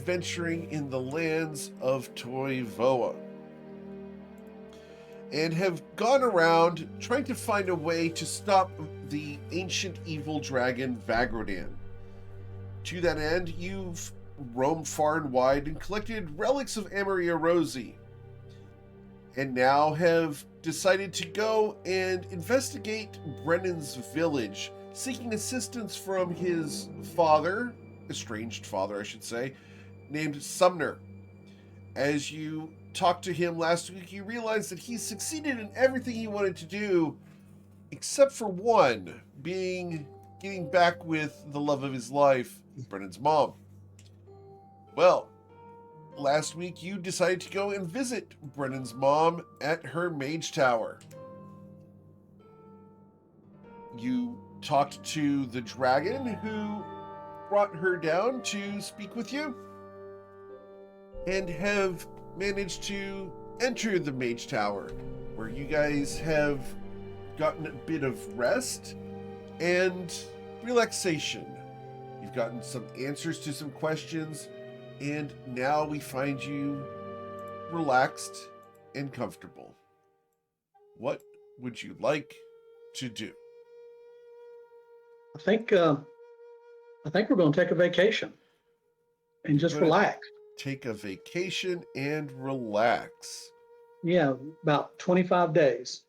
adventuring in the lands of Toivoa and have gone around trying to find a way to stop the ancient evil dragon Vagrodan. To that end, you've roamed far and wide and collected relics of Amaria Rosie, and now have decided to go and investigate Brennan's village, seeking assistance from his father, estranged father, I should say, named Sumner. As you talked to him last week, you realize that he succeeded in everything he wanted to do, except for one, being getting back with the love of his life, Brennan's mom. Well, last week you decided to go and visit Brennan's mom at her mage tower. You talked to the dragon who brought her down to speak with you, and have managed to enter the mage tower, where you guys have gotten a bit of rest and relaxation. You've gotten some answers to some questions, and now we find you relaxed and comfortable. What would you like to do? I think we're going to take a vacation and just relax. Take a vacation and relax. Yeah, about 25 days.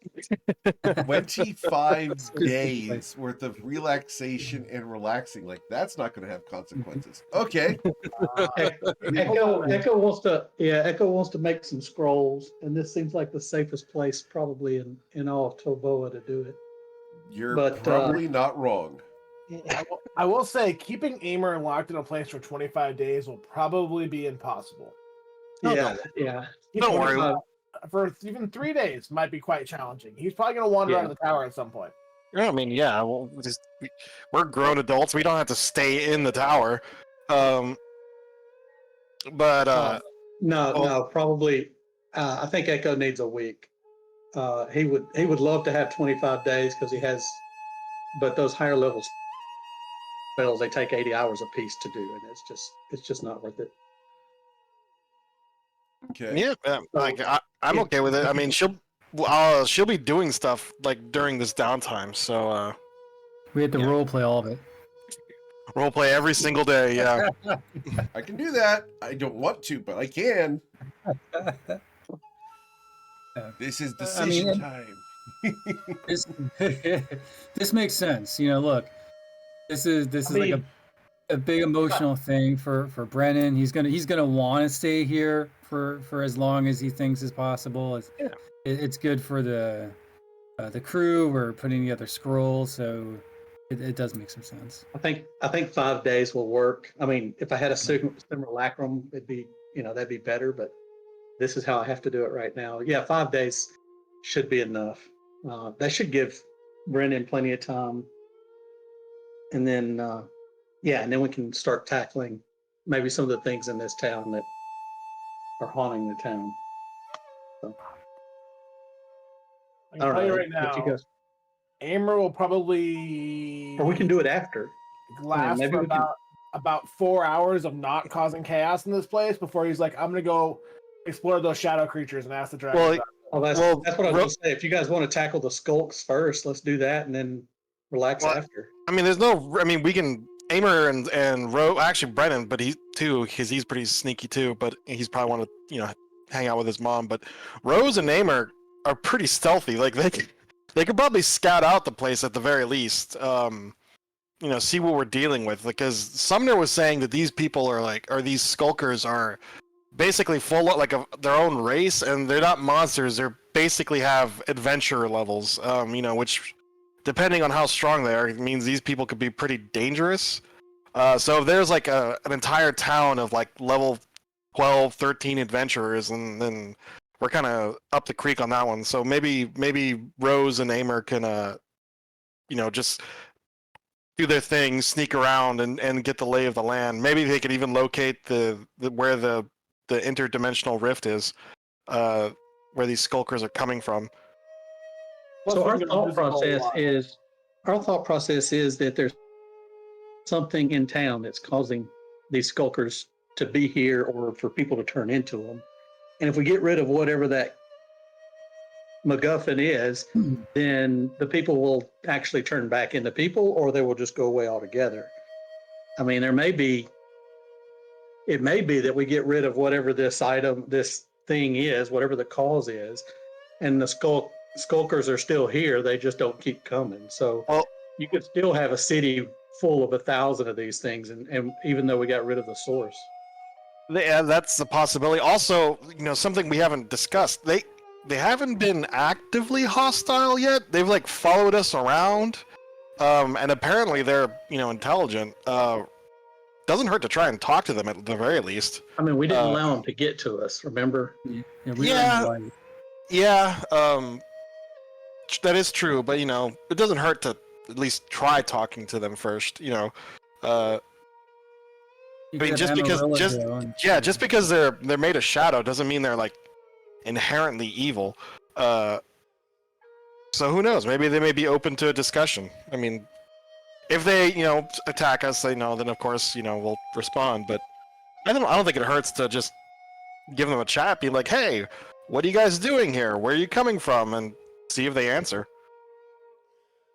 25 days worth of relaxation and relaxing. Like, that's not going to have consequences. Okay. Echo wants to make some scrolls, and this seems like the safest place probably in all of Toboa to do it. You're probably not wrong. I will say, keeping Aimer locked in a place for 25 days will probably be impossible. Yeah. Don't worry. For even 3 days might be quite challenging. He's probably going to wander out of the tower at some point. I mean, yeah, we're grown adults. We don't have to stay in the tower. No, probably. I think Echo needs a week. He would love to have 25 days because he has, but those higher levels spells, they take 80 hours a piece to do, and it's just not worth it. Okay. Yeah, I'm okay with it. I mean, she'll be doing stuff like during this downtime, so we have to role play all of it. Role play every single day, yeah. I can do that. I don't want to, but I can. This is decision time. This makes sense. Look, this is like a big emotional thing for Brennan. He's gonna want to stay here for as long as he thinks is possible. It's good for the crew. We're putting together scrolls, so it does make some sense. I think 5 days will work. I mean, if I had a simulacrum, that'd be better. But this is how I have to do it right now. Yeah, 5 days should be enough. That should give Brennan plenty of time. And then, and then we can start tackling maybe some of the things in this town that are haunting the town. So, I can tell you right now, Aimer will probably... Or we can do it after. Last for about 4 hours of not causing chaos in this place before he's like, I'm going to go explore those shadow creatures and ask the dragon. That's what I was going to say. If you guys want to tackle the skulks first, let's do that and then relax after. I mean, we can... Aimer and Ro, actually Brennan, but he too, because he's pretty sneaky too, but he's probably want to, hang out with his mom. But Rose and Aimer are pretty stealthy. Like they could probably scout out the place at the very least. See what we're dealing with. Because Sumner was saying that these people are these skulkers are basically full of their own race, and they're not monsters. They're basically have adventure levels. Which, depending on how strong they are, it means these people could be pretty dangerous. So if there's an entire town of level 12, 13 adventurers, and then we're kind of up the creek on that one. So maybe Rose and Aimer can, just do their thing, sneak around, and get the lay of the land. Maybe they could even locate where the interdimensional rift is, where these skulkers are coming from. So our thought process is that there's something in town that's causing these skulkers to be here or for people to turn into them. And if we get rid of whatever that MacGuffin is, then the people will actually turn back into people, or they will just go away altogether. I mean, it may be that we get rid of whatever this thing is, whatever the cause is, and the skulkers are still here. They just don't keep coming. So Well, you could still have a city full of 1,000 of these things, and even though we got rid of the source. yeah, that's a possibility. Also, something we haven't discussed. They haven't been actively hostile yet. They've like followed us around, and apparently they're intelligent. Doesn't hurt to try and talk to them at the very least. I mean, we didn't allow them to get to us. Remember? Yeah, we Yeah. were in the light. Yeah, that is true. But it doesn't hurt to at least try talking to them first. You I mean, could just Amarillo because go and- just because they're made of shadow doesn't mean they're like inherently evil. So who knows? Maybe they may be open to a discussion. I mean, if they attack us, then of course we'll respond. But I don't think it hurts to just give them a chat. Be like, hey, what are you guys doing here? Where are you coming from? And see if they answer.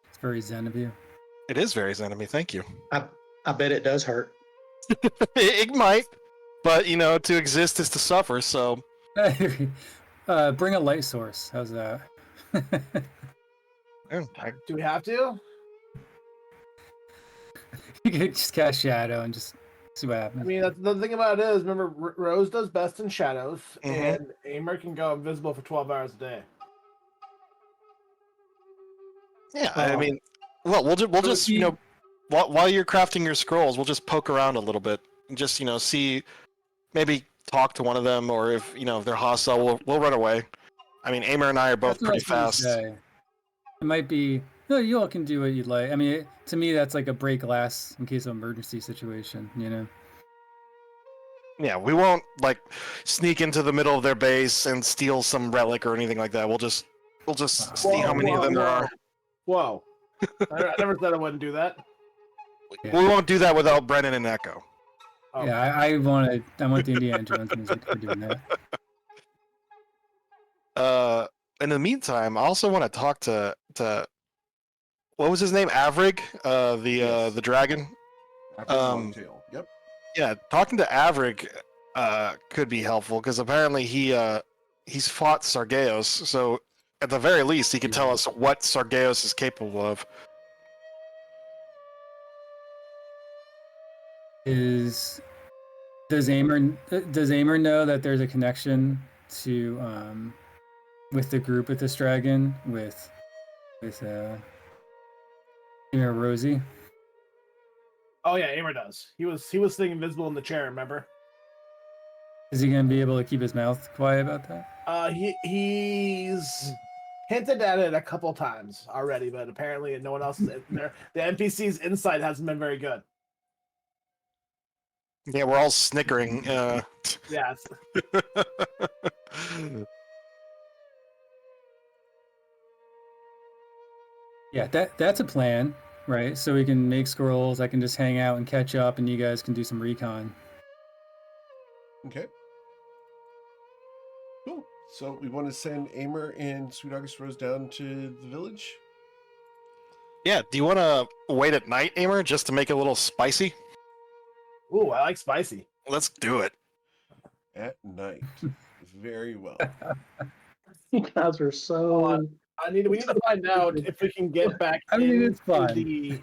It's very zen of you. It is very zen of me. Thank you. I bet it does hurt. It might, but to exist is to suffer. So Bring a light source. How's that? Do we have to? You could just cast shadow and just see what happens. I mean, the thing about it is, remember, Rose does best in shadows, Mhm. and Aimer can go invisible for 12 hours a day. yeah, I mean, well, we'll just while you're crafting your scrolls, we'll just poke around a little bit and just see, maybe talk to one of them, or if if they're hostile, we'll run away. I mean, Aimer and I are both That's what I pretty was gonna fast. say. It might be. No, you all can do what you'd like. I mean, to me, that's like a break glass in case of emergency situation. Yeah, we won't like sneak into the middle of their base and steal some relic or anything like that. We'll just see how many of them there are. Whoa. I never said I wouldn't do that. Yeah. We won't do that without Brennan and Echo. Oh. Yeah, I want the Indiana Jones music for doing that. In the meantime, I also want to talk to what was his name? Avrig, Yes. the dragon. After Longtail. Yep. Yeah, talking to Avrig could be helpful because apparently he's fought Sargeos, so at the very least he could tell us what Sargeos is capable of. Does Aimer know that there's a connection to with the group with this dragon with Rosie? Oh yeah, Aimer does. He was sitting invisible in the chair. Remember? Is he gonna be able to keep his mouth quiet about that? He's hinted at it a couple times already, but apparently no one else is in there. The NPC's insight hasn't been very good. Yeah, we're all snickering. Yeah. Yeah, that's a plan, right? So we can make scrolls. I can just hang out and catch up, and you guys can do some recon. Okay. Cool. So we want to send Aimer and Sweet August Rose down to the village? Yeah, do you want to wait at night, Aimer, just to make it a little spicy? Ooh, I like spicy. Let's do it. At night. Very well. You guys are so. We need to find out if we can get back. I mean, it's into fun. the.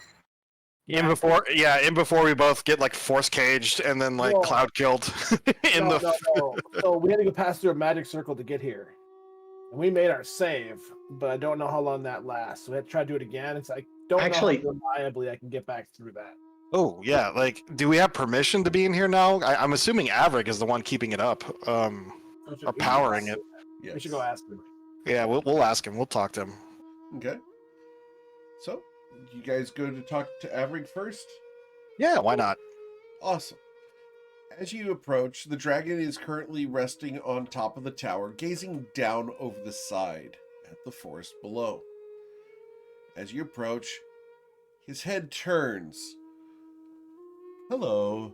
In before we both get like force caged and then like Whoa. cloud killed in No. the. So we had to go pass through a magic circle to get here, and we made our save, but I don't know how long that lasts. So we had to try to do it again. It's like don't Actually- know how reliably I can get back through that. Oh yeah, like do we have permission to be in here now? I'm assuming Averick is the one keeping it up, or powering it. Yes. We should go ask him. Yeah, we'll ask him. We'll talk to him. Okay. So, you guys go to talk to Avrig first? Yeah, why not? Awesome. As you approach, the dragon is currently resting on top of the tower, gazing down over the side at the forest below. As you approach, his head turns. Hello.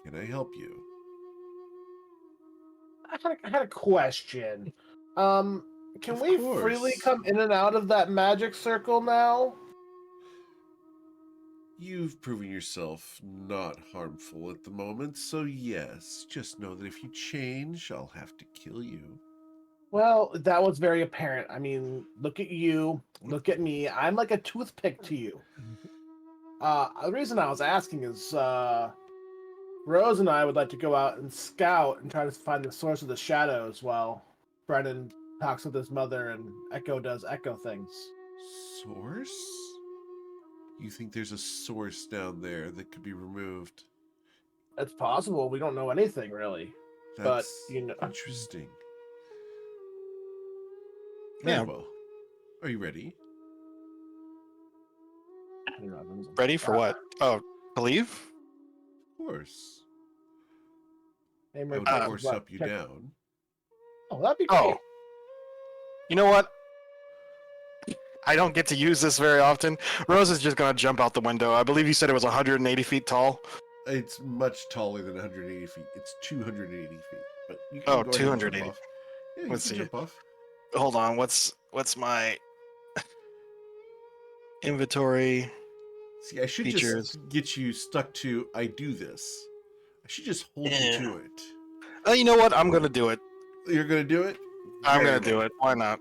Can I help you? I had a question. Can Of we course. freely come in and out of that magic circle now? You've proven yourself not harmful at the moment, so yes, just know that if you change, I'll have to kill you. Well, that was very apparent. I mean, look at you, look at me. I'm like a toothpick to you. The reason I was asking is Rose and I would like to go out and scout and try to find the source of the shadows while Brennan talks with his mother and Echo does Echo things. Source? You think there's a source down there that could be removed? It's possible. We don't know anything really. But, That's you know, interesting. Very Yeah. well. Are you ready? Ready for what? Oh, to leave? Of course. Hey, I Mary, would check force his up you check- down. Oh, that'd be great. Oh. You know what? I don't get to use this very often. Rose is just going to jump out the window. I believe you said it was 180 feet tall. It's much taller than 180 feet. It's 280 feet. But you can Oh, go ahead and jump 280. off. Yeah, you Let's can see. jump off. Hold on. What's my inventory? See, I should Features. just get you stuck to I do this. I should just hold Yeah. you to it. You know what? I'm going to do it. You're going to do it? I'm Very going to do well. it. Why not?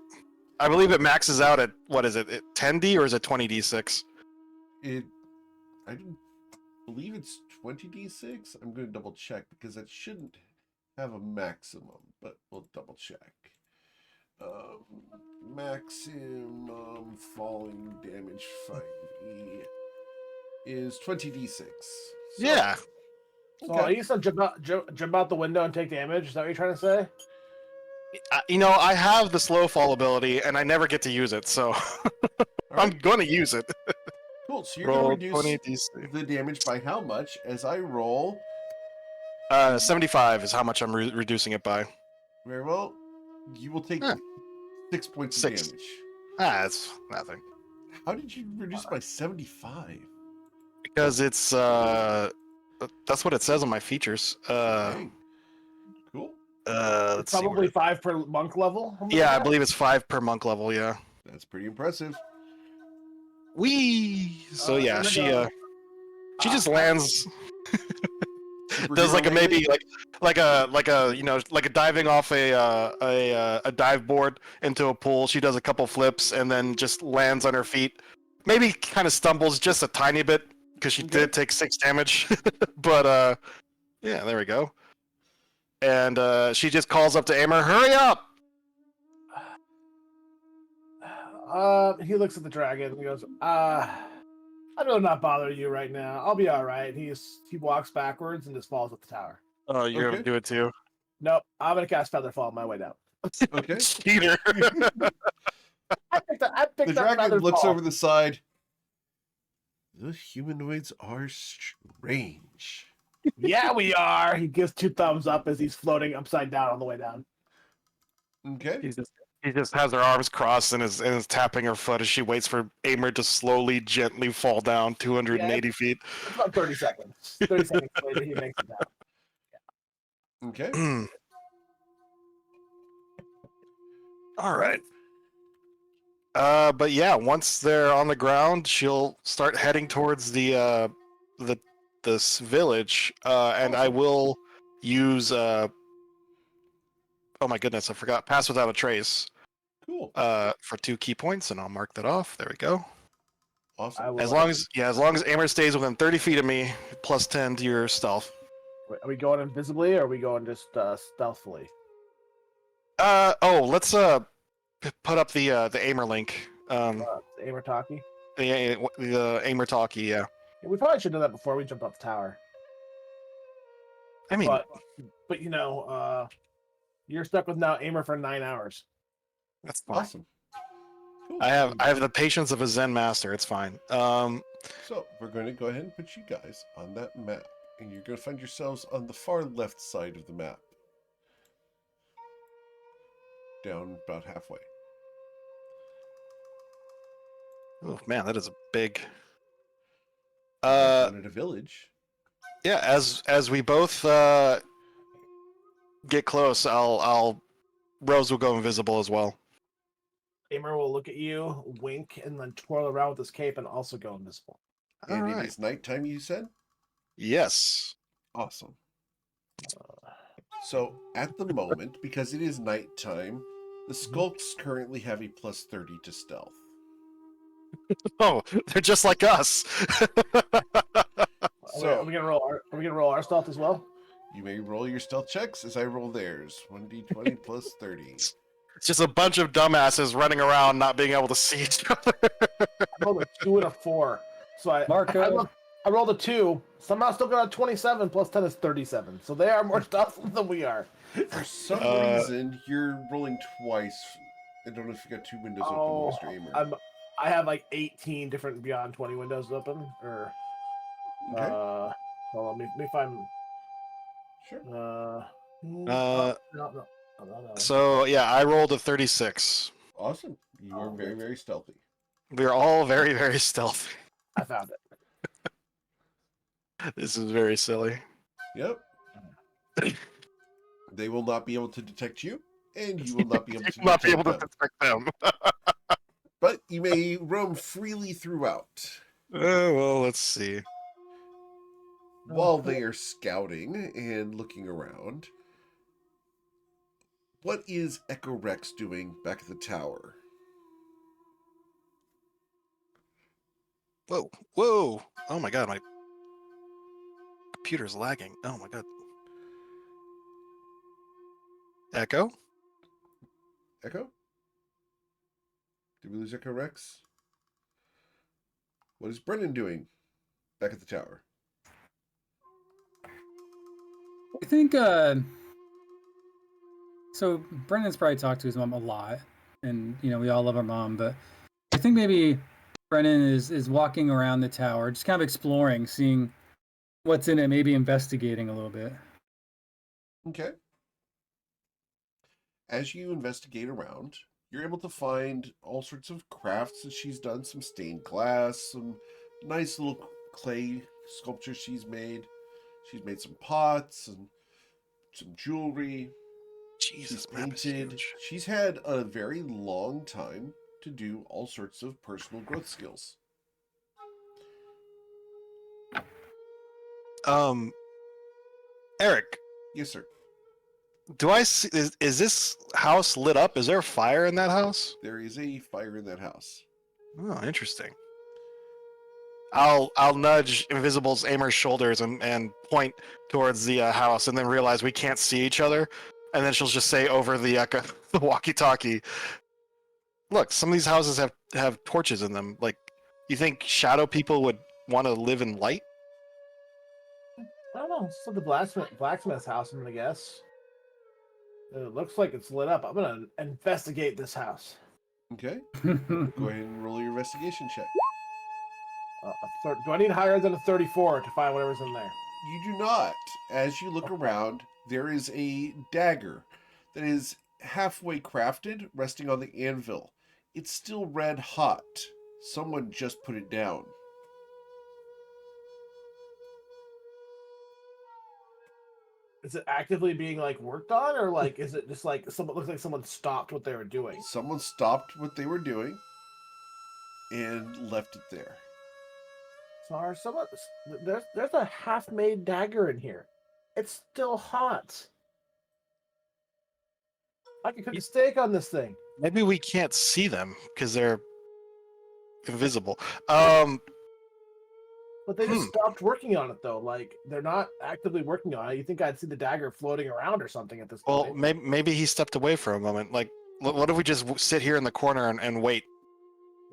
I believe it maxes out at, what is it, 10D or is it 20D6? I don't believe it's 20d6. I'm going to double check because that shouldn't have a maximum, but we'll double check. Maximum falling damage 5e is 20d6. So, Yeah. So I used to jump out the window and take damage. Is that what you're trying to say? You know, I have the slow fall ability and I never get to use it, so I'm going to use it. Cool. So you're going to Roll reduce 20d6. the damage by how much as I roll? 75 is how much I'm reducing it by. Very well. You will take Huh. 6 points of 6. damage. That's nothing. How did you reduce by 75? Because it's that's what it says on my features. Okay. Cool. Let's see. Probably 5 per monk level. Yeah, I believe it's 5 per monk level. Yeah. That's pretty impressive. Wee. So yeah, I'm she gonna just lands. Superhero Does like a landing? maybe like a you know like a diving off a dive board into a pool. She does a couple flips and then just lands on her feet. Maybe kind of stumbles just a tiny bit because she Okay. did take 6 damage. But yeah, there we go. And she just calls up to Aimer, "Hurry up!" He looks at the dragon and goes, I'd rather not bother you right now. I'll be all right. He walks backwards and just falls at the tower. Oh, you're Okay. gonna do it too. Nope, I'm gonna cast Featherfall on my way down. Okay. Cheater. I picked The up dragon looks Featherfall. over the side. The humanoids are strange. Yeah, we are. He gives 2 thumbs up as he's floating upside down on the way down. Okay. He just has her arms crossed and is tapping her foot as she waits for Aimer to slowly, gently fall down 280 feet. It's about 30 seconds. 30 seconds later, he makes it down. Okay. All right. But yeah, once they're on the ground, she'll start heading towards this village, and I will use oh my goodness, I forgot. Pass without a trace. Cool. For 2 key points, and I'll mark that off. There we go. Awesome. I will, As long as Aimer stays within 30 feet of me, plus 10 to your stealth. Are we going invisibly or are we going just stealthily? Let's put up the Aimer link. Aimer talkie? The Aimer talkie, yeah. Yeah, we probably should do that before we jump up the tower. I mean, But you know, you're stuck with now Aimer for 9 hours. that's fine. Awesome. Cool. I have the patience of a Zen master. It's fine. So we're going to go ahead and put you guys on that map, and you're going to find yourselves on the far left side of the map, down about halfway. Oh man, that is a big. Down at a village. Yeah, as we both get close, I'll Rose will go invisible as well. Aimer will look at you, wink, and then twirl around with his cape and also go invisible. And All it right. is nighttime, you said? Yes. Awesome. So at the moment, because it is nighttime, the skulks currently have a plus 30 to stealth. Oh, they're just like us. Are we gonna roll our stealth as well? You may roll your stealth checks as I roll theirs. 1d20 plus 30. It's just a bunch of dumbasses running around not being able to see each other. I rolled a 2 and a 4. So I rolled a 2. Somehow still got a 27 plus 10 is 37. So they are more stealthy than we are. For some reason, you're rolling twice. I don't know if you got 2 windows open, Mr. Aimer. I have like 18 different Beyond 20 windows open. Or Okay. hold on, let me find. Sure. No. So yeah, I rolled a 36. Awesome. You are very, very stealthy. We're all very, very stealthy. I found it. This is very silly. Yep. They will not be able to detect you, and you will not be able to detect them. But you may roam freely throughout. Well, let's see. While they are scouting and looking around, what is Echo Rex doing back at the tower? Whoa, whoa! Oh my god, my computer's lagging. Oh my god. Echo? Echo? Did we lose Echo Rex? What is Brennan doing back at the tower? I think so Brendan's probably talked to his mom a lot, and you know we all love our mom, but I think maybe Brennan is walking around the tower, just kind of exploring, seeing what's in it, maybe investigating a little bit. Okay. As you investigate around, you're able to find all sorts of crafts that she's done, some stained glass, some nice little clay sculptures she's made. She's made some pots and some jewelry. Jesus, She's map is painted. huge. She's had a very long time to do all sorts of personal growth skills. Eric, Yes, sir. do I see? Is this house lit up? Is there a fire in that house? There is a fire in that house. Oh, interesting. I'll nudge Invisible's Aimer's shoulders and point towards the house, and then realize we can't see each other, and then she'll just say over the the walkie-talkie, "Look, some of these houses have torches in them. Like, you think shadow people would want to live in light?" I don't know. It's the blacksmith's house, I'm gonna guess. It looks like it's lit up. I'm gonna investigate this house. Okay. Go ahead and roll your investigation check. Do I need higher than a 34 to find whatever's in there? You do not. As you look around, there is a dagger that is halfway crafted, resting on the anvil. It's still red hot. Someone just put it down. Is it actively being like worked on, or like is it just like someone looks like someone stopped what they were doing? Someone stopped what they were doing and left it there. So there's a half-made dagger in here. It's still hot. I could cook a steak on this thing. Maybe we can't see them because they're invisible. But they just stopped working on it, though. Like, they're not actively working on it. You think I'd see the dagger floating around or something at this Well, point? maybe he stepped away for a moment. Like, what if we just sit here in the corner and wait?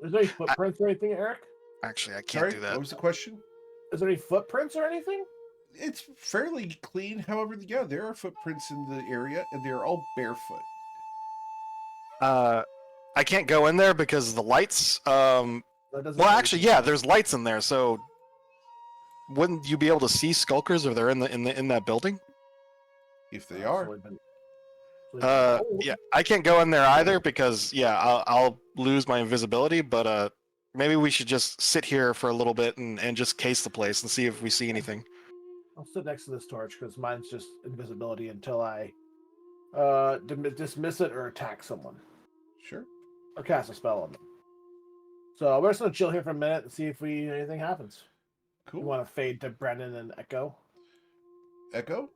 Is there any footprints or anything, Eric? Actually, I can't Sorry, do that. what was the question? Is there any footprints or anything? It's fairly clean. However, yeah, there are footprints in the area, and they're all barefoot. I can't go in there because of the lights. Well, actually, yeah, there's lights in there. So, wouldn't you be able to see skulkers if they're in that building? If they are. Yeah, I can't go in there either because I'll lose my invisibility. But maybe we should just sit here for a little bit and just case the place and see if we see anything. I'll sit next to this torch because mine's just invisibility until I dismiss it or attack someone Sure. or cast a spell on them. So we're just gonna chill here for a minute and see if anything happens. Cool. You want to fade to Brennan and Echo? Echo?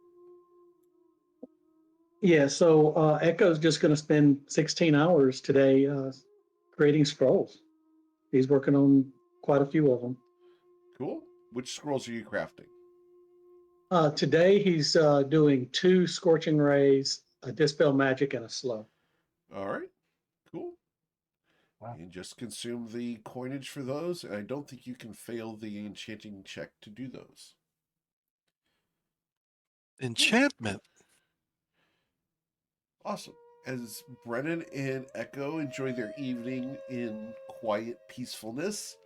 Yeah, so Echo's just going to spend 16 hours today creating scrolls. He's working on quite a few of them. Cool. Which scrolls are you crafting? Today he's doing 2 Scorching Rays, a Dispel Magic, and a Slow. All right. Cool. Wow. And just consume the coinage for those. And I don't think you can fail the enchanting check to do those. Enchantment. Awesome. As Brennan and Echo enjoy their evening in quiet peacefulness,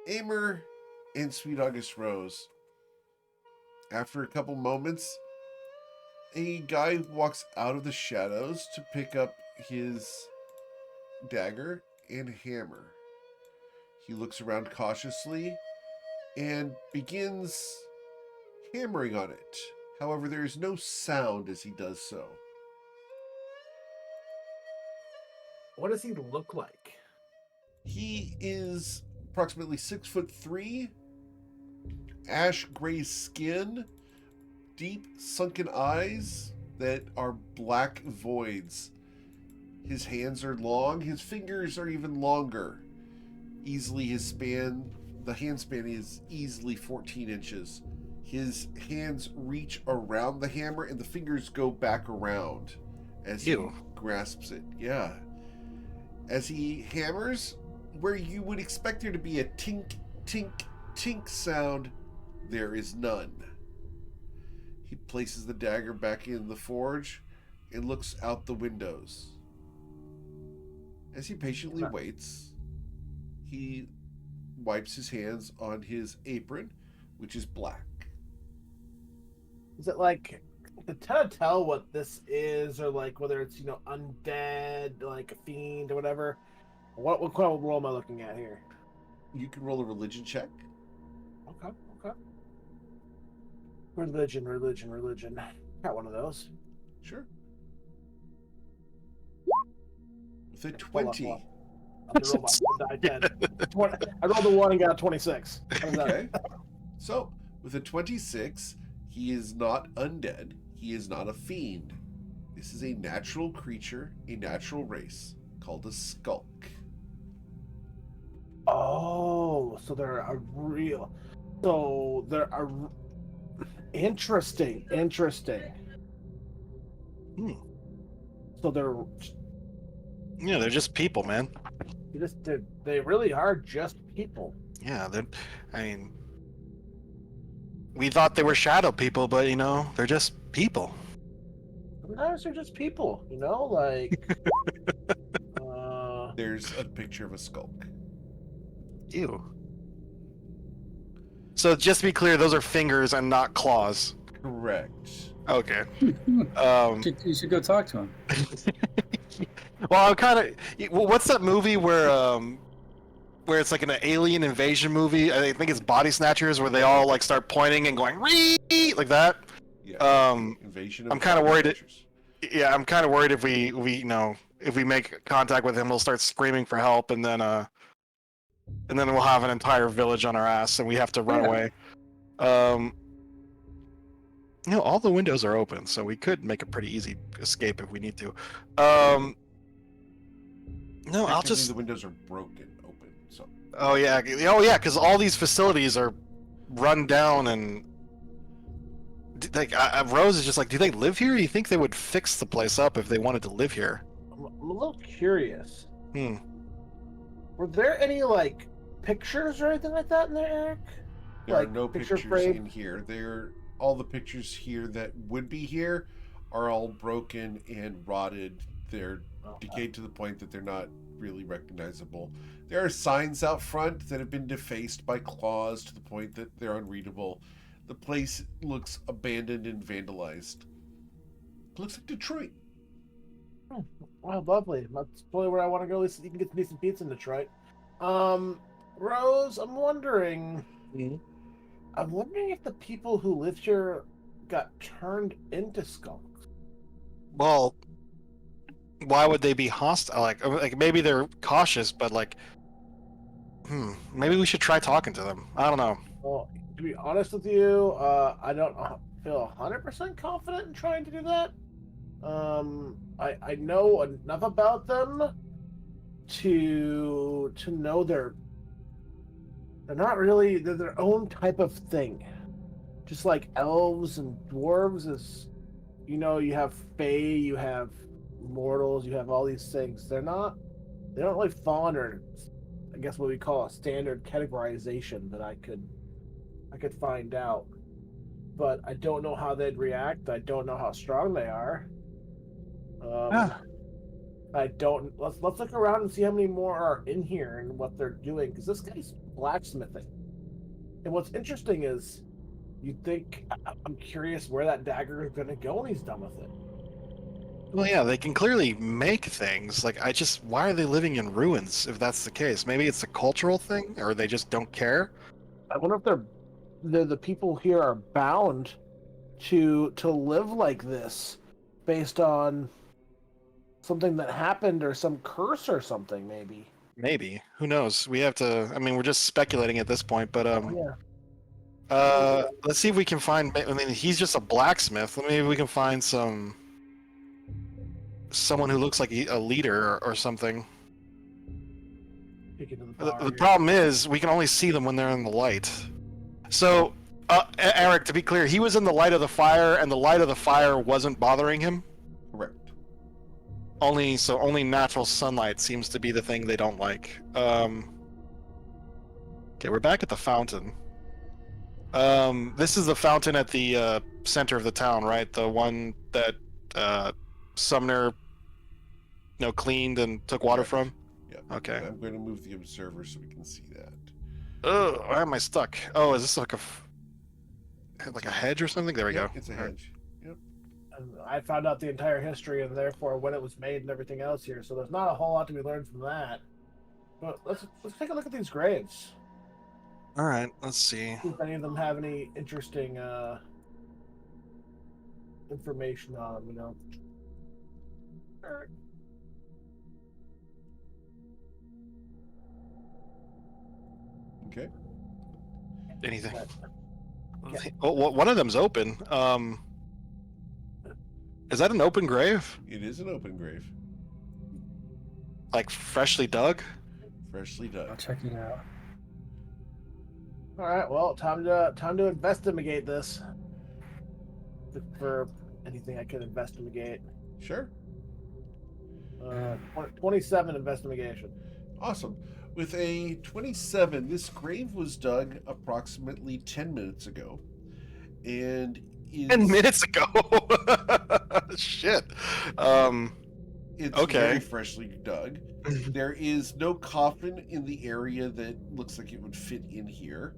Amer and Sweet August Rose, after a couple moments, a guy walks out of the shadows to pick up his dagger and hammer. He looks around cautiously and begins hammering on it. However, there is no sound as he does so. What does he look like? He is approximately 6'3", ash gray skin, deep sunken eyes that are black voids. His hands are long, his fingers are even longer. The hand span is easily 14 inches. His hands reach around the hammer and the fingers go back around as he grasps it. Yeah. As he hammers, where you would expect there to be a tink, tink, tink sound, there is none. He places the dagger back in the forge and looks out the windows. As he patiently waits, he wipes his hands on his apron, which is black. Is it like to tell what this is, or like whether it's undead, like a fiend or whatever? What kind of role am I looking at here? You can roll a religion check. Okay. Religion. Got one of those. Sure. With a 20. Hold on. I have to roll my die 10. I rolled a 1 and got a 26. Okay. So, with a 26, he is not undead. He is not a fiend. This is a natural creature, a natural race, called a skulk. Oh, so they're a real... So they're a... Interesting. So they're... Yeah, they're just people, man. They really are just people. Yeah, we thought they were shadow people, but they're just people. Sometimes they're just people, like... There's a picture of a skulk. Ew. So just to be clear, those are fingers and not claws. Correct. Okay. You should go talk to him. Well, I'm kind of. What's that movie where it's like an alien invasion movie? I think it's Body Snatchers, where they all like start pointing and going "Ree!" like that. Yeah. Invasion of I'm kind of worried. Snatchers. I'm kind of worried if we if we make contact with him, we'll start screaming for help, and then we'll have an entire village on our ass, and we have to run away. All the windows are open, so we could make a pretty easy escape if we need to. No, I'll just. The windows are broken open. So. Oh yeah, because all these facilities are run down, and like Rose is just like, do they live here? Do you think they would fix the place up if they wanted to live here? I'm a little curious. Hmm. Were there any like pictures or anything like that in there, Eric? There like are no picture pictures frame? in here. All the pictures here that would be here are all broken and rotted. They're decayed to the point that they're not really recognizable. There are signs out front that have been defaced by claws to the point that they're unreadable. The place looks abandoned and vandalized. It looks like Detroit. Wow, lovely. That's probably where I want to go. At least you can get some decent pizza in Detroit. Rose, I'm wondering, I'm wondering if the people who live here got turned into skunks. Well, why would they be hostile? Like maybe they're cautious, but like, maybe we should try talking to them. I don't know. Well, to be honest with you, I don't feel 100% confident in trying to do that. I know enough about them to know they're not really, they're their own type of thing. Just like elves and dwarves is, you have fae, you have mortals, you have all these things. They don't really fall under, I guess, what we call a standard categorization that I could find out. But I don't know how they'd react. I don't know how strong they are. I don't. Let's look around and see how many more are in here and what they're doing. Because this guy's blacksmithing. And what's interesting is, I'm curious where that dagger is going to go when he's done with it. Well, yeah, they can clearly make things. Like, why are they living in ruins if that's the case? Maybe it's a cultural thing, or they just don't care. I wonder if the people here are bound to live like this based on something that happened or some curse or something, maybe. Maybe. Who knows? We have to. I mean, we're just speculating at this point, but Yeah. let's see if we can find. I mean, he's just a blacksmith. Maybe we can find someone who looks like a leader or something. The problem is we can only see them when they're in the light. So, Eric, to be clear, he was in the light of the fire, and the light of the fire wasn't bothering him. Correct. Only natural sunlight seems to be the thing they don't like. Okay, we're back at the fountain. This is the fountain at the center of the town, right? The one that Sumner, cleaned and took water from. Yeah. Okay. I'm going to move the observer so we can see that. Oh, why am I stuck? Oh, is this like a hedge or something? There we Yeah, go. it's a hedge. Yep. And I found out the entire history and therefore when it was made and everything else here. So there's not a whole lot to be learned from that. But let's take a look at these graves. All right, let's see. See if any of them have any interesting information on them. Okay. Anything? Yeah. Oh, one of them's open. Is that an open grave? It is an open grave. Like freshly dug? Freshly I'll dug. check it out. All right, well, time to investigate this. Look for anything I could investigate. Sure. 27 investigation. Awesome. With a 27, this grave was dug approximately 10 minutes ago. And is 10 minutes ago. Shit. It's okay. very freshly dug. There is no coffin in the area that looks like it would fit in here.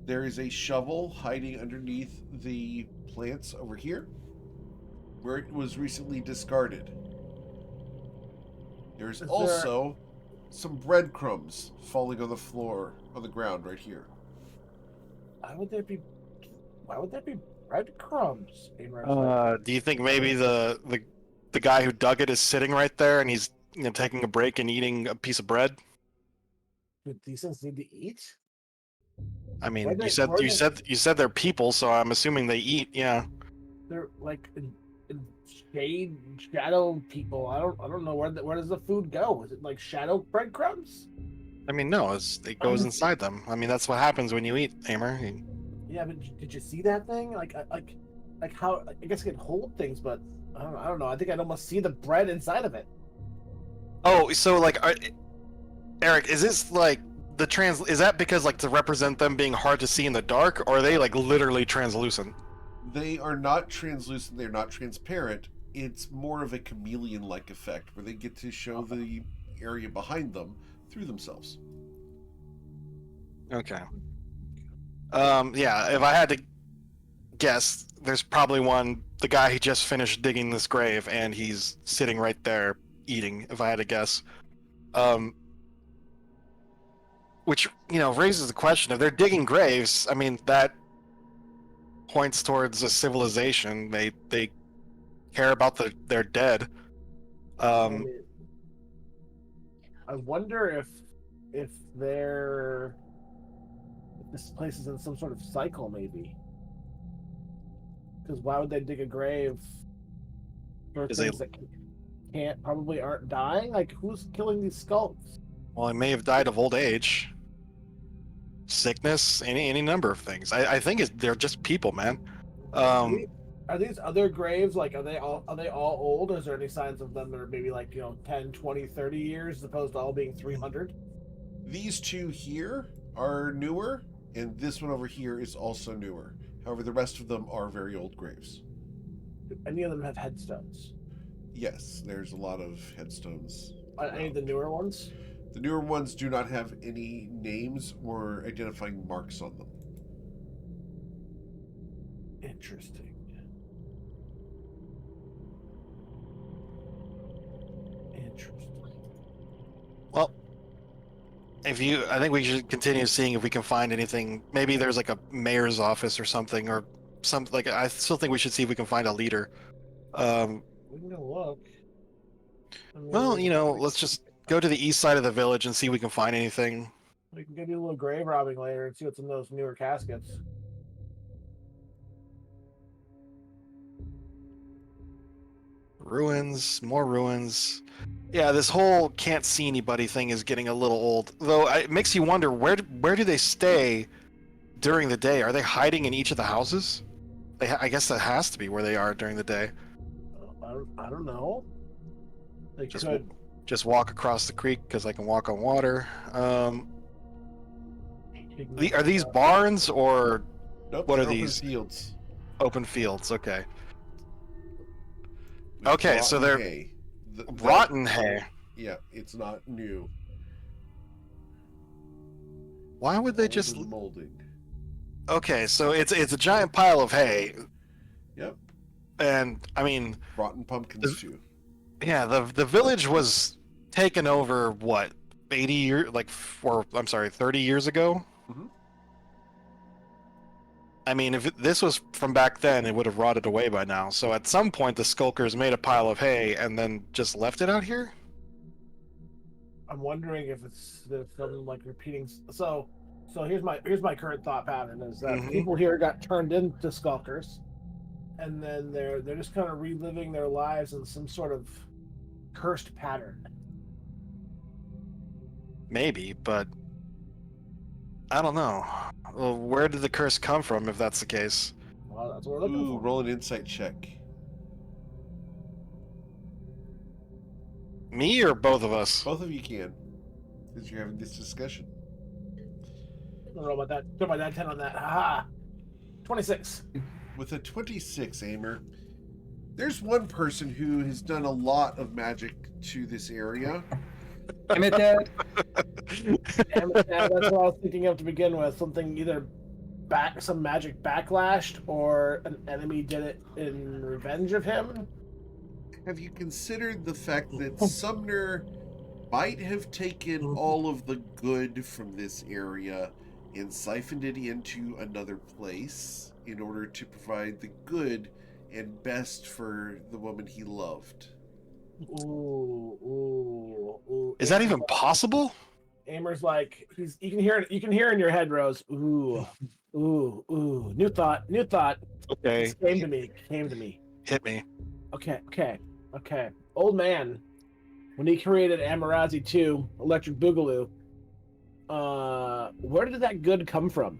There is a shovel hiding underneath the plants over here, where it was recently discarded. There's also some breadcrumbs falling on the floor, on the ground right here. Why would there be breadcrumbs? Do you think maybe the guy who dug it is sitting right there and he's taking a break and eating a piece of bread? Do these things need to eat? I mean, you said they're people, so I'm assuming they eat. Yeah. They're like in shadow people. I don't know where does the food go? Is it like shadow breadcrumbs? I mean, no, it goes inside them. I mean, that's what happens when you eat, Hamer. Yeah, but did you see that thing? Like how? I guess it can hold things, but I don't know. I think I'd almost see the bread inside of it. Oh, so like, Eric, is this like is that because like to represent them being hard to see in the dark, or are they like literally translucent? They are not translucent, they're not transparent. It's more of a chameleon-like effect where they get to show the area behind them through themselves. Okay. Yeah, if I had to guess, there's probably the guy who just finished digging this grave and he's sitting right there eating, if I had to guess. which raises the question: if they're digging graves, I mean that points towards a civilization. They care about their dead. I mean, I wonder if they're if this place is in some sort of cycle, maybe. Because why would they dig a grave for things that probably aren't dying? Like, who's killing these skulls? Well, he may have died of old age, sickness, any number of things. I think they're just people, man. Are these other graves, like, are they all old? Or is there any signs of them that are maybe like 10, 20, 30 years as opposed to all being 300? These two here are newer, and this one over here is also newer. However, the rest of them are very old graves. Do any of them have headstones? Yes, there's a lot of headstones. Any of the newer ones? The newer ones do not have any names or identifying marks on them. Interesting. Well, I think we should continue seeing if we can find anything. Maybe there's like a mayor's office or something, or something like. I still think we should see if we can find a leader. We can go look. Well, let's just go to the east side of the village and see if we can find anything. We can go do a little grave robbing later and see what's in those newer caskets. Ruins, more ruins. Yeah, this whole can't see anybody thing is getting a little old. Though it makes you wonder, where do they stay during the day? Are they hiding in each of the houses? I guess that has to be where they are during the day. I don't know. They Just walk across the creek because I can walk on water. Are these barns or Nope, what are open these? Fields. Open fields? Okay. With Okay, so they're hay. rotten hay. Yeah, it's not new. Why would they Old just? and molding? Okay, so it's a giant pile of hay, Yep, and I mean, rotten pumpkins too. yeah, the village was taken over what 80 years, 30 years ago. Mhm. I mean, if this was from back then, it would have rotted away by now. So at some point, the skulkers made a pile of hay and then just left it out here. I'm wondering if there's something like repeating. So here's my current thought pattern is that people here got turned into skulkers, and then they're just kind of reliving their lives in some sort of cursed pattern. Maybe, but I don't know. Well, where did the curse come from if that's the case? Well, that's what we're looking for. Roll an insight check. Me or both of us? Both of you can, because you're having this discussion. I don't know about that. Put my 10 on that. Haha. 26. With a 26, Aimer, there's one person who has done a lot of magic to this area. Damn it, Dad. Damn it, Dad, that's what I was thinking of to begin with. Something either some magic backlashed, or an enemy did it in revenge of him. Have you considered the fact that Sumner might have taken all of the good from this area and siphoned it into another place in order to provide the good and best for the woman he loved? Ooh. Is that even possible? Aimer's like you can hear in your head, Rose. Ooh. New thought. Okay. This came to me. Hit me. Okay. Old man, when he created Amarazi 2, Electric Boogaloo, where did that good come from?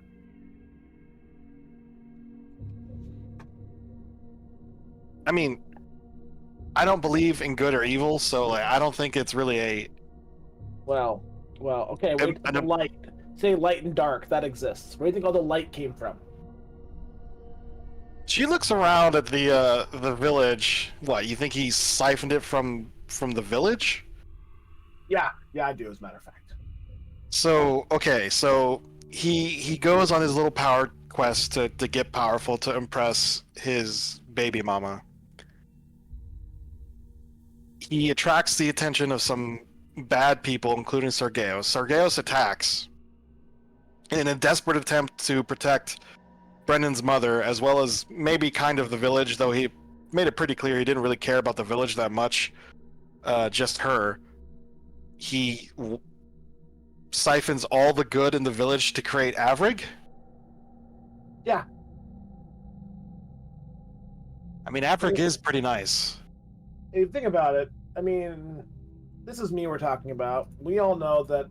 I mean, I don't believe in good or evil, so I don't think it's really a. Well, okay. Wait, the light. Say light and dark. That exists. Where do you think all the light came from? She looks around at the village. What, you think he siphoned it from the village? Yeah, I do. As a matter of fact. So he goes on his little power quest to get powerful to impress his baby mama. He attracts the attention of some bad people, including Sergeos. Sergeos attacks, in a desperate attempt to protect Brendan's mother, as well as maybe kind of the village, though he made it pretty clear he didn't really care about the village that much, just her. He siphons all the good in the village to create Avrig. Yeah. I mean, Avrig is pretty nice. If you think about it, I mean, this is me we're talking about. We all know that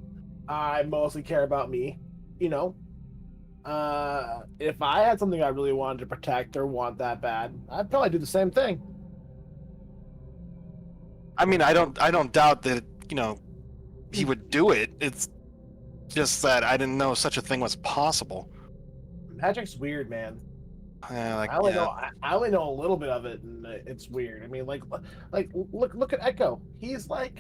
I mostly care about me, you know. If I had something I really wanted to protect or want that bad, I'd probably do the same thing. I mean, I don't doubt that, you know, he would do it. It's just that I didn't know such a thing was possible. Magic's weird, man. Like, I only yeah. know I only know a little bit of it, and it's weird. I mean, like look at Echo. He's like,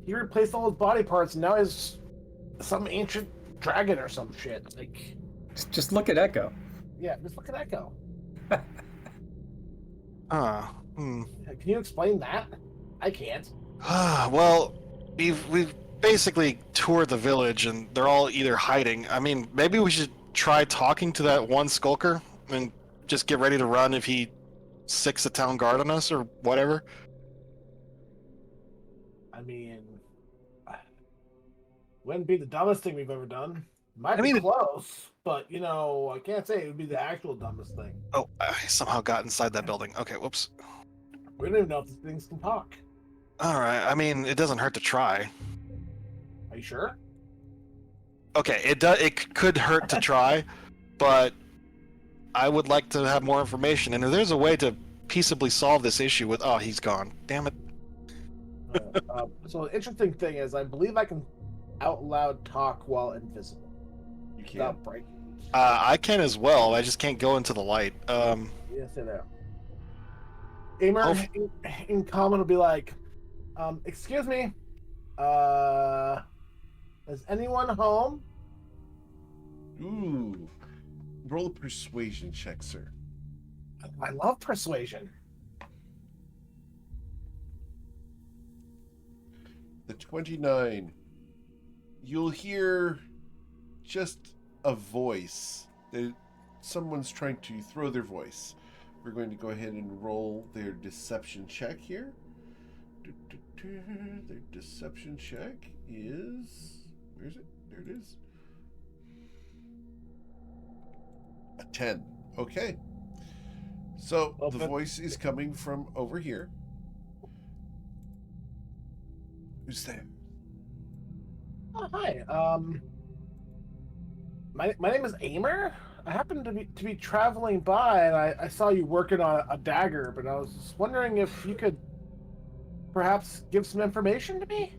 he replaced all his body parts, and now he's some ancient dragon or some shit. Like, Just look at Echo. yeah, just look at Echo. Hmm. Can you explain that? I can't. Well, we've basically toured the village, and they're all either hiding. I mean, maybe we should try talking to that one skulker and just get ready to run if he sicks the town guard on us or whatever. I mean, wouldn't be the dumbest thing we've ever done. Might I be mean, close, but you know, I can't say it would be the actual dumbest thing. Oh, I somehow got inside that building. Okay, whoops. We don't even know if these things can talk. All right. I mean, it doesn't hurt to try. Are you sure? Okay, it could hurt to try, but I would like to have more information. And if there's a way to peaceably solve this issue with, oh, he's gone. Damn it. So the interesting thing is, I believe I can out loud talk while invisible. You can't. Without breaking. I can as well. I just can't go into the light. Yes, stay there. Aimer in common will be like, excuse me, is anyone home? Ooh. Roll a persuasion check, sir. I love persuasion. The 29. You'll hear just a voice. Someone's trying to throw their voice. We're going to go ahead and roll their deception check here. Their deception check is... Where is it? There it is. A 10. Okay. So the voice is coming from over here. Who's there? Oh, hi. My name is Aimer. I happened to be traveling by, and I saw you working on a dagger, but I was just wondering if you could perhaps give some information to me.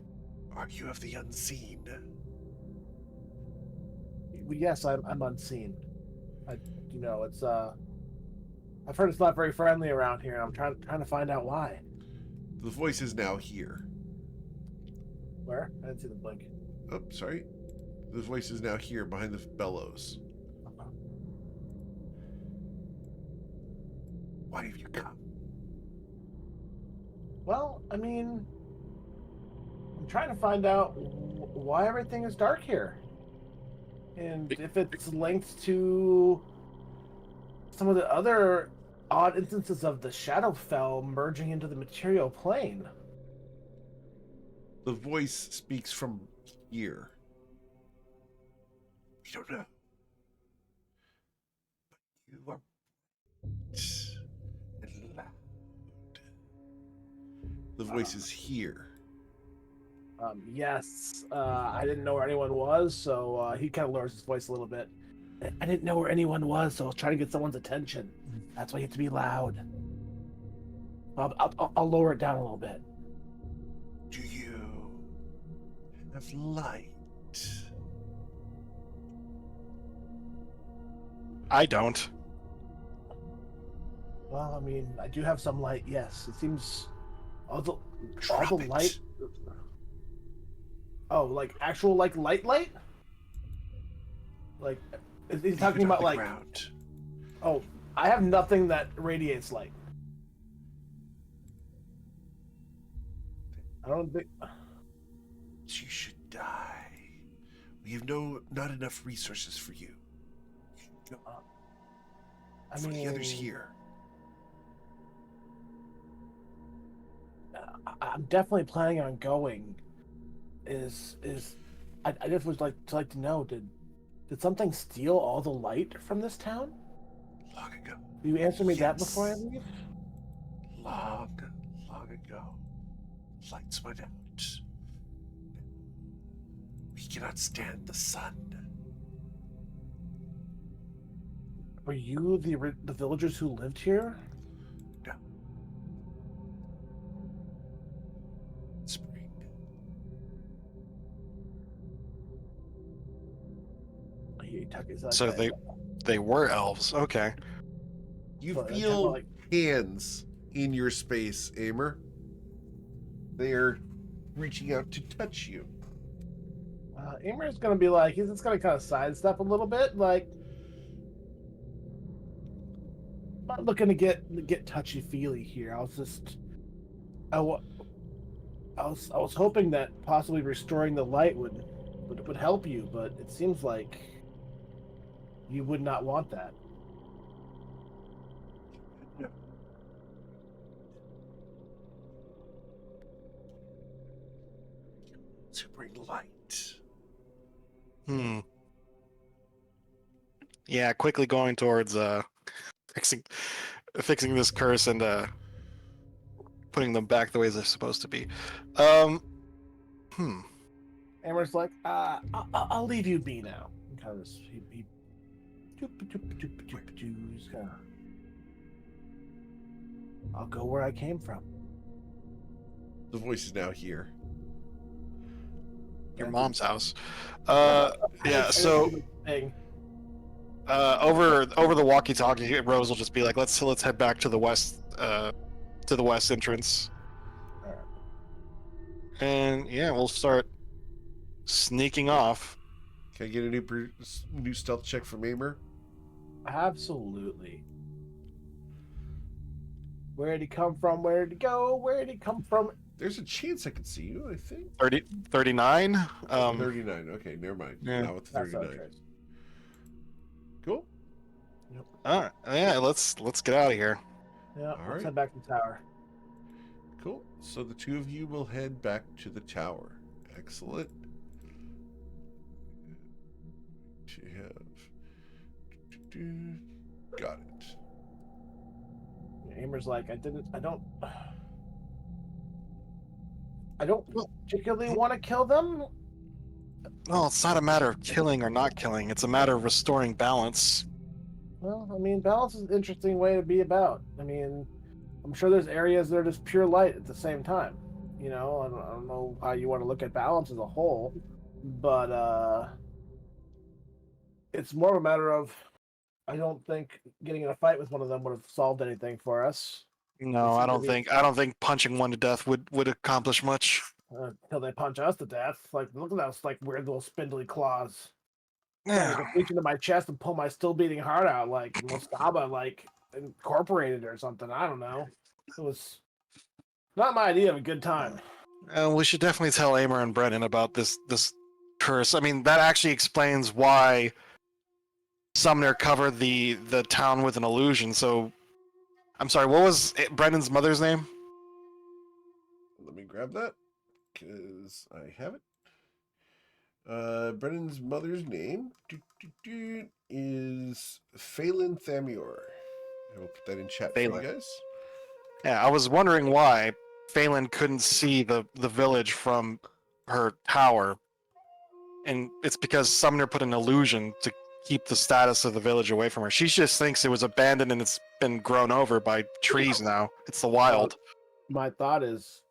Are you of the unseen? Yes, I'm unseen. It's I've heard it's not very friendly around here, and I'm trying to find out why. The voice is now here. Where? I didn't see the blink. Oh, sorry. The voice is now here behind the bellows. Why have you come? Well, I mean, I'm trying to find out why everything is dark here. And if it's linked to some of the other odd instances of the Shadowfell merging into the material plane. The voice speaks from here. We don't know. But you are and loud. The voice is here. Yes, I didn't know where anyone was, so he kind of lowers his voice a little bit. I didn't know where anyone was, so I was trying to get someone's attention. That's why you have to be loud. I'll lower it down a little bit. Do you have light? I don't. Well, I mean, I do have some light. Yes, it seems all the Drop it. light. Oh, like actual light? Like, is he Leave talking it on about the like? ground. Oh, I have nothing that radiates light. I don't think. You should die. We have not enough resources for you. For the others here. I'm definitely planning on going. I just would like to know, did something steal all the light from this town? Long ago. Will you answer me that Yes. before I leave? Long ago. Lights went out. We cannot stand the sun. Were you the villagers who lived here? No. Spring. He took his eye So back. they were elves. Okay. You But I feel like- hands in your space, Aimer. They're reaching out to touch you. Amer's gonna be like, he's just gonna kind of sidestep a little bit, like, I'm not looking to get touchy feely here. I was hoping that possibly restoring the light would help you, but it seems like you would not want that. No. To bring light. Yeah, quickly going towards fixing this curse and putting them back the way they're supposed to be. Amer's like, I'll leave you be now. Because he he's gonna, I'll go where I came from. The voice is now here. Your mom's house. Yeah. So over the walkie-talkie, Rose will just be like, "Let's head back to the west entrance." Alright. And yeah, we'll start sneaking off. Can I get a new stealth check from Aimer? Absolutely. Where'd he come from? Where'd he go? Where'd he come from? There's a chance I can see you, I think. 39. 39. Okay, never mind. Yeah. Now it's That's 39. okay. Cool. All right. Yeah, let's get out of here. Yeah, All let's right. head back to the tower. Cool. So the two of you will head back to the tower. Excellent. To have. Got it. Amer's like, I don't particularly want to kill them. Well, it's not a matter of killing or not killing. It's a matter of restoring balance. Well, I mean, balance is an interesting way to be about. I mean, I'm sure there's areas that are just pure light at the same time. You know, I don't know how you want to look at balance as a whole, but it's more of a matter of, I don't think getting in a fight with one of them would have solved anything for us. No, I don't think punching one to death would accomplish much. Until they punch us to death. Like, look at those like weird little spindly claws. Yeah. Like, reach into my chest and pull my still beating heart out, like Mostaba, like incorporated or something. I don't know. It was not my idea of a good time. We should definitely tell Aimer and Brennan about this curse. I mean, that actually explains why Sumner covered the town with an illusion. So, I'm sorry, what was Brennan's mother's name? Let me grab that because I have it. Brennan's mother's name is Phelan Thamior. I will put that in chat for you guys. Yeah, I was wondering why Phelan couldn't see the village from her tower. And it's because Sumner put an illusion to keep the status of the village away from her. She just thinks it was abandoned and it's been grown over by trees now. It's the wild. My thought is,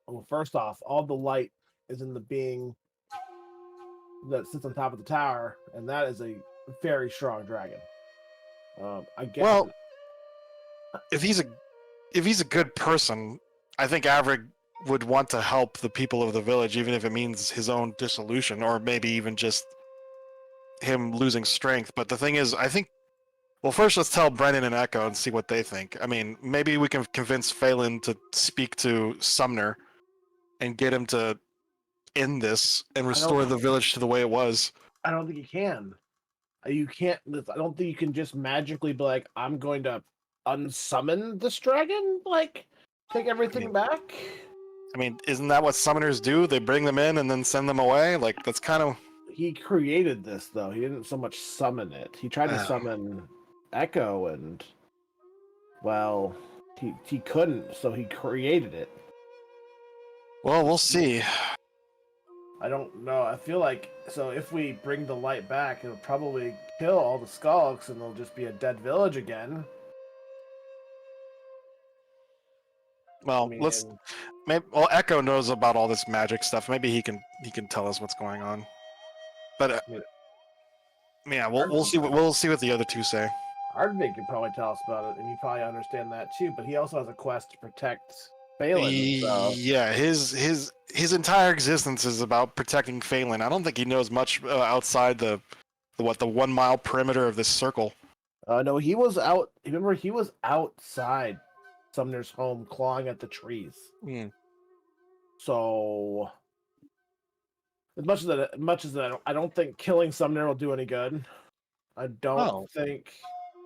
well, first off, all the light is in the being that sits on top of the tower, and that is a very strong dragon. I guess. Well, if he's a good person, I think Avrig would want to help the people of the village, even if it means his own dissolution, or maybe even just him losing strength. But the thing is, I think, well, first let's tell Brennan and Echo and see what they think. I mean, maybe we can convince Phelan to speak to Sumner and get him to end this and restore the village to the way it was. I don't think you can. You can't. I don't think you can just magically be like, I'm going to unsummon this dragon. Like, take everything back. I mean, isn't that what summoners do? They bring them in and then send them away. Like that's kind of. He created this though. He didn't so much summon it. He tried to Oh. summon Echo, and well, he couldn't. So he created it. Well, we'll see. I don't know. I feel like so if we bring the light back, it'll probably kill all the skulks, and it'll just be a dead village again. Well, I mean, let's. Maybe. Well, Echo knows about all this magic stuff. Maybe he can tell us what's going on. But yeah, we'll see what the other two say. Ardvig could probably tell us about it, and you probably understand that too. But he also has a quest to protect Phelan. So. Yeah, his entire existence is about protecting Phelan. I don't think he knows much outside the 1 mile perimeter of this circle. No, he was out. Remember, he was outside Sumner's home, clawing at the trees. Mm. So, as much as that, I don't think killing Sumner will do any good. I don't think.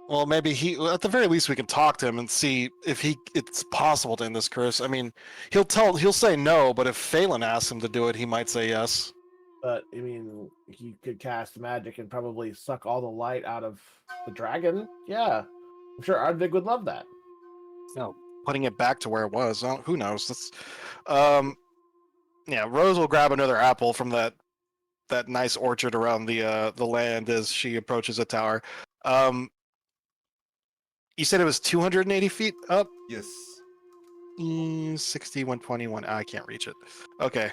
Well, maybe at the very least we can talk to him and see if it's possible to end this curse. I mean, he'll say no, but if Phelan asks him to do it, he might say yes. But I mean, he could cast magic and probably suck all the light out of the dragon. Yeah, I'm sure Ardvig would love that. No, putting it back to where it was. Well, who knows? Yeah, Rose will grab another apple from that nice orchard around the land as she approaches the tower. You said it was 280 feet up? Yes. 60, 121. I can't reach it. Okay.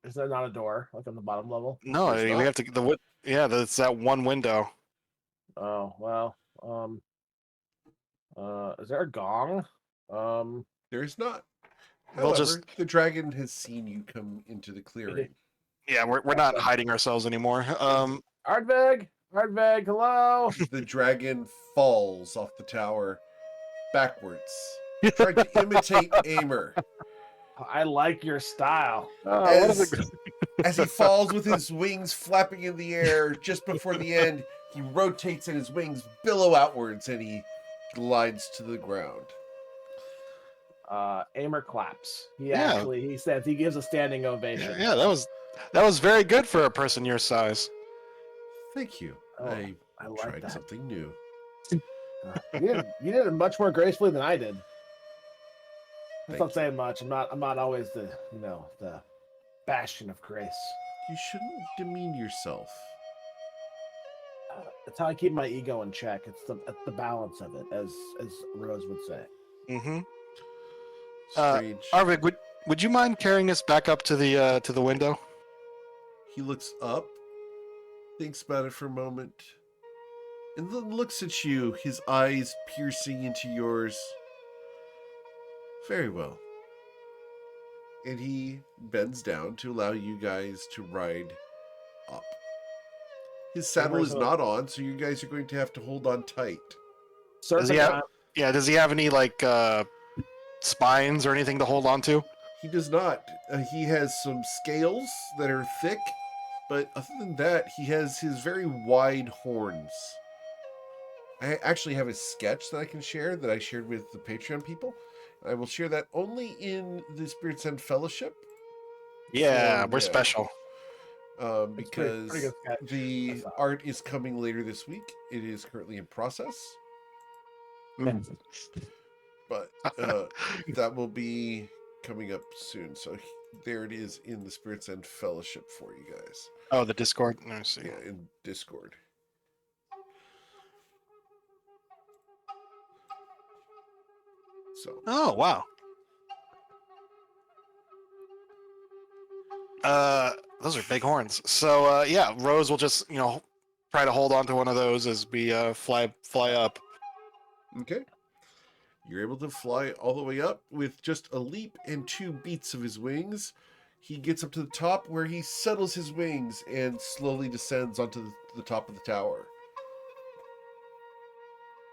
Is there not a door like on the bottom level? No, we have to that's that one window. Oh well. Is there a gong? There's not. We'll However, the dragon has seen you come into the clearing. Yeah, we're not hiding ourselves anymore. Ardvig, hello. The dragon falls off the tower backwards, trying to imitate Aimer. I like your style. As he falls with his wings flapping in the air just before the end, he rotates and his wings billow outwards and he glides to the ground. Aimer claps. He says he gives a standing ovation. Yeah, that was very good for a person your size. Thank you. I like tried that. something new. You did it much more gracefully than I did. That's Thank not saying much. I'm not always the bastion of grace. You shouldn't demean yourself. That's how I keep my ego in check. It's the balance of it, as Rose would say. Mm-hmm. Strange. Arvig, would you mind carrying us back up to the window? He looks up, thinks about it for a moment, and then looks at you, his eyes piercing into yours. Very well. And he bends down to allow you guys to ride up. His saddle is not on, so you guys are going to have to hold on tight. Does he have any like spines or anything to hold on to? He does not. He has some scales that are thick, but other than that, he has his very wide horns. I actually have a sketch that I can share that I shared with the Patreon people. I will share that only in the Spirits End Fellowship. Yeah, we're special. Because pretty good sketch. the art is coming later this week. It is currently in process. But that will be coming up soon. So there it is in the Spirits End Fellowship for you guys. Oh, the Discord? I see. Yeah, in Discord. So. Oh, wow. Those are big horns. So, yeah, Rose will just, try to hold on to one of those as we fly up. Okay. You're able to fly all the way up with just a leap and 2 beats of his wings. He gets up to the top where he settles his wings and slowly descends onto the top of the tower.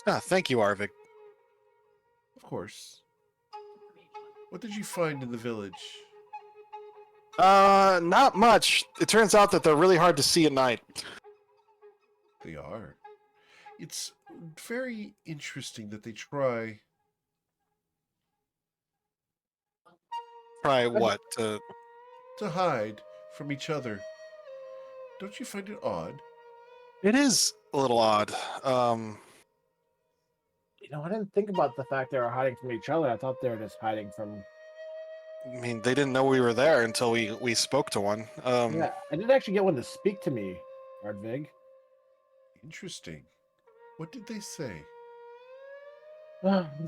Ah, thank you, Arvig. Of course. What did you find in the village? Not much. It turns out that they're really hard to see at night. They are. It's very interesting that they try. Try what? To hide from each other. Don't you find it odd? It is a little odd. I didn't think about the fact they were hiding from each other. I thought they were just hiding from. I mean, they didn't know we were there until we spoke to one. Yeah, I did actually get one to speak to me, Ardvig. Interesting. What did they say?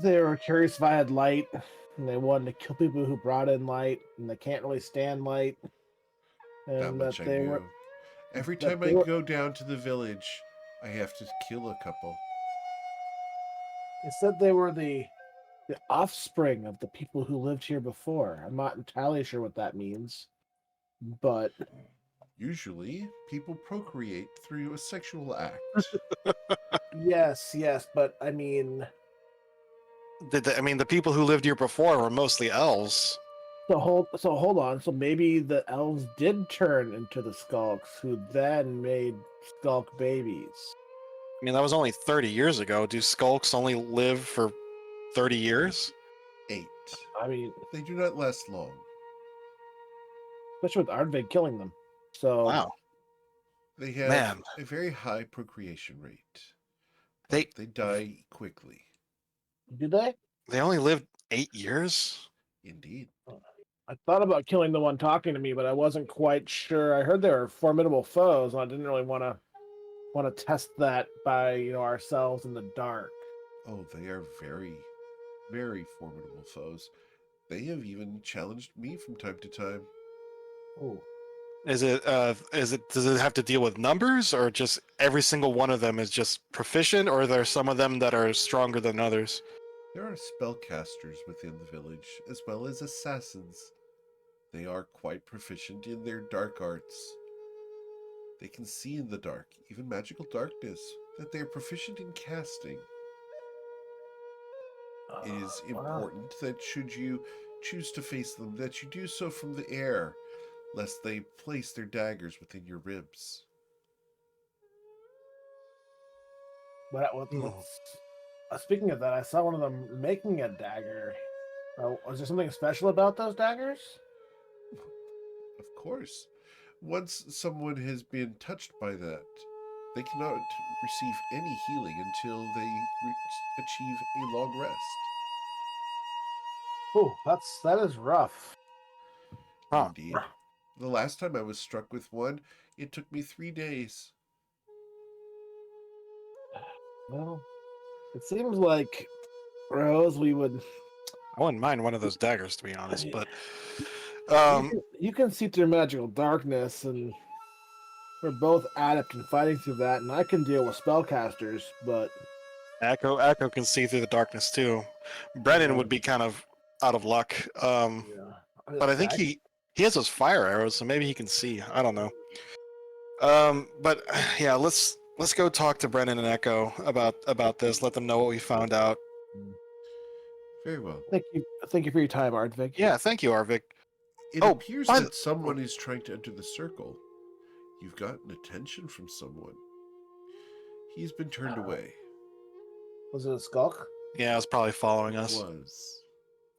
They were curious if I had light, and they wanted to kill people who brought in light, and they can't really stand light. That And much that I they knew. were. Every that time they I were- go down to the village, I have to kill a couple. It said they were the offspring of the people who lived here before. I'm not entirely sure what that means, but Usually, people procreate through a sexual act. yes, but I mean, the people who lived here before were mostly elves. so hold on. So maybe the elves did turn into the skulks, who then made skulk babies. I mean, that was only 30 years ago. Do skulks only live for 30 years? 8. I mean, They do not last long. especially with Ardvig killing them. So Wow. They have Man. a very high procreation rate. They They die quickly. do they? they only lived 8 years? Indeed. I thought about killing the one talking to me, but I wasn't quite sure. I heard they were formidable foes, and I didn't really want to test that by ourselves in the dark. Oh, they are very, very formidable foes. They have even challenged me from time to time. Ooh. Does it have to deal with numbers, or just every single one of them is just proficient, or are there some of them that are stronger than others? There are spellcasters within the village, as well as assassins. They are quite proficient in their dark arts. They can see in the dark, even magical darkness, that they are proficient in casting. It is Wow. important that should you choose to face them, that you do so from the air, lest they place their daggers within your ribs. Speaking of that, I saw one of them making a dagger. Was there something special about those daggers? Of course. Once someone has been touched by that, they cannot receive any healing until they achieve a long rest. Oh, that is rough. Huh. Indeed. The last time I was struck with one, it took me 3 days. Well, it seems like Rose, we would. I wouldn't mind one of those daggers, to be honest, but You can see through magical darkness, and we're both adept in fighting through that, and I can deal with spellcasters, but Echo can see through the darkness too. Brennan Yeah. would be kind of out of luck, yeah. but I think he has those fire arrows, so maybe he can see. I don't know. But yeah, let's go talk to Brennan and Echo about this. Let them know what we found out. Very well. Thank you for your time, Ardvig. Yeah, thank you, Arvik. It Oh, appears by that someone is trying to enter the circle. You've gotten attention from someone. He's been turned away. Was it a skulk? Yeah, it's probably following us. Was.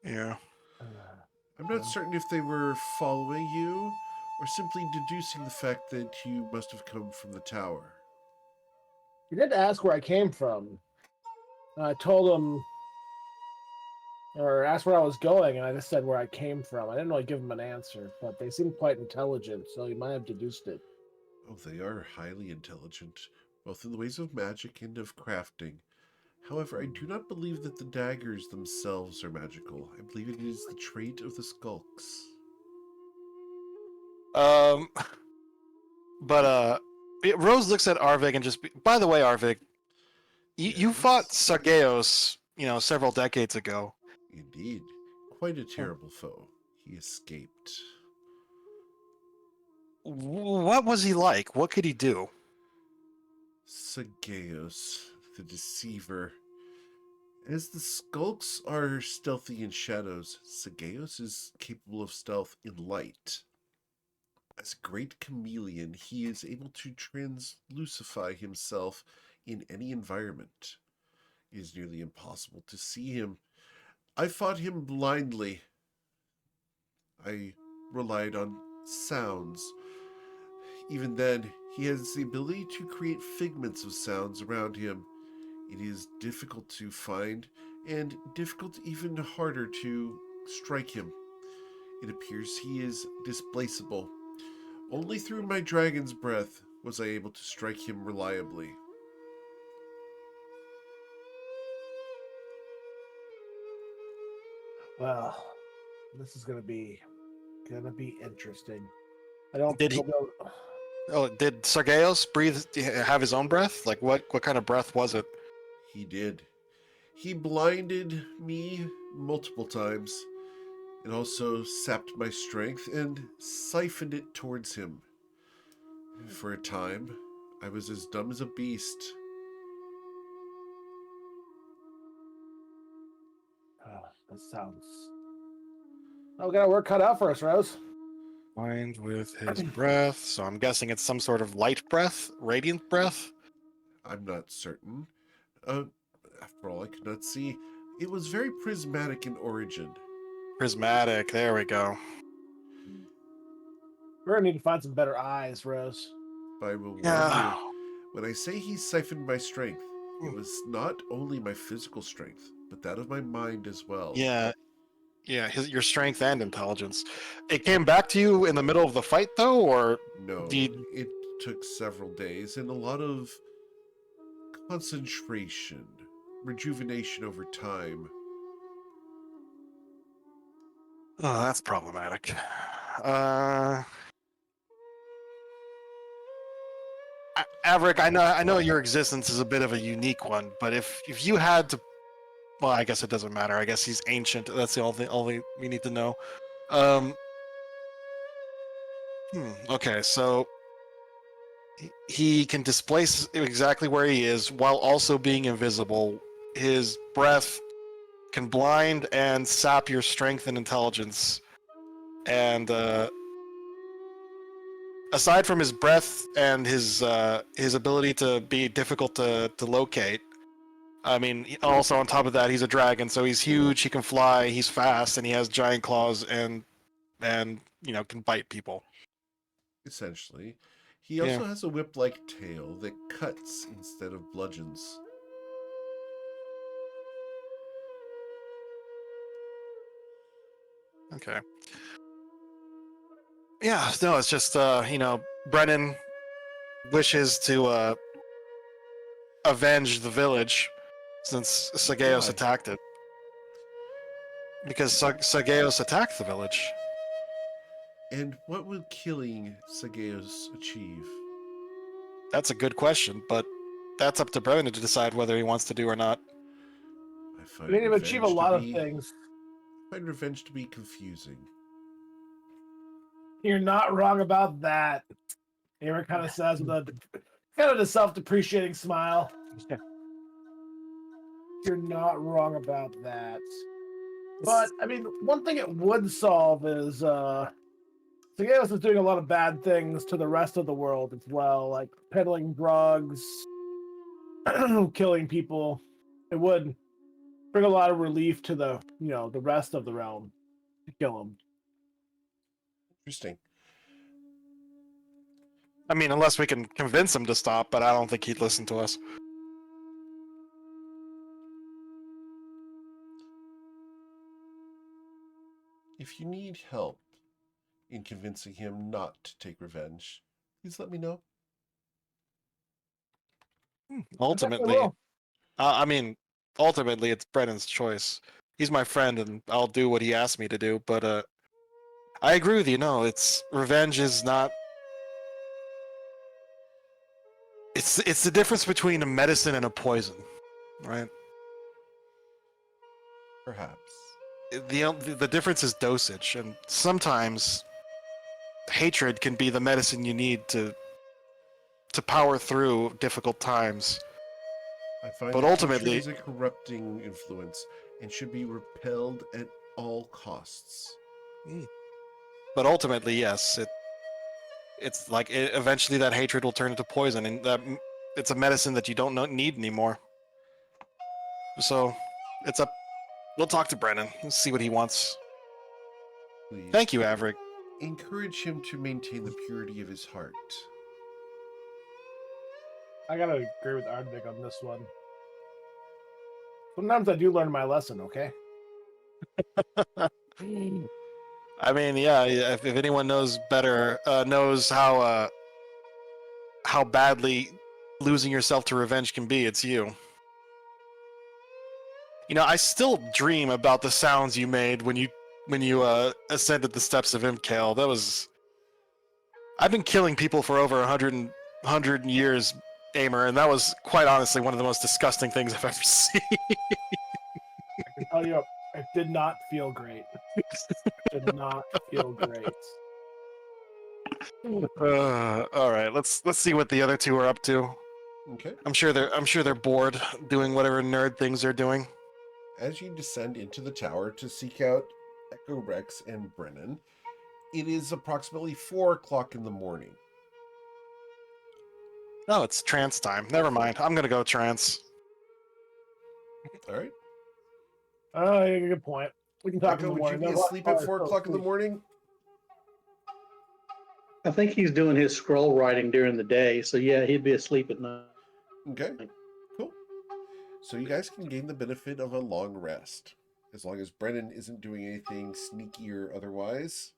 Yeah. I'm not certain if they were following you or simply deducing the fact that you must have come from the tower. He did ask where I came from. I told him, or asked where I was going, and I just said where I came from. I didn't really give him an answer, but they seemed quite intelligent, so he might have deduced it. Oh, they are highly intelligent, both in the ways of magic and of crafting. However, I do not believe that the daggers themselves are magical. I believe it is the trait of the skulks. But Rose looks at Arvik and by the way, Arvik, you Yes? fought Sargeos, several decades ago. Indeed, quite a terrible foe. He escaped. What was he like? What could he do? Sargeos, the deceiver. As the skulks are stealthy in shadows, Sargeos is capable of stealth in light. As a great chameleon, he is able to translucify himself in any environment. It is nearly impossible to see him. I fought him blindly. I relied on sounds. Even then, he has the ability to create figments of sounds around him. It is difficult to find, and difficult even harder to strike him. It appears he is displaceable. Only through my dragon's breath was I able to strike him reliably. Well, this is gonna be interesting. I don't Did think he? I'll be able- Oh, did Sargeos breathe? Have his own breath? Like what? What kind of breath was it? He did. He blinded me multiple times. It also sapped my strength and siphoned it towards him. For a time, I was as dumb as a beast. That sounds. Oh, we got our work cut out for us, Rose. Blind with his breath. So I'm guessing it's some sort of light breath, radiant breath. I'm not certain. After all, I could not see. It was very prismatic in origin. Prismatic. There we go. We're gonna need to find some better eyes, Rose. But I will warn Yeah. you, when I say he siphoned my strength, it was not only my physical strength, but that of my mind as well. Yeah. Yeah. Your strength and intelligence. It came back to you in the middle of the fight, though, or No, Did- it took several days and a lot of concentration, rejuvenation over time. oh, that's problematic. Averick, I know your existence is a bit of a unique one, but if you had to, well, I guess it doesn't matter. I guess he's ancient. That's the only we need to know. Um. Okay, so he can displace exactly where he is while also being invisible. His breath can blind and sap your strength and intelligence. And aside from his breath and his ability to be difficult to locate, I mean, also on top of that, he's a dragon, so he's huge. He can fly. He's fast, and he has giant claws and can bite people. Essentially, he Yeah. also has a whip-like tail that cuts instead of bludgeons. Okay. Yeah. No, it's just Brennan wishes to avenge the village since Sageos Why? attacked it. Because Sageos attacked the village. And what would killing Sageos achieve? That's a good question, but that's up to Brennan to decide whether he wants to do or not. I We find need to achieve a revenge lot to of be things. find revenge to be confusing. You're not wrong about that. Aaron kind of says with a self-depreciating smile. Yeah. You're not wrong about that. But I mean, one thing it would solve is Sageos is doing a lot of bad things to the rest of the world as well, like peddling drugs, killing people. It would bring a lot of relief to the rest of the realm to kill him. Interesting. I mean, unless we can convince him to stop, but I don't think he'd listen to us. If you need help in convincing him not to take revenge, please let me know. Ultimately, will. I mean, ultimately, it's Brennan's choice. He's my friend, and I'll do what he asks me to do. But I agree with you. No, it's revenge is not. It's the difference between a medicine and a poison, right? Perhaps. The difference is dosage, and sometimes hatred can be the medicine you need to power through difficult times. I find But that ultimately- hatred is a corrupting influence and should be repelled at all costs. But ultimately, yes, it's like eventually that hatred will turn into poison, and it's a medicine that you don't need anymore. So, it's up. We'll talk to Brennan and see what he wants. Please Thank you, Averick. encourage him to maintain the purity of his heart. I gotta agree with Ardvig on this one. Sometimes I do learn my lesson, okay? I mean, yeah. If anyone knows better, knows how badly losing yourself to revenge can be, it's you. You know, I still dream about the sounds you made when you ascended the steps of Imkale. That was. I've been killing people for over 100 years, Aimer, and that was quite honestly one of the most disgusting things I've ever seen. I can tell you, it did not feel great. It did not feel great. All right, let's see what the other two are up to. Okay. I'm sure they're bored doing whatever nerd things they're doing. As you descend into the tower to seek out Echo Rex and Brennan, it is approximately 4 o'clock in the morning. Oh, it's trance time. Never mind. I'm gonna go trance. All right. Oh, yeah, good point. We can talk in Echo, the would you morning. be There's a lot asleep of at cars 4 still o'clock in the asleep. morning? I think he's doing his scroll writing during the day, so yeah, he'd be asleep at night. Okay, cool. So you guys can gain the benefit of a long rest. As long as Brennan isn't doing anything sneaky or otherwise.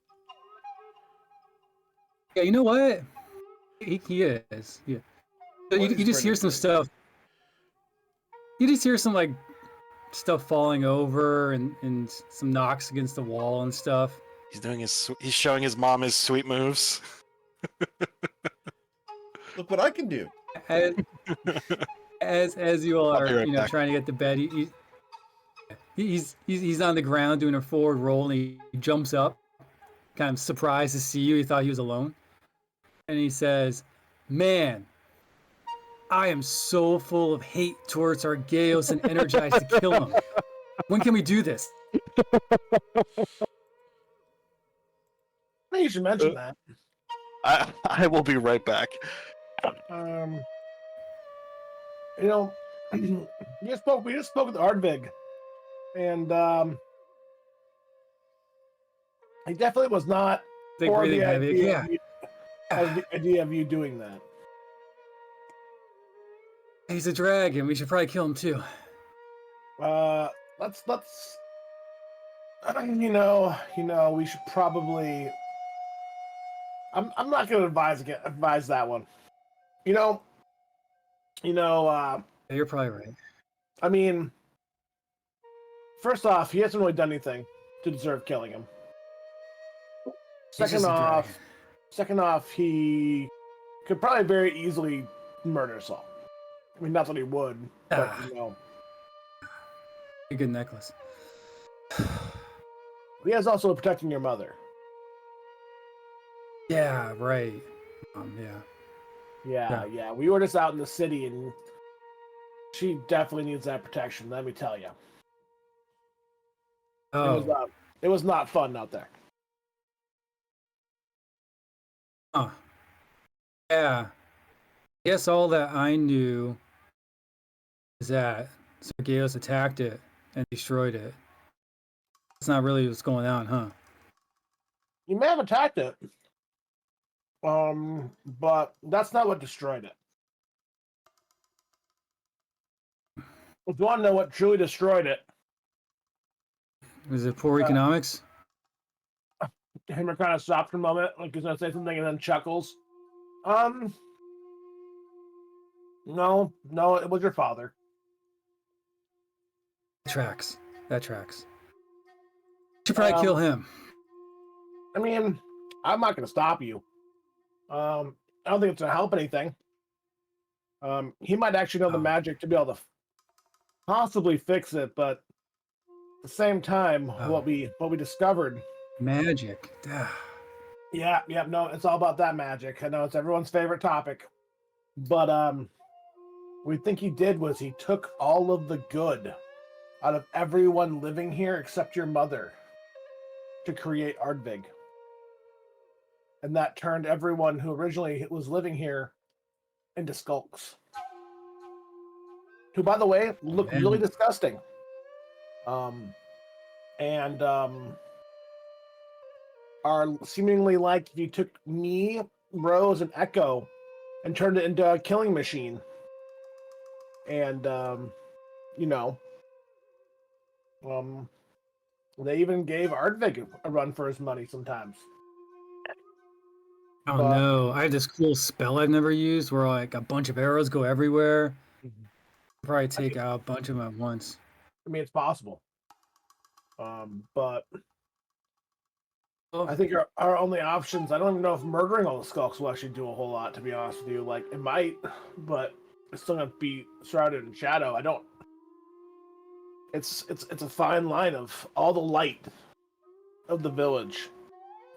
Yeah, you know what? He is. Yeah. So What you is just hear Brennan some doing? stuff. You just hear some like stuff falling over and some knocks against the wall and stuff. He's showing his mom his sweet moves. Look what I can do. As you all I'll be are, right back. trying to get to bed, he's on the ground doing a forward roll, and he jumps up, kind of surprised to see you. He thought he was alone, and he says, "Man, I am so full of hate towards Argeos and energized to kill him. When can we do this?" I think you should mention that. I will be right back. You know, we just spoke with Ardvig, and he definitely was not Big for breathing the heavy. idea Yeah. of you, of the idea of you doing that. He's a dragon. We should probably kill him too. Let's you know, we should probably. I'm not going to advise that one. You know. Yeah, you're probably right. I mean, first off, he hasn't really done anything to deserve killing him. He's just a dragon. Second off, he could probably very easily murder Saul. I mean, not that he would, but A good necklace. he is also protecting your mother. Yeah, right. Yeah. Yeah. We were just out in the city, and she definitely needs that protection. Let me tell you. Oh. It was not fun out there. Huh. Yeah. I guess all that I knew is that Sergeus attacked it and destroyed it. That's not really what's going on, huh? You may have attacked it, but that's not what destroyed it. If you want to know what truly destroyed it, Was it poor economics? Hammer kind of stops for a moment, like he's gonna say something, and then chuckles. No, it was your father. That tracks. Should probably kill him. I mean, I'm not gonna stop you. I don't think it's gonna help anything. He might actually know the magic to be able to possibly fix it, but at the same time, what we discovered. Magic. Yeah, no, it's all about that magic. I know it's everyone's favorite topic. But we think he did was he took all of the good out of everyone living here except your mother to create Ardvig. and that turned everyone who originally was living here into skulks. Who, by the way, look man. really disgusting. And are seemingly like if you took me, Rose, and Echo and turned it into a killing machine. And they even gave Ardvig a run for his money sometimes. Oh But- no, I had this cool spell I've never used where like a bunch of arrows go everywhere. Probably take out a bunch of them at once. I mean, it's possible. But Oh, I think our only options, I don't even know if murdering all the skulks will actually do a whole lot, to be honest with you. Like, it might, but it's still going to be shrouded in shadow. I don't... It's a fine line of all the light of the village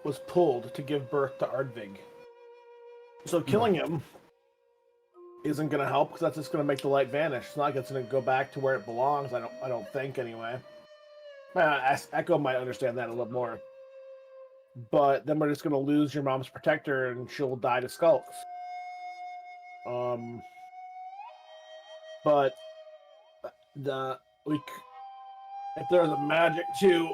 was pulled to give birth to Ardvig. So killing him isn't going to help because that's just going to make the light vanish. It's not like it's going to go back to where it belongs. I don't think anyway. Echo might understand that a little more. But then we're just going to lose your mom's protector and she'll die to skulks. But if there's a magic to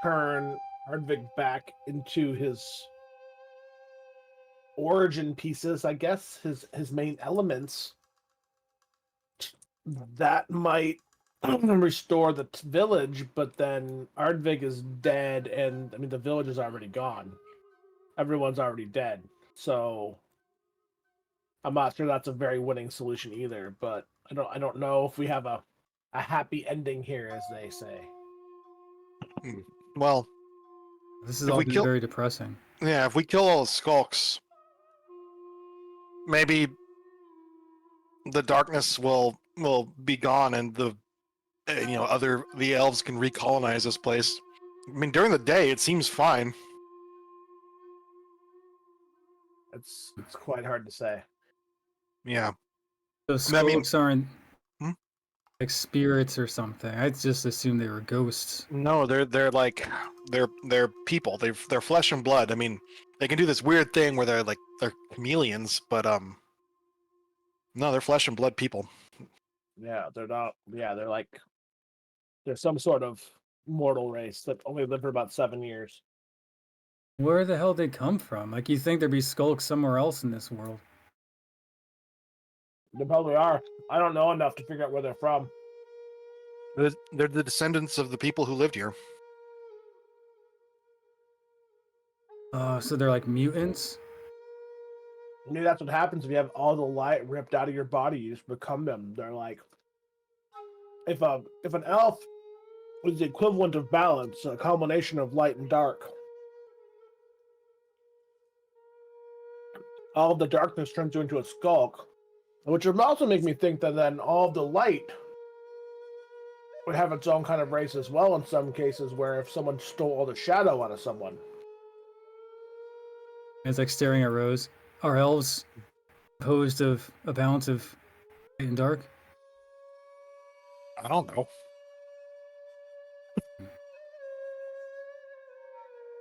turn Ardvig back into his origin pieces, I guess, his main elements, that might restore the village, but then Ardvig is dead, and I mean the village is already gone. Everyone's already dead, so I'm not sure that's a very winning solution either. But I don't know if we have a happy ending here, as they say. Well, this is if all we kill- very depressing. yeah, if we kill all the skulks, maybe the darkness will be gone, and the elves can recolonize this place. I mean, during the day it seems fine. It's quite hard to say. Yeah. Those I mean- skulks aren't Hmm? like spirits or something. I just assumed they were ghosts. No, they're like they're people. They're flesh and blood. I mean, they can do this weird thing where they're chameleons, but no, they're flesh and blood people. Yeah, they're not. Yeah, they're some sort of mortal race that only live for about 7 years. Where the hell did they come from? Like, you think there'd be skulks somewhere else in this world? They probably are. I don't know enough to figure out where they're from. They're the descendants of the people who lived here. So they're like mutants? Maybe that's what happens if you have all the light ripped out of your body. You just become them. They're like, if an elf was the equivalent of balance, a combination of light and dark, all of the darkness turns you into a skulk, which would also make me think that then all of the light would have its own kind of race as well in some cases, where if someone stole all the shadow out of someone. It's like staring at Rose. Are elves composed of a balance of light and dark? I don't know.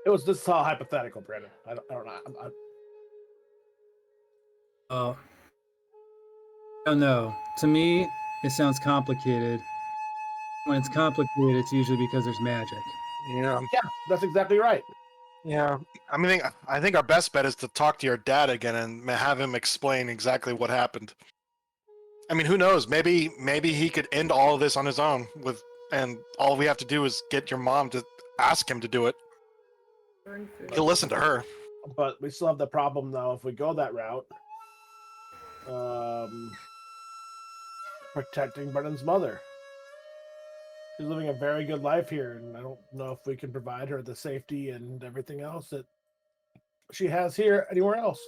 This is all hypothetical, Brandon. I don't know. I don't know. To me, it sounds complicated. When it's complicated, it's usually because there's magic. Yeah. Yeah, that's exactly right. Yeah. I think our best bet is to talk to your dad again and have him explain exactly what happened. I mean, who knows? Maybe he could end all of this on his own and all we have to do is get your mom to ask him to do it. He'll listen to her. But we still have the problem, though, if we go that route. Protecting Brennan's mother. She's living a very good life here, and I don't know if we can provide her the safety and everything else that she has here anywhere else.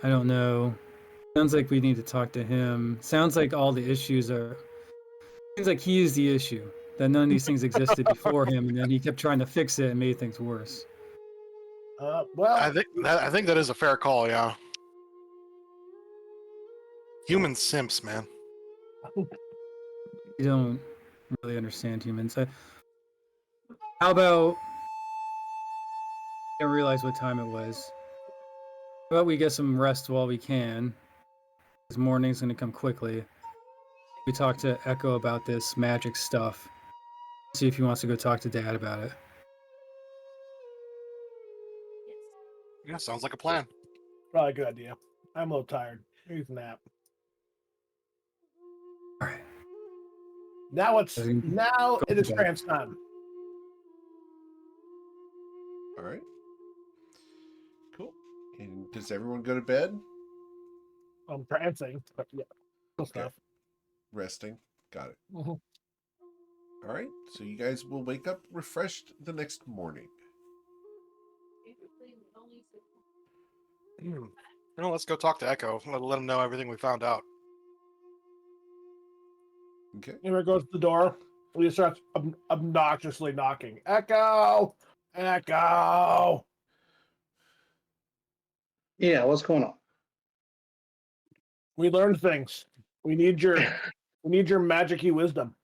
I don't know. Sounds like we need to talk to him. Sounds like all the issues are... Seems like he is the issue. That none of these things existed before him, and then he kept trying to fix it and made things worse. Well, I think that is a fair call, yeah. Human simps, man. You don't really understand humans. How about Didn't realize what time it was. But we get some rest while we can. This morning's gonna come quickly. We talked to Echo about this magic stuff. See if he wants to go talk to Dad about it. Yeah, sounds like a plan. Probably a good idea. I'm a little tired. Here's a nap. All right. Now Does he it is to bed? trance time. All right. Cool. And does everyone go to bed? I'm prancing, but yeah, cool Okay. stuff. Resting. Got it. Mhm. All right. So you guys will wake up refreshed the next morning. Well, let's go talk to Echo. Let him know everything we found out. Okay. Here goes to the door. He starts obnoxiously knocking. Echo! Echo! Yeah, what's going on? We learned things. We need your magic-y wisdom.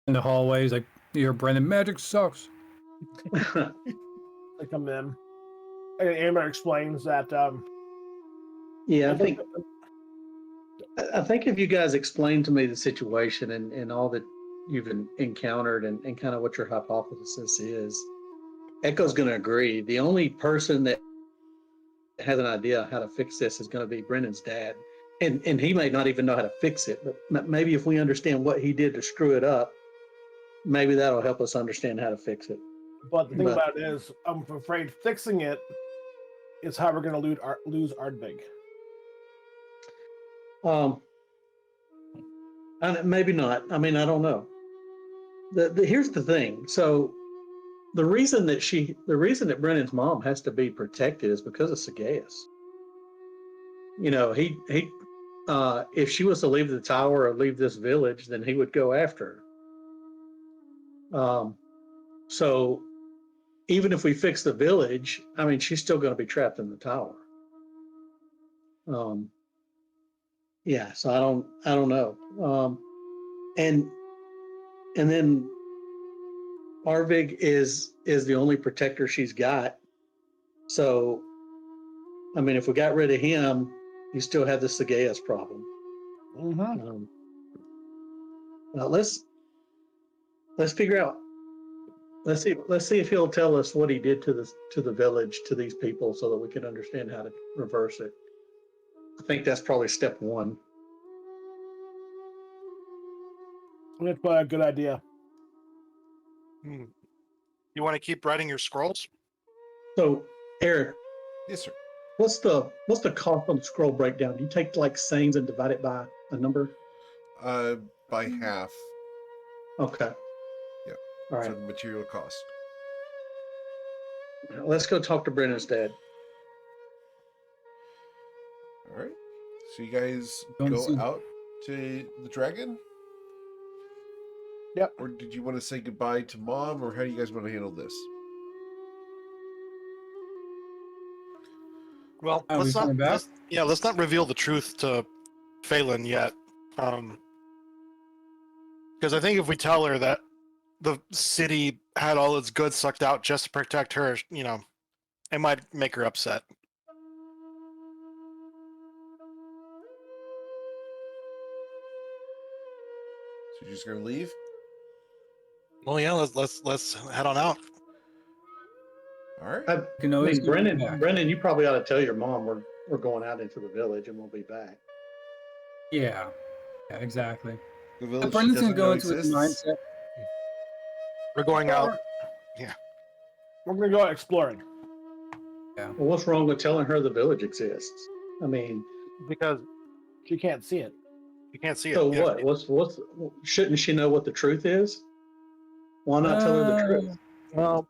In the hallway, he's like, "Here, Brendan, magic sucks." They come in. And Amber explains that Yeah, I think if you guys explain to me the situation and all that you've encountered and kind of what your hypothesis is, Echo's going to agree. The only person that has an idea how to fix this is going to be Brendan's dad. And he may not even know how to fix it, but maybe if we understand what he did to screw it up, maybe that'll help us understand how to fix it. but the thing about it is, I'm afraid fixing it is how we're going to lose Ardbeg. And maybe not. I mean, I don't know. Here's the thing. So the reason that Brennan's mom has to be protected is because of Sagaeus. You know, if she was to leave the tower or leave this village, then he would go after her. So even if we fix the village, I mean, she's still going to be trapped in the tower. Yeah, so I don't know. And then Arvig is the only protector she's got. So, I mean, if we got rid of him, you still have the Sagaeus problem. Mm-hmm. Now let's figure out. Let's see if he'll tell us what he did to the village, to these people, so that we can understand how to reverse it. I think that's probably step one. That's probably a good idea. You want to keep writing your scrolls? So, Eric, Yes, sir. what's the cost on the scroll breakdown? Do you take like sayings and divide it by a number? By half. Okay. Yeah. All right. For the material cost. Let's go talk to Brendan's dad. All right. So you guys Going to go see- out to the dragon? Yep. Or did you want to say goodbye to mom, or how do you guys want to handle this? Well, Are we coming back? let's not reveal the truth to Phelan yet. Because I think if we tell her that the city had all its goods sucked out just to protect her, it might make her upset. So you're just gonna leave? Well, yeah, let's head on out. All right. I can always mean, go back. Brendan, you probably ought to tell your mom we're going out into the village and we'll be back. Yeah, exactly. The village Brendan's doesn't gonna go know into his exists. mindset. We're going out. We're going to go out exploring. Well, what's wrong with telling her the village exists? I mean, Because She can't see it. you can't see it. so Yeah. what? Shouldn't she know what the truth is? Why not tell her the truth? Well,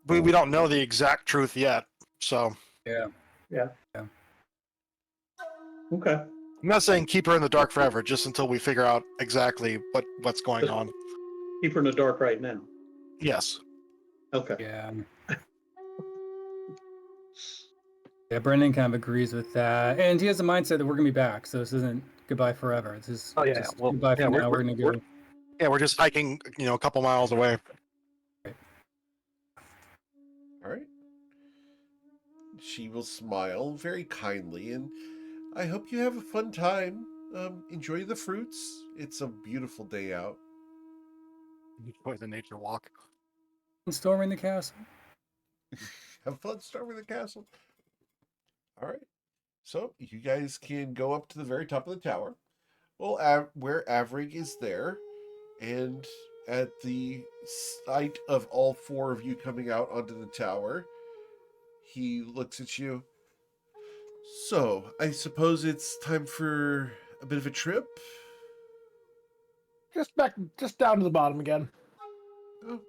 we don't know the exact truth yet, so Okay. I'm not saying keep her in the dark forever, just until we figure out exactly what's going on. Keep her in the dark right now. Yes. Okay. Yeah. Yeah, Brendan kind of agrees with that, and he has the mindset that we're gonna be back. So this isn't goodbye forever. This is just goodbye for now. We're gonna go. Yeah, we're just hiking, a couple miles away. she will smile very kindly, and I hope you have a fun time. Enjoy the fruits. It's a beautiful day out. Enjoy the nature walk. Storming the castle. Have fun storming the castle. All right. So you guys can go up to the very top of the tower. Well, where Avrig is there, and at the sight of all four of you coming out onto the tower, he looks at you. So, I suppose it's time for a bit of a trip? Just down to the bottom again. Oh,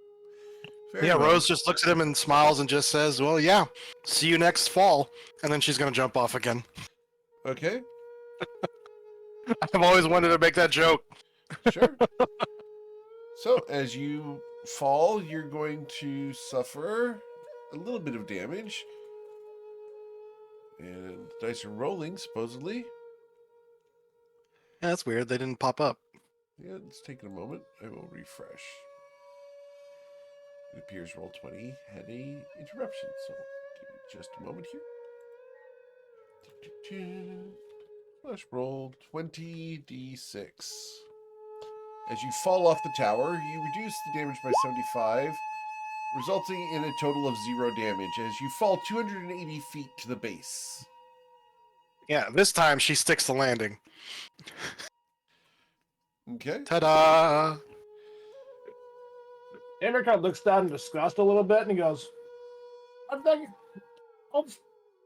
very Yeah, well. Rose just looks at him and smiles and just says, "Well, yeah, see you next fall." And then she's gonna jump off again. Okay, I've always wanted to make that joke. sure. So, as you fall, you're going to suffer a little bit of damage. And the dice are rolling, supposedly. Yeah, that's weird. They didn't pop up. Yeah, it's taking a moment. I will refresh. It appears roll 20 had a interruption, so give me just a moment here. Flash roll 20d6. As you fall off the tower, you reduce the damage by 75, resulting in a total of 0 damage as you fall 280 feet to the base. Yeah, this time she sticks the landing. Okay. Ta-da! Amber kind of looks down in disgust a little bit, and he goes,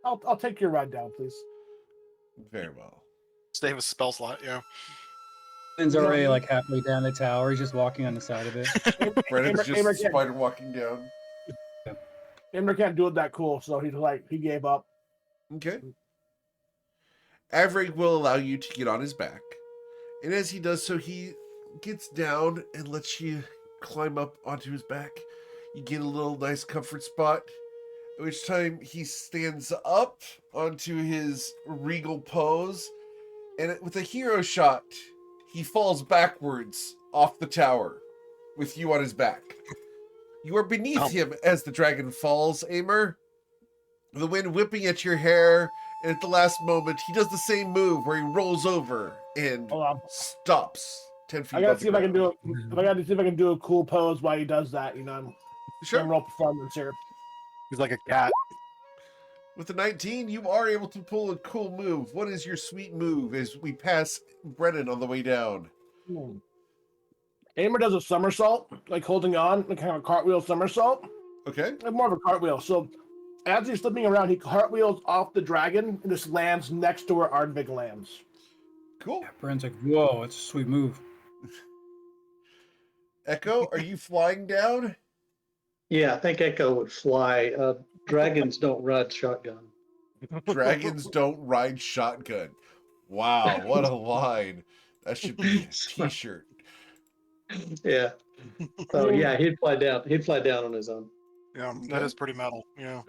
I'll take your ride down, please. Very well. Stay with spell slot, yeah. Brennan's already like halfway down the tower. He's just walking on the side of it. Brennan's just Amber spider walking down. Amber can't do it that cool, so he gave up. Okay. Avrig will allow you to get on his back. And as he does so, he gets down and lets you climb up onto his back. You get a little nice comfort spot, at which time he stands up onto his regal pose, and with a hero shot, he falls backwards off the tower with you on his back. You are beneath him as the dragon falls, Aimer. The wind whipping at your hair, and at the last moment, he does the same move where he rolls over and Hold on. stops 10 feet I gotta above see the if I can ground. do it. I gotta see if I can do a cool pose while he does that. I'm Sure. roll performance here. He's like a cat. With the 19, you are able to pull a cool move. What is your sweet move as we pass Brennan on the way down? Aimer does a somersault, like holding on, like kind of a cartwheel somersault. Okay. More of a cartwheel. So as he's slipping around, he cartwheels off the dragon and just lands next to where Ardvig lands. Cool. Brennan's like, whoa, it's a sweet move. Echo, are you flying down? Yeah, I think Echo would fly. Dragons don't ride shotgun. Dragons don't ride shotgun. Wow, what a line. That should be a t-shirt. Yeah. So yeah, he'd fly down. He'd fly down on his own. Yeah, that is pretty metal. Yeah.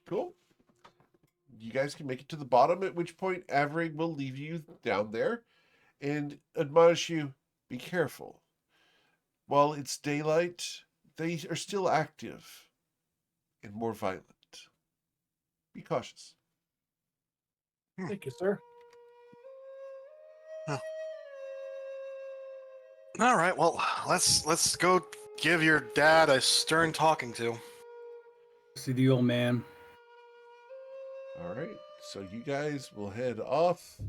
Cool. You guys can make it to the bottom, at which point Avrig will leave you down there and admonish you, be careful. While it's daylight, they are still active and more violent. Be cautious. Thank you, sir. All right, well, let's go give your dad a stern talking to. See the old man. All right, so you guys will head off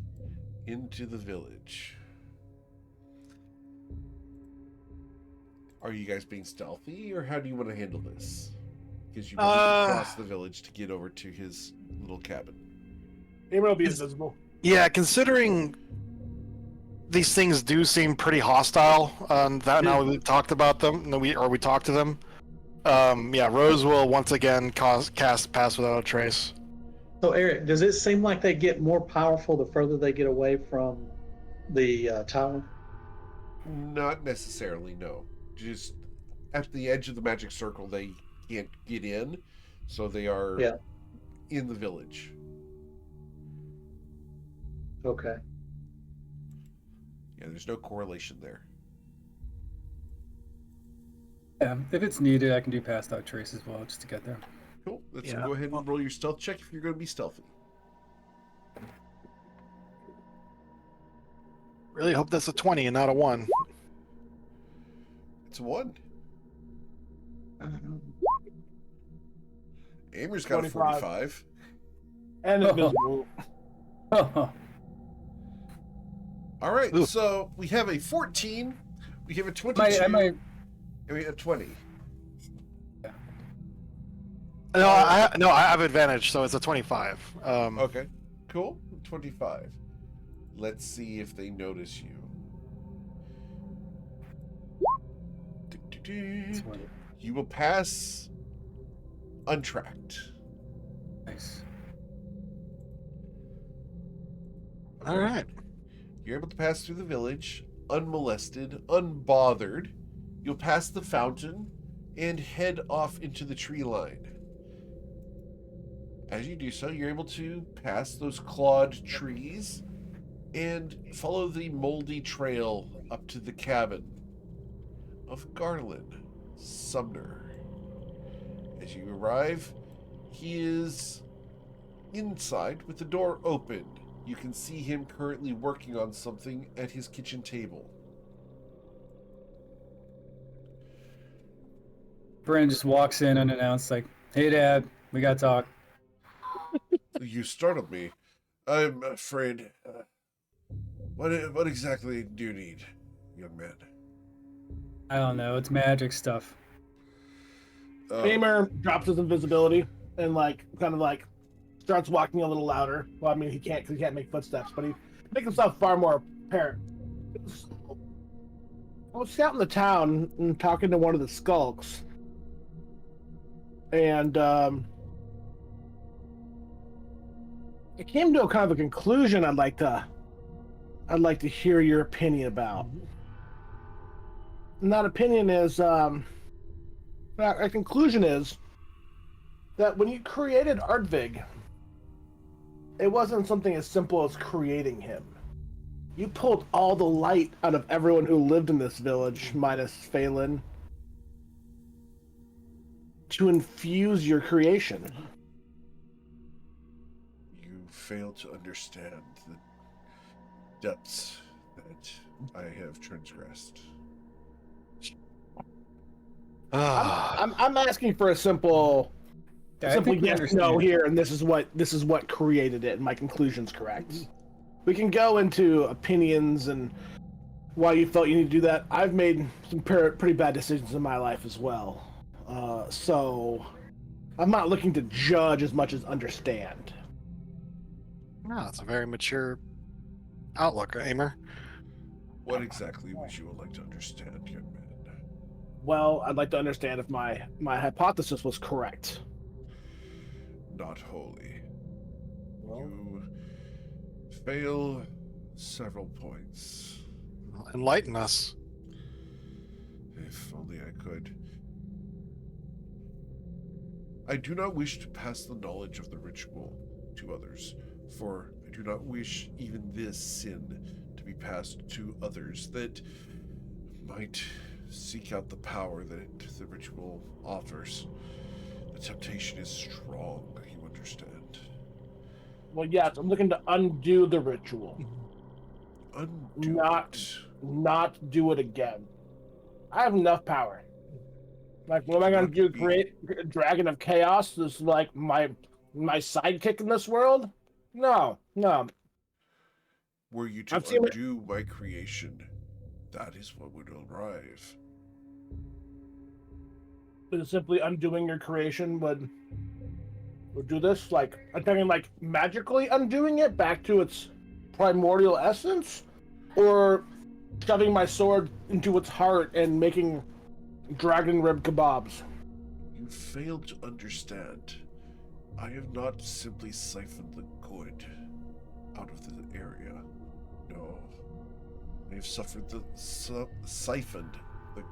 into the village. Are you guys being stealthy, or how do you want to handle this? Because you need to cross the village to get over to his little cabin. Aimer will be invisible. Yeah, considering these things do seem pretty hostile, now we've talked about them, we talked to them. Yeah, Rose will once again cast Pass Without a Trace. So Eric, does it seem like they get more powerful the further they get away from the tower? Not necessarily, no. Just at the edge of the magic circle, they can't get in, so they are in the village. Okay. Yeah, there's no correlation there. Yeah, if it's needed, I can do Pass Without Trace as well, just to get there. Cool. Let's Yeah. go ahead and roll your stealth check if you're going to be stealthy. Really hope that's a 20 and not a 1. It's a 1. Um, Amer's got a 25. 45. And invisible. All right, Ooh. so we have a 14, we have a 22, I might, and we have a 20. No, I have advantage, so it's a 25. Okay, cool. 25. Let's see if they notice you. You will pass untracked. nice. All right. You're able to pass through the village unmolested, unbothered. You'll pass the fountain and head off into the tree line. As you do so, you're able to pass those clawed trees and follow the moldy trail up to the cabin of Garland Sumner. As you arrive, he is inside with the door open. You can see him currently working on something at his kitchen table. Brennan just walks in unannounced, like, "Hey, Dad, we got to talk." You startled me. I'm afraid. What exactly do you need, young man? I don't know. It's magic stuff. Amer drops his invisibility and kind of starts walking a little louder. Well, I mean, he can't make footsteps, but he makes himself far more apparent. I was scouting the town and talking to one of the skulks, and I came to a kind of a conclusion. I'd like to hear your opinion about. And that opinion is, that conclusion is that when you created Ardvig, it wasn't something as simple as creating him. You pulled all the light out of everyone who lived in this village, minus Phelan, to infuse your creation. You fail to understand the depths that I have transgressed. I'm asking for a simple Yeah, I simply think we yes, understand. no here, and this is what created it, and my conclusion's correct. We can go into opinions and why you felt you need to do that. I've made some pretty bad decisions in my life as well, so I'm not looking to judge as much as understand. No, it's a very mature outlook, Amer. What exactly would you like to understand, young man? Well, I'd like to understand if my hypothesis was correct. Not wholly. Well, You fail several points. Enlighten us. If only I could. I do not wish to pass the knowledge of the ritual to others, for I do not wish even this sin to be passed to others that might seek out the power that the ritual offers. The temptation is strong, you understand. well, yes, I'm looking to undo the ritual, Undo Not- it. not do it again. I have enough power. Like, what am I gonna Not do? be- Create a dragon of chaos? This is like my sidekick in this world? No. Were you to I've seen it- undo my creation, that is what would arrive. Is simply undoing your creation would do this? Like, I'm talking like magically undoing it back to its primordial essence, or shoving my sword into its heart and making dragon rib kebabs. You failed to understand. I have not simply siphoned the good out of the area. No. I have siphoned the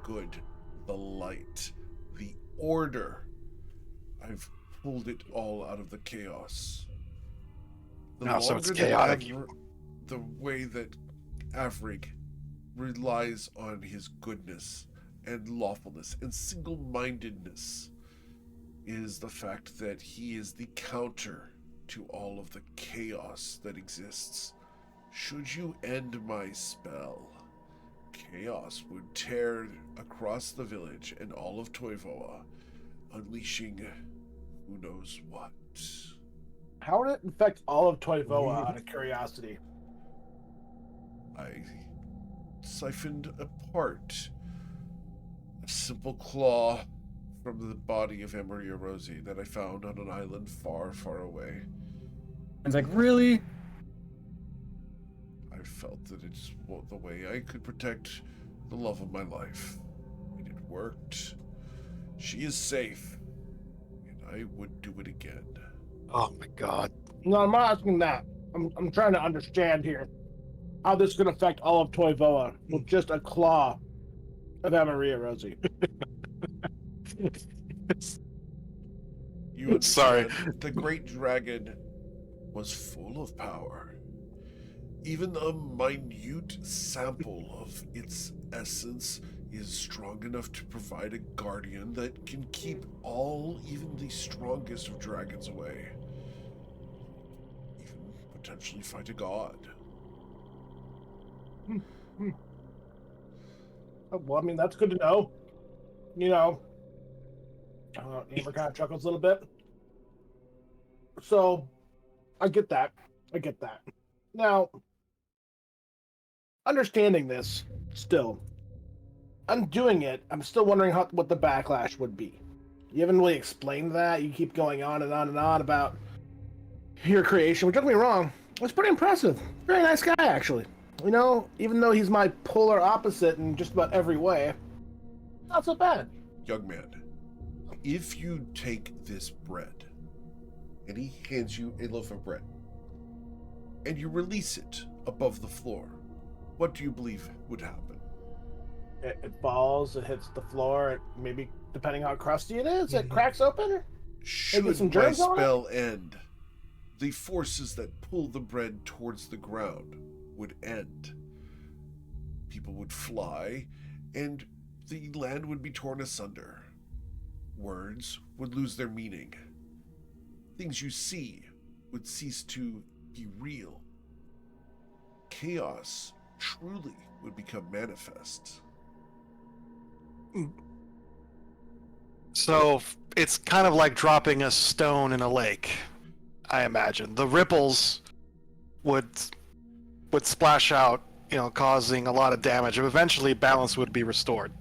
good, the light, the order. I've pulled it all out of the chaos. No, so it's longer that chaotic. the way that Avrig relies on his goodness and lawfulness and single-mindedness is the fact that he is the counter to all of the chaos that exists. Should you end my spell, chaos would tear across the village and all of Toivoa, unleashing who knows what. How would it infect all of Toivoa, out of curiosity? I siphoned apart a simple claw from the body of Emery Rosie that I found on an island far, far away. It's like, really? I felt that it's the way I could protect the love of my life. And it worked. She is safe. And I would do it again. Oh my god. No, I'm not asking that. I'm trying to understand here how this could affect all of Toivoa with just a claw of Amaria Rosie. You understand, Sorry. the great dragon was full of power. Even a minute sample of its essence is strong enough to provide a guardian that can keep all, even the strongest of dragons away. Even potentially fight a god. Well, I mean, that's good to know. You know, Amber kind of chuckles a little bit. So, I get that. Now, understanding this, still, undoing it, I'm still wondering what the backlash would be. You haven't really explained that. You keep going on and on and on about your creation, which, don't get me wrong, it's pretty impressive. Very nice guy, actually. You know, even though he's my polar opposite in just about every way, not so bad. Young man, if you take this bread, and he hands you a loaf of bread, and you release it above the floor, what do you believe would happen? It falls, it hits the floor, it maybe, depending how crusty it is, it cracks open. Should some my germs on it? spell end, the forces that pull the bread towards the ground would end. People would fly, and the land would be torn asunder. Words would lose their meaning. Things you see would cease to be real. Chaos truly would become manifest. So it's kind of like dropping a stone in a lake, I imagine. The ripples would splash out, causing a lot of damage. Eventually, balance would be restored.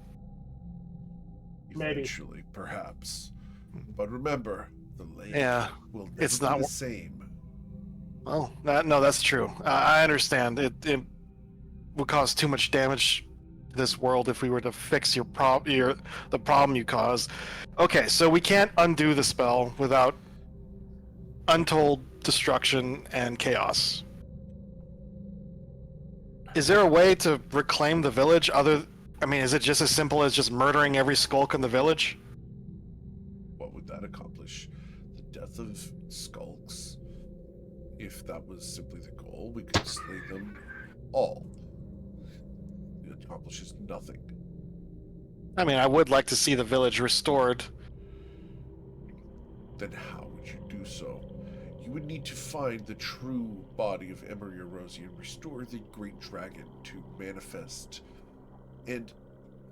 Maybe. Eventually, perhaps. But remember, the lake will never it's be not the same. Oh, no, that's true. I understand. It would cause too much damage to this world if we were to fix the problem you caused. Okay, so we can't undo the spell without untold destruction and chaos. Is there a way to reclaim the village is it just as simple as just murdering every skulk in the village? What would that accomplish? The death of skulks? If that was simply the goal, we could slay them all. It accomplishes nothing. I would like to see the village restored. Then how would you do so? You would need to find the true body of Emery Rosie and restore the great dragon to manifest. And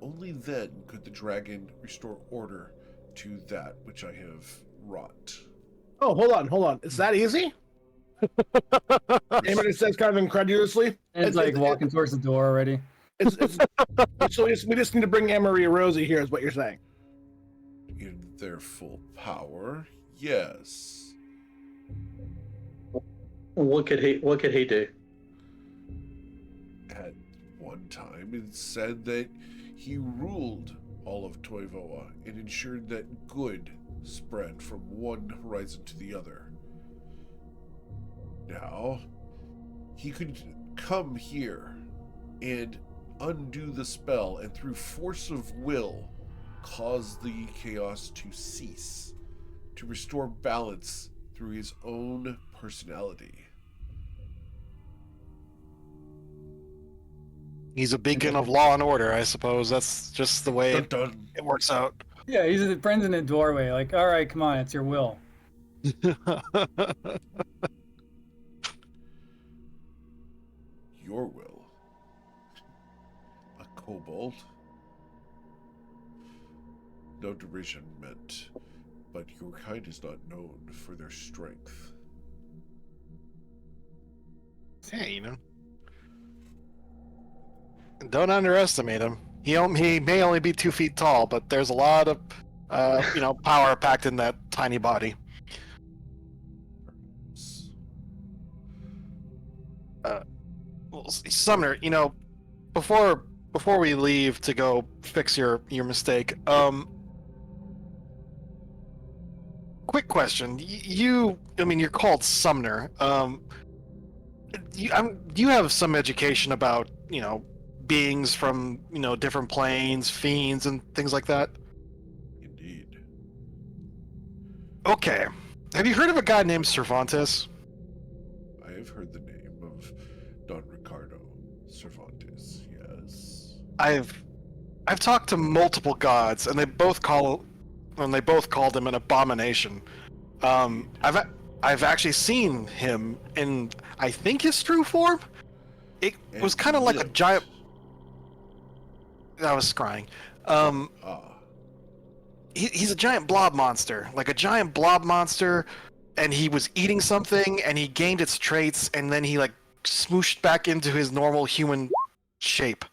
only then could the dragon restore order to that which I have wrought. Oh, hold on. Is that easy? Amber says kind of incredulously. It's like walking towards the door already. So we just need to bring Emery Rosie here, is what you're saying. In their full power, yes. What could he do? At one time, it said that he ruled all of Toivoa and ensured that good spread from one horizon to the other. Now, he could come here and undo the spell, and through force of will, cause the chaos to cease, to restore balance through his own personality. He's a beacon of law and order, I suppose. That's just the way Dun, dun. it works out. Yeah, Bren's in the doorway. Like, all right, come on, it's your will. Your will. A kobold? No derision meant, but your kind is not known for their strength. Hey, don't underestimate him. He may only be 2 feet tall, but there's a lot of power packed in that tiny body. Well, Sumner, before we leave to go fix your mistake, quick question. You're called Sumner. You have some education about, beings from, different planes, fiends, and things like that? Indeed. Okay. Have you heard of a guy named Cervantes? I have heard the name of Don Ricardo Cervantes, yes. I've talked to multiple gods, and they both called him an abomination. I've actually seen him in, I think, his true form. It And was kind of like a lived. giant. I was scrying. He's a giant blob monster, and he was eating something, and he gained its traits, and then he smooshed back into his normal human shape.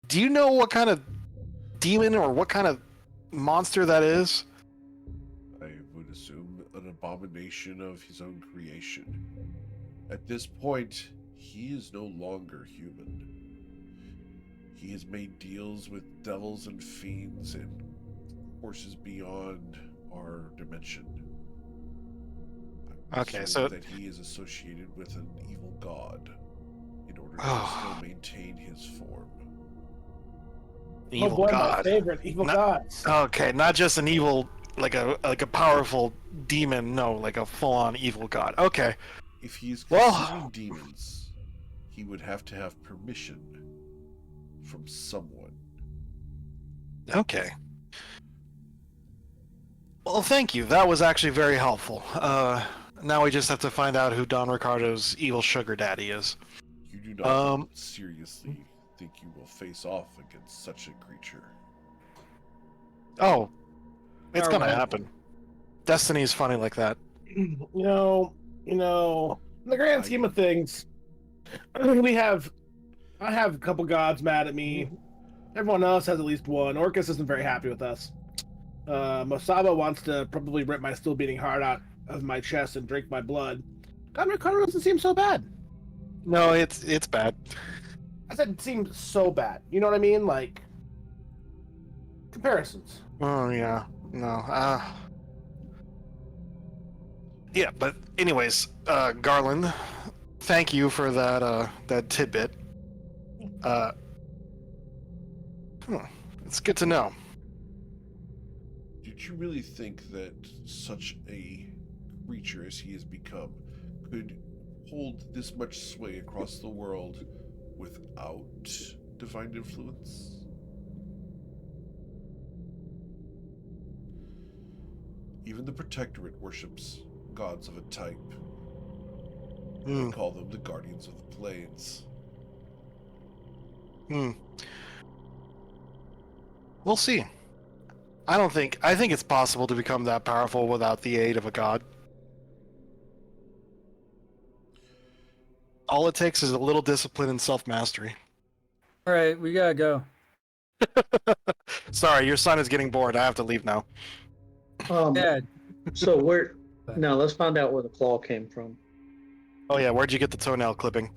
Do you know what kind of demon or what kind of monster that is? I would assume an abomination of his own creation. At this point, he is no longer human. He has made deals with devils and fiends and forces beyond our dimension. I Okay, assume so that he is associated with an evil god in order to still maintain his form. evil oh boy, god. my favorite evil Not- gods. Okay, not just an evil, like a powerful demon. No, like a full-on evil god. Okay. If he is Well- consuming demons, he would have to have permission from someone. Okay. Well, thank you. That was actually very helpful. Now we just have to find out who Don Ricardo's evil sugar daddy is. You do not seriously think you will face off against such a creature. Oh, it's gonna Alright. happen. Destiny's funny like that. In the grand scheme of things, I have a couple gods mad at me. Everyone else has at least one. Orcus isn't very happy with us. Mosaba wants to probably rip my still beating heart out of my chest and drink my blood. God, Ricardo doesn't seem so bad. No, it's bad. I said it seems so bad. You know what I mean? Like, comparisons. Oh yeah, no. Yeah, but anyways, Garland, thank you for that tidbit. It's good to know. Did you really think that such a creature as he has become could hold this much sway across the world without divine influence? Even the Protectorate worships gods of a type. They call them the Guardians of the Plains. We'll see. I think it's possible to become that powerful without the aid of a god. All it takes is a little discipline and self-mastery. All right, we gotta go. Sorry, your son is getting bored. I have to leave now. Dad, So now let's find out where the claw came from. Oh yeah, where'd you get the toenail clipping?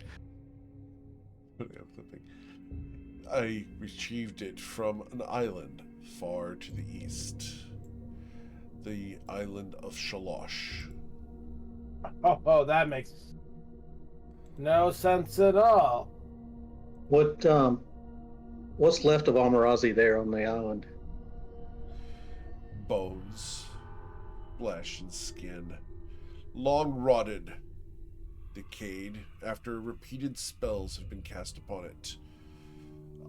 I retrieved it from an island far to the east. The island of Shalosh. Oh, that makes no sense at all. What's left of Amarazi there on the island? Bones, flesh, and skin. Long rotted, decayed after repeated spells have been cast upon it.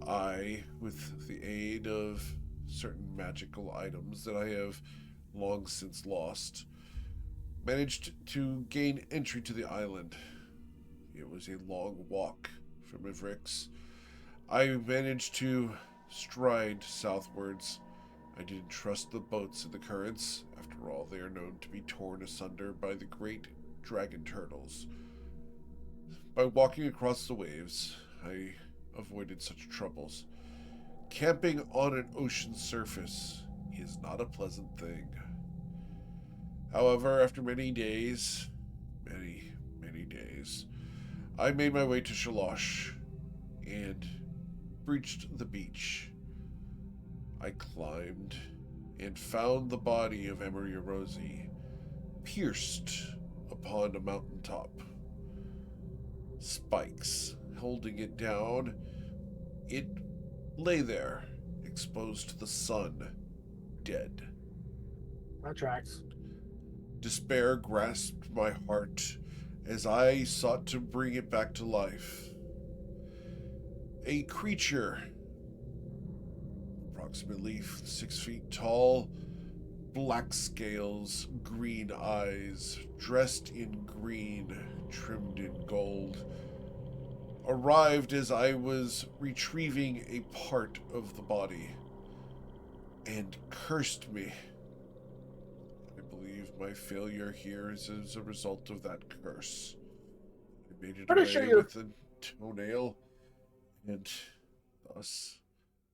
I, with the aid of certain magical items that I have long since lost, managed to gain entry to the island. It was a long walk from Ivrix. I managed to stride southwards. I didn't trust the boats and the currents. After all, they are known to be torn asunder by the great dragon turtles. By walking across the waves, I avoided such troubles. Camping on an ocean surface is not a pleasant thing. However, after many days, many days, I made my way to Shalosh and breached the beach. I climbed and found the body of Emery Rosie, pierced upon a mountaintop. Spikes holding it down, it lay there, exposed to the sun, dead. That tracks. Despair grasped my heart as I sought to bring it back to life. A creature, approximately 6 feet tall, black scales, green eyes, dressed in green, trimmed in gold, arrived as I was retrieving a part of the body and cursed me. I believe my failure here is as a result of that curse. I made it Pretty away sure you're- with a toenail, and thus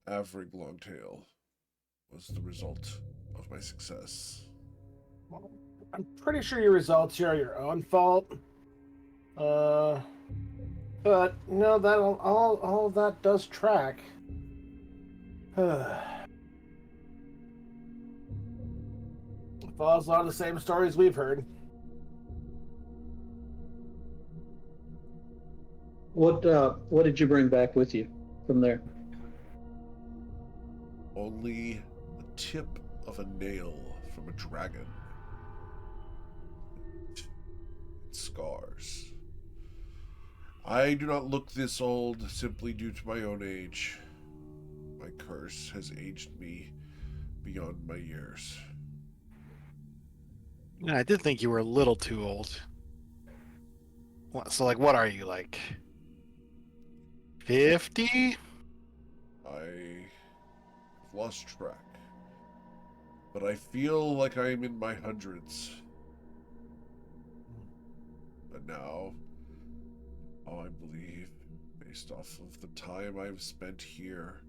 Avrig Longtail was the result of my success. I'm pretty sure your results here are your own fault. But no, that all of that does track. Follows a lot of the same stories we've heard. What did you bring back with you from there? Only the tip of a nail from a dragon. And scars. I do not look this old simply due to my own age. My curse has aged me beyond my years. Yeah, I did think you were a little too old. So, like, what are you, like 50? I have lost track, but I feel like I am in my hundreds. But now, I believe, based off of the time I've spent here,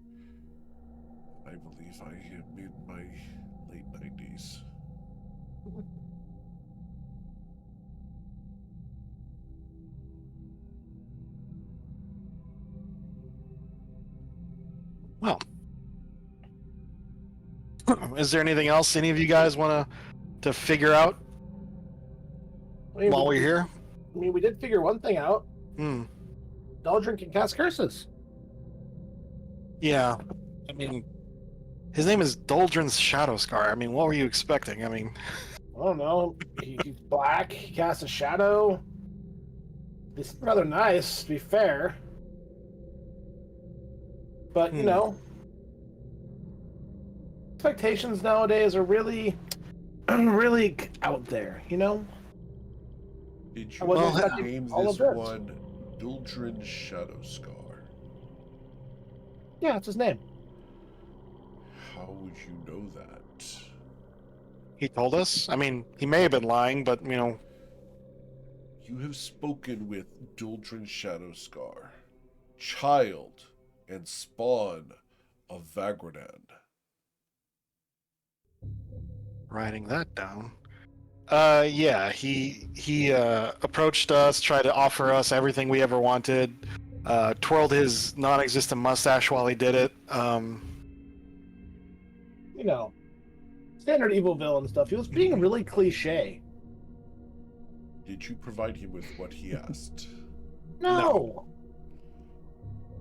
I believe I am in my late 90s. Well, is there anything else any of you guys want to figure out I mean, while we're here? I mean, we did figure one thing out. Hmm. Doldrin can cast curses. Yeah. I mean, his name is Doldrin's Shadow Scar. I mean, what were you expecting? I mean, I don't know. He's black. He casts a shadow. It's rather nice, to be fair. But, you know, expectations nowadays are really, really out there, you know? Did I you wasn't expecting name all this of this. one Doldrin's Shadow Scar? Yeah, that's his name. How would you know that? he told us. I mean, he may have been lying, but, you know, You have spoken with Doldrin's Shadow Scar, child and spawn of Vagradan. writing that down. Yeah, he approached us, tried to offer us everything we ever wanted, twirled his non-existent mustache while he did it. You know, standard evil villain stuff. He was being really cliche. Did you provide him with what he asked? No.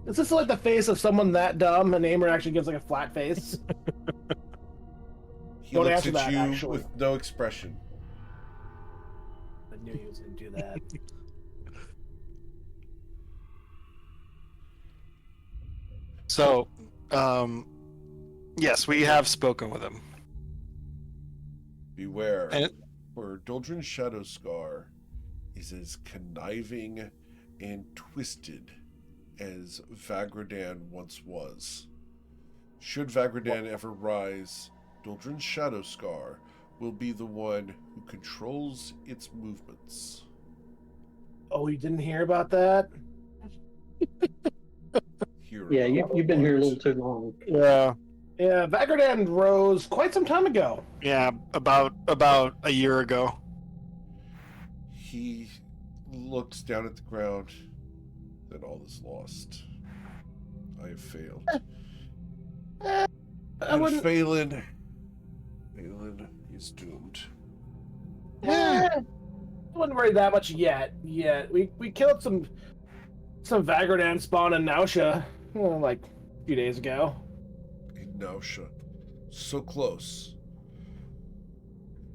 Is this like the face of someone that dumb and Aimer actually gives like a flat face? He Don't looks answer at that, you actually. with no expression. I knew he was going to do that. So, Yes, we have spoken with him. Beware, And for Doldrin's Shadow Scar is as conniving and twisted as Vagradan once was. Should Vagradan ever rise, Doldrin's Shadow Scar will be the one who controls its movements. Oh, you didn't hear about that? Yeah, you've been here a little what? too long. yeah, Yeah, Vagradan rose quite some time ago. yeah, about a year ago. He looks down at the ground. Then all is lost. I have failed. I And wouldn't. Phelan is doomed. I wouldn't worry that much yet. We killed some Vagradan spawn in Nausea, like a few days ago. In Nausea. So close.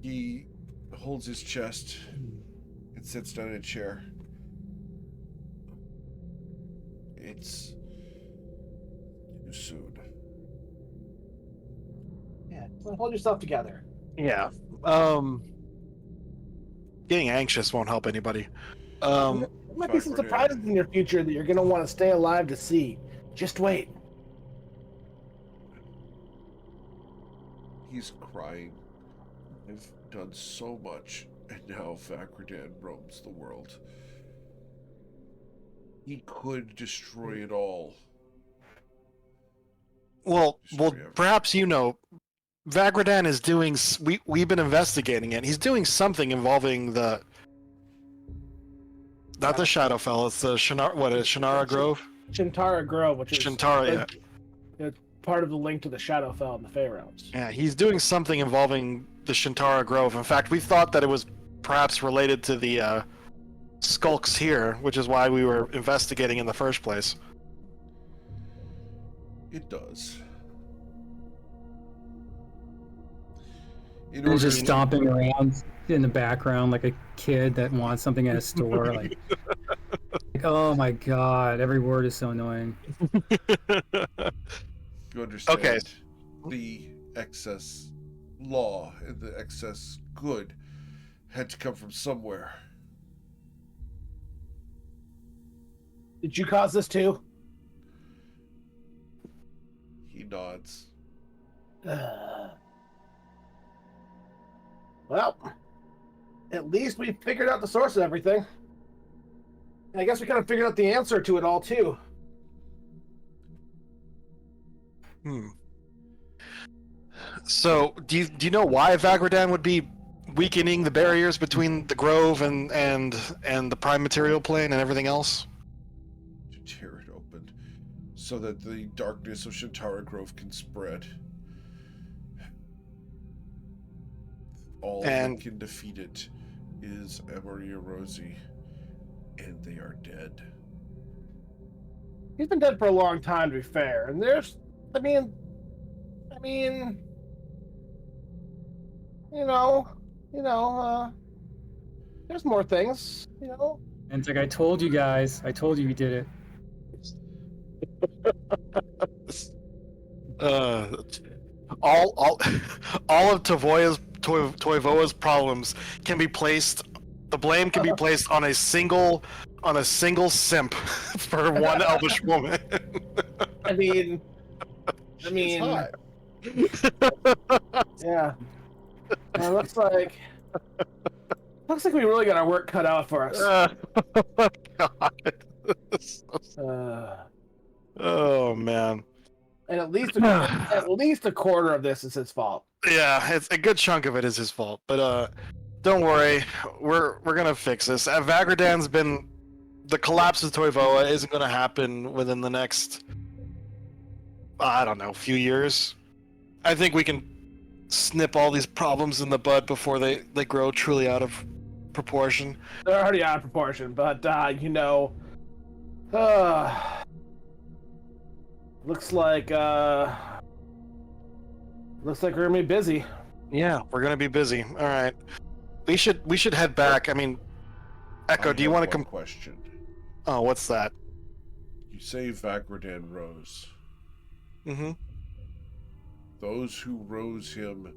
He holds his chest and sits down in a chair. It's too soon. Yeah, so hold yourself together. Yeah. Getting anxious won't help anybody. There might be some surprises in your future that you're gonna want to stay alive to see. Just wait. He's crying. I've done so much, and now Vagradan roams the world. He could destroy it all. Well, Everything. perhaps you know, Vagradan is doing. We've been investigating it. He's doing something involving the. Not the Shadowfell. It's the Shannara Grove. Shintara Grove, which is Shintara, yeah. part of the link to the Shadowfell and the Fey Realms. Yeah, he's doing something involving the Shintara Grove. In fact, we thought that it was perhaps related to the skulks here, which is why we were investigating in the first place. It does. And just stomping around in the background like a kid that wants something at a store. Like, oh my god, every word is so annoying. You understand Okay. the excess law and the excess good had to come from somewhere. Did you cause this too? He nods. Well, at least we figured out the source of everything. And I guess we kind of figured out the answer to it all too. So, do you know why Vagradan would be weakening the barriers between the Grove and the Prime Material Plane and everything else? To tear it open so that the darkness of Shintara Grove can spread. All that can defeat it is Amaria Rosie, and they are dead. He's been dead for a long time, to be fair. And there's, I mean, there's more things, And it's like, I told you guys, I told you he did it. All of Toivoa's problems can be placed. The blame can be placed on a single simp for one elvish woman. I mean, It's hot. yeah. Looks like we really got our work cut out for us. God. Oh man. And at least a quarter of this is his fault. Yeah, it's a good chunk of it is his fault, but don't worry, we're gonna fix this. Vagradan's been the collapse of Toivoa isn't gonna happen within the next few years. I think we can snip all these problems in the bud before they grow truly out of proportion. They're already out of proportion, but looks like we're gonna be busy. Yeah, we're gonna be busy. All right, we should head back. I mean, Echo, do you want to come? Question. Oh, what's that? You say Vagradan rose. Mm-hmm. Those who rose him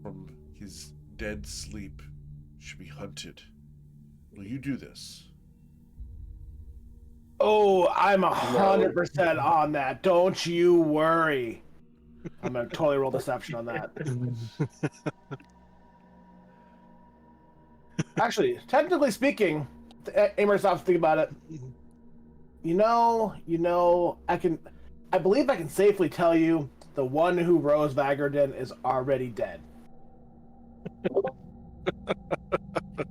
from his dead sleep should be hunted. Will you do this? Oh, I'm 100% on that. Don't you worry. I'm gonna totally roll deception on that. Actually, technically speaking, Amer stops thinking about it. You know, I believe I can safely tell you the one who rose Vagarden is already dead.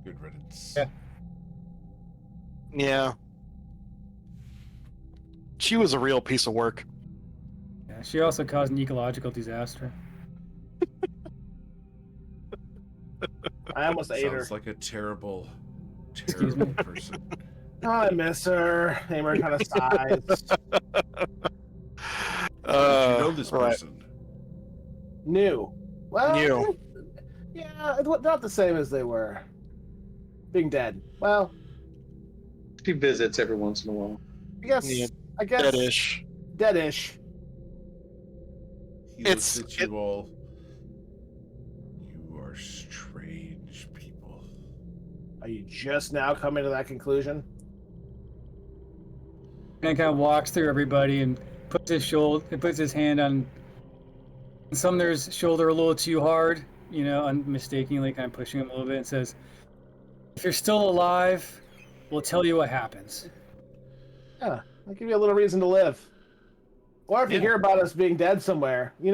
Good riddance. Yeah. Yeah. She was a real piece of work. Yeah, she also caused an ecological disaster. I almost ate her. Sounds like a terrible, Excuse me? terrible person. Oh, I miss her. Amer kind of sighs. How did you know this right. person? New. Well, New. yeah, not the same as they were. Being dead. Well, She visits every once in a while. Yeah, I guess deadish. deadish. He It's- looks at you all. You are strange people. Are you just now coming to that conclusion? And kind of walks through everybody and puts his hand on Sumner's shoulder a little too hard, unmistakably kind of pushing him a little bit, and says, "If you're still alive, we'll tell you what happens." Yeah, I'll give you a little reason to live. Or if you hear about us being dead somewhere, then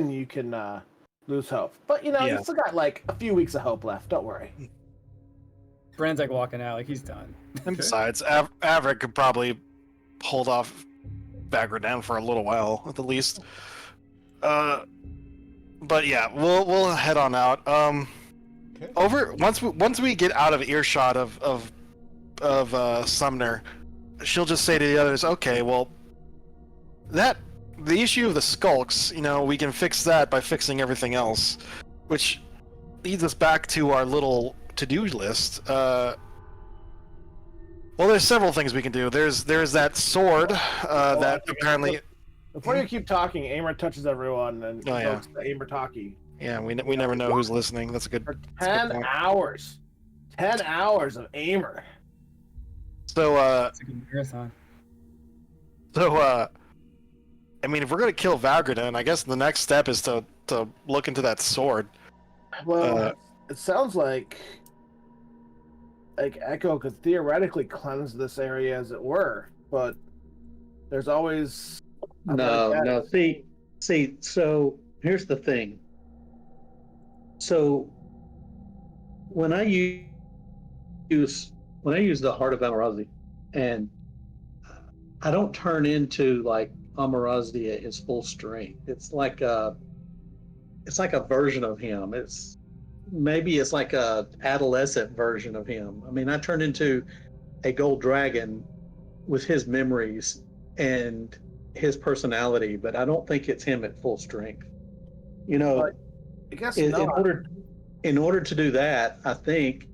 you can lose hope. But you still got like a few weeks of hope left. Don't worry. Brand's like walking out, like he's done. And besides, Averick could probably hold off Vagarden for a little while at the least. But yeah, we'll head on out. Okay. Once we get out of earshot of Sumner, she'll just say to the others, "Okay, well, the issue of the skulks, we can fix that by fixing everything else," which leads us back to our little to-do list. Well, there's several things we can do. There's that sword that apparently. Before you keep talking, Amer touches everyone and Oh, yeah. invokes the Amer talkie. Yeah, we never know who's listening. That's a good. For that's a good 10 point. hours. 10 hours of Amer. So It's a good marathon. I mean, if we're gonna kill Vagarden, I guess the next step is to look into that sword. Well, it sounds like Echo could theoretically cleanse this area, as it were, but there's always No. See. So here's the thing. So when I use the Heart of Amarazi, and I don't turn into like Amarazi at his full strength. It's like a version of him. It's like a adolescent version of him. I mean, I turn into a gold dragon with his memories and his personality, but I don't think it's him at full strength. I guess in not. order to do that, I think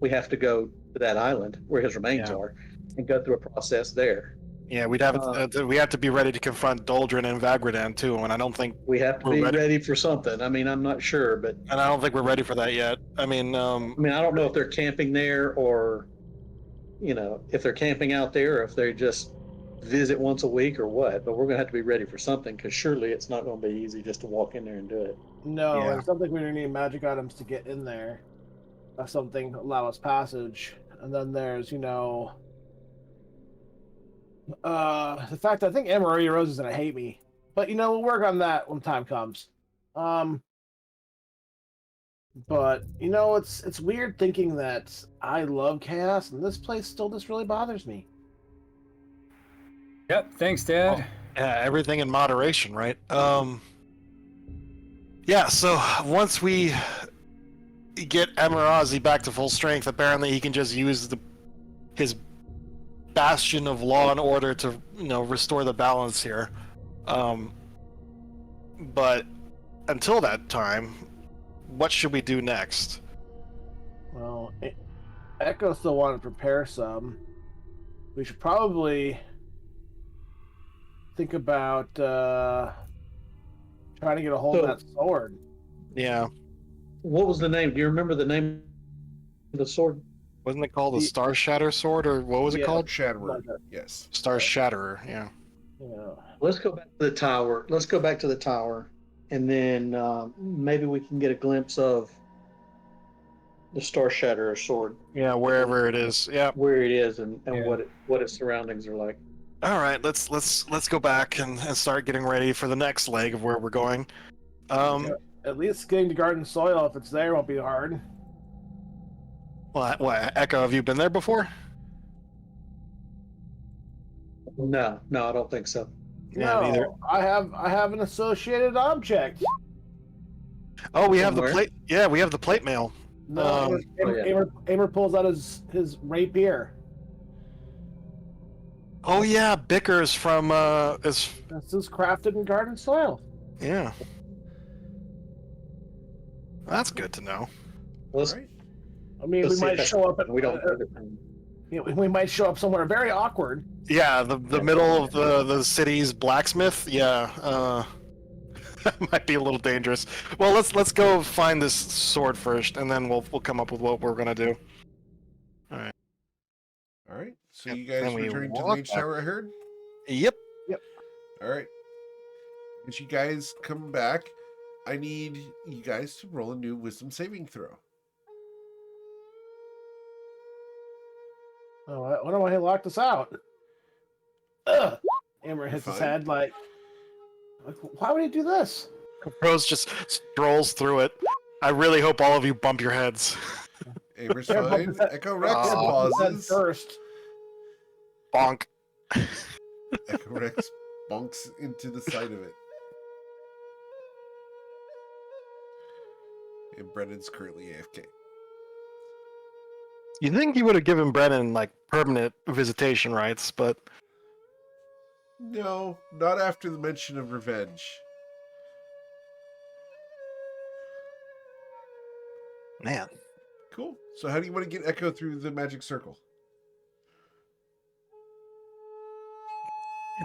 we have to go to that island where his remains Yeah. are and go through a process there. Yeah, we have to be ready to confront Doldrin and Vagarden too, and I don't think We have to We're be ready. ready for something. I mean, I'm not sure, but we're ready for that yet. I mean, I don't know if they're camping there or, if they're camping out there or if they just visit once a week or what. But we're gonna have to be ready for something because surely it's not going to be easy just to walk in there and do it. No, Yeah. it's something we need magic items to get in there. That's something allow us passage. And then there's, the fact that I think Amarillo Rose is gonna hate me. But we'll work on that when time comes. But it's weird thinking that I love chaos and this place still just really bothers me. Yep. Thanks, Dad. yeah, everything in moderation, right? Yeah. So once we get Amarazi back to full strength, apparently he can just use his bastion of law and order to restore the balance here. But until that time, what should we do next? Well, Echo still wanted to prepare some. We should probably think about trying to get a hold of that sword. Yeah. What was the name? Do you remember the name of the sword? Wasn't it called the Star Shatter Sword, or what was it Yeah. called? Shatterer. Yes. Star Shatterer. Yeah. Yeah. Let's go back to the tower. Let's go back to the tower, and then maybe we can get a glimpse of the Star Shatterer sword, Yeah, wherever it is. Yeah. where it is, and Yeah. what its surroundings are like. All right, let's go back and start getting ready for the next leg of where we're going. At least getting to garden soil, if it's there, won't be hard. What, Echo? Have you been there before? No, I don't think so. Yeah, No, neither. I have an associated object. Oh, we have the Somewhere. plate. Yeah, we have the plate mail. No, Aimer pulls out his rapier. Oh yeah, Bickers from is This is crafted in garden soil. yeah. That's good to know. Let's, All right. I mean, let's we see if might that's- show up at We don't know everything. we might show up somewhere very awkward. Yeah, the middle of the city's blacksmith. Yeah, that might be a little dangerous. Well, let's go find this sword first, and then we'll come up with what we're gonna do. All right. So Yep, you guys then we returning to the walk mage back. tower, I heard. Yep. All right. As you guys come back, I need you guys to roll a new wisdom saving throw. Oh, I wonder why he locked us out. Ugh. Aimer hits his Fine. head like, why would he do this? Rose just strolls through it. I really hope all of you bump your heads. Aver's Yeah, bump fine. his head- Echo Rex Yeah, bump his head pauses. first. Bonk. Echo Rex bonks into the side of it. And Brendan's currently AFK. You think you would have given Brennan like permanent visitation rights, but No, not after the mention of revenge. man. Cool. So how do you want to get Echo through the magic circle?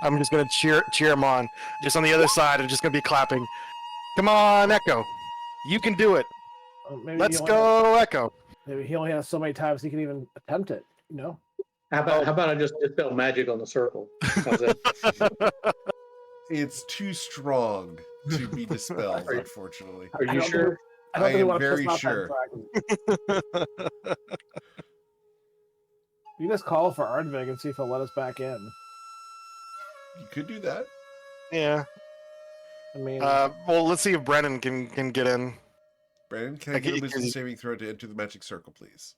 I'm just gonna cheer him on. Just on the other side, I'm just gonna be clapping. Come on, Echo. You can do it. Maybe Let's he only go, Echo. Maybe he only has so many times he can even attempt it. You know. How about I just dispel magic on the circle? How's that? It's too strong to be dispelled, Are you- unfortunately. Are I you don't sure? I don't I think we am want to very piss off sure. that dragon. You just call for Ardvig and see if he'll let us back in. You could do that. Yeah. I mean, Well, let's see if Brennan can get in. Brandon, can I Like, get a he- wisdom he- saving throw to enter the magic circle, please?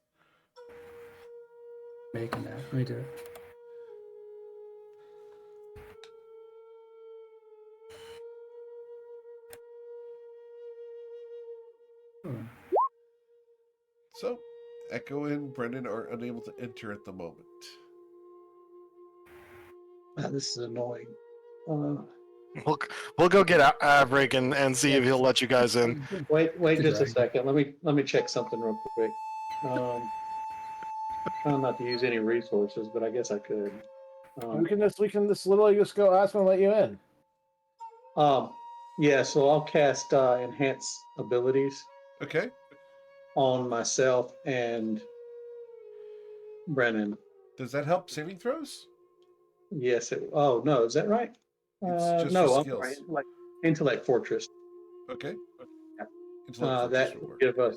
Making that. Let me do it. Hmm. So, Echo and Brendan are unable to enter at the moment. This is annoying. We'll go get Averick and see if he'll let you guys in. Wait It's a just a dragon. second. Let me check something real quick. Trying not to use any resources, but I guess I could. we can just literally just go ask him and let you in. Yeah, so I'll cast enhance abilities Okay. on myself and Brennan. Does that help saving throws? Yes. Oh no, is that right? It's just no, for I'm skills. sorry. Like Intellect Fortress. Okay. Yeah. Intellect That Fortress will will work. give us.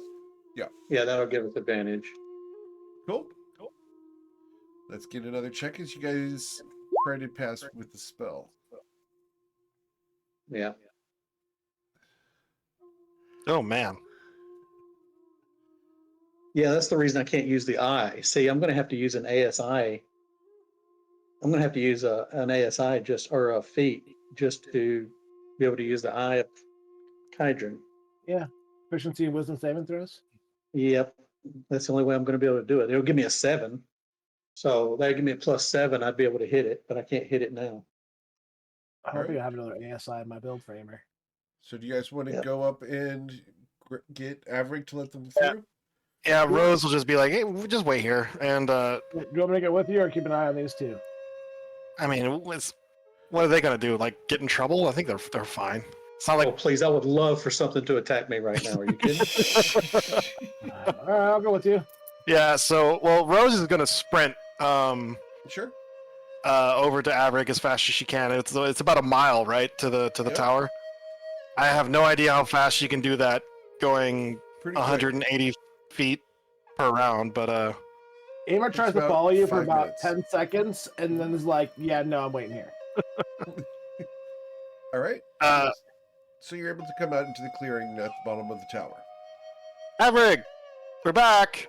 Yeah. Yeah, that'll give us advantage. Cool. Let's get another check as you guys try to pass with the spell. Yeah. Oh man. Yeah, that's the reason I can't use the eye. See, I'm going to have to use an ASI. I'm going to have to use an ASI or a feat just to be able to use the eye of Kydron. Efficiency and wisdom saving throws. Yep, that's the only way I'm going to be able to do it. It'll give me a 7, so that'll give me a +7. I'd be able to hit it, but I can't hit it now. I don't Alright. think I have another ASI in my build framer. So do you guys want to Yep. go up and get Averick to let them Yeah. through? Yeah, Rose will just be like, hey, we'll just wait here. And Do you want me to get with you or keep an eye on these two? I mean, it's What are they gonna do? Like get in trouble? I think they're fine. It's not Oh, like please! I would love for something to attack me right now. Are you kidding? All right, I'll go with you. yeah. So Rose is gonna sprint Sure. over to Averick as fast as she can. It's about a mile, right, to the Yep. tower. I have no idea how fast she can do that, going Pretty quick. 180 feet per round. But Aimer It's tries to about follow you for 5 about minutes. 10 seconds, and then is like, "Yeah, no, I'm waiting here." All right. uh, So you're able to come out into the clearing at the bottom of the tower. Averick, we're back.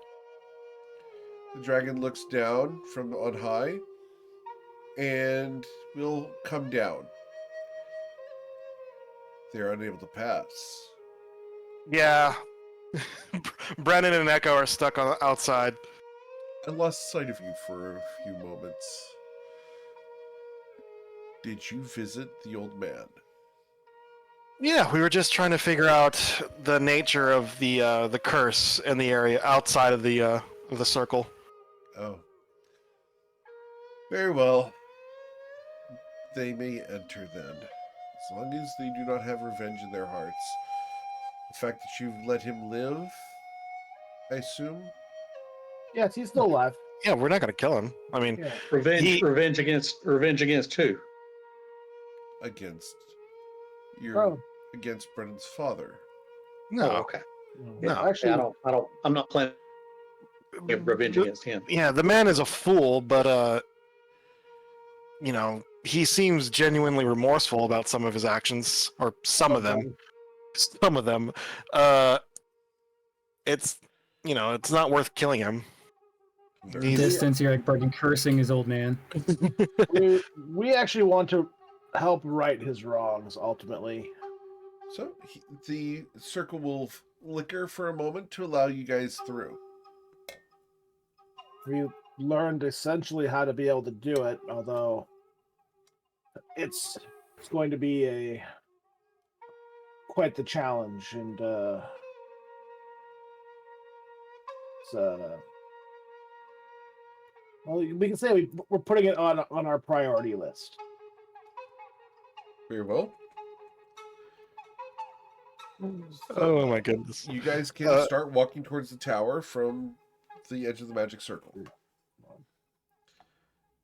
The dragon looks down from on high and will come down. They're unable to pass. Yeah. Brennan and Echo are stuck on outside. I lost sight of you for a few moments. Did you visit the old man? Yeah, we were just trying to figure out the nature of the curse in the area outside of the circle. Oh. Very well. They may enter then. As long as they do not have revenge in their hearts. The fact that you've let him live, I assume? Yes, he's still alive. Yeah, we're not gonna kill him. I mean, Yeah. Revenge against who? Against Oh. against Brennan's father. no. Oh, okay. No. Actually, I'm not planning revenge against him. Yeah, the man is a fool, but you know, he seems genuinely remorseful about some of his actions, or some of them. Some of them. It's it's not worth killing him. He's- Distance, you're like fucking cursing his old man. we actually want to help right his wrongs ultimately. So the circle will flicker for a moment to allow you guys through. We learned essentially how to be able to do it, although it's going to be quite the challenge, and well, we can say we're putting it on our priority list. Very well. Oh my goodness. You guys can start walking towards the tower from the edge of the magic circle.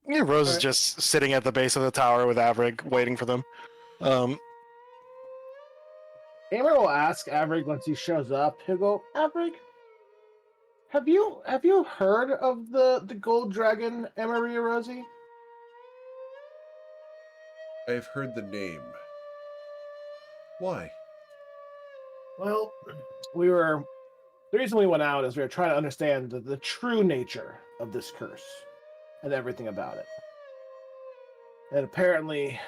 Yeah, Rose is just sitting at the base of the tower with Averick, waiting for them. Aimer will ask Averick once he shows up. He'll go, Averick, have you heard of the gold dragon Emery Rosie? I've heard the name. Why? Well, the reason we went out is we were trying to understand the true nature of this curse and everything about it. And apparently,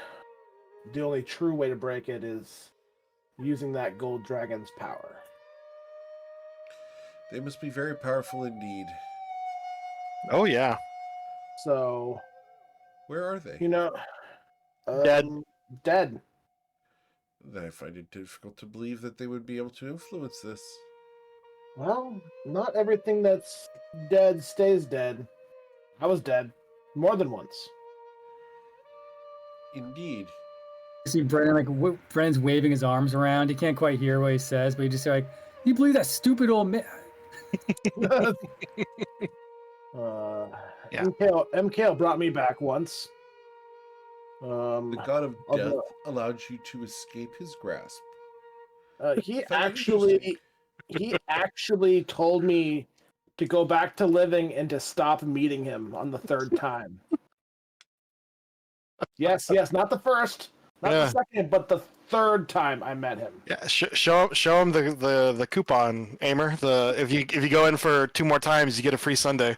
the only true way to break it is using that gold dragon's power. They must be very powerful indeed. Oh yeah. So, Where are they? Dead. Dead. I find it difficult to believe that they would be able to influence this. Well, not everything that's dead stays dead. I was dead more than once. Indeed. You see Brennan, Brennan's waving his arms around. He can't quite hear what he says, but he just like, you believe that stupid old man? Yeah. MKL brought me back once. The god of death although- allowed you to escape his grasp. He Found interesting. actually told me to go back to living and to stop meeting him on the third time. Yes, not the first, not the second, but the third time I met him. Yeah, show him the coupon, Aimer. If you go in for 2 more times, you get a free Sunday.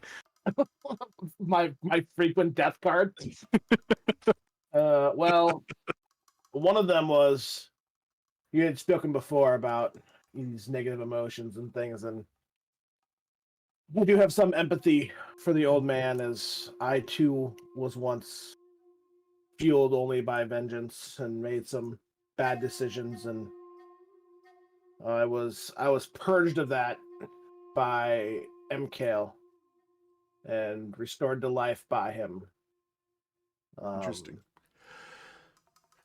my frequent death card. Well, one of them was you had spoken before about these negative emotions and things, and I do have some empathy for the old man, as I too was once fueled only by vengeance and made some bad decisions, and I was purged of that by MKL and restored to life by him. Interesting.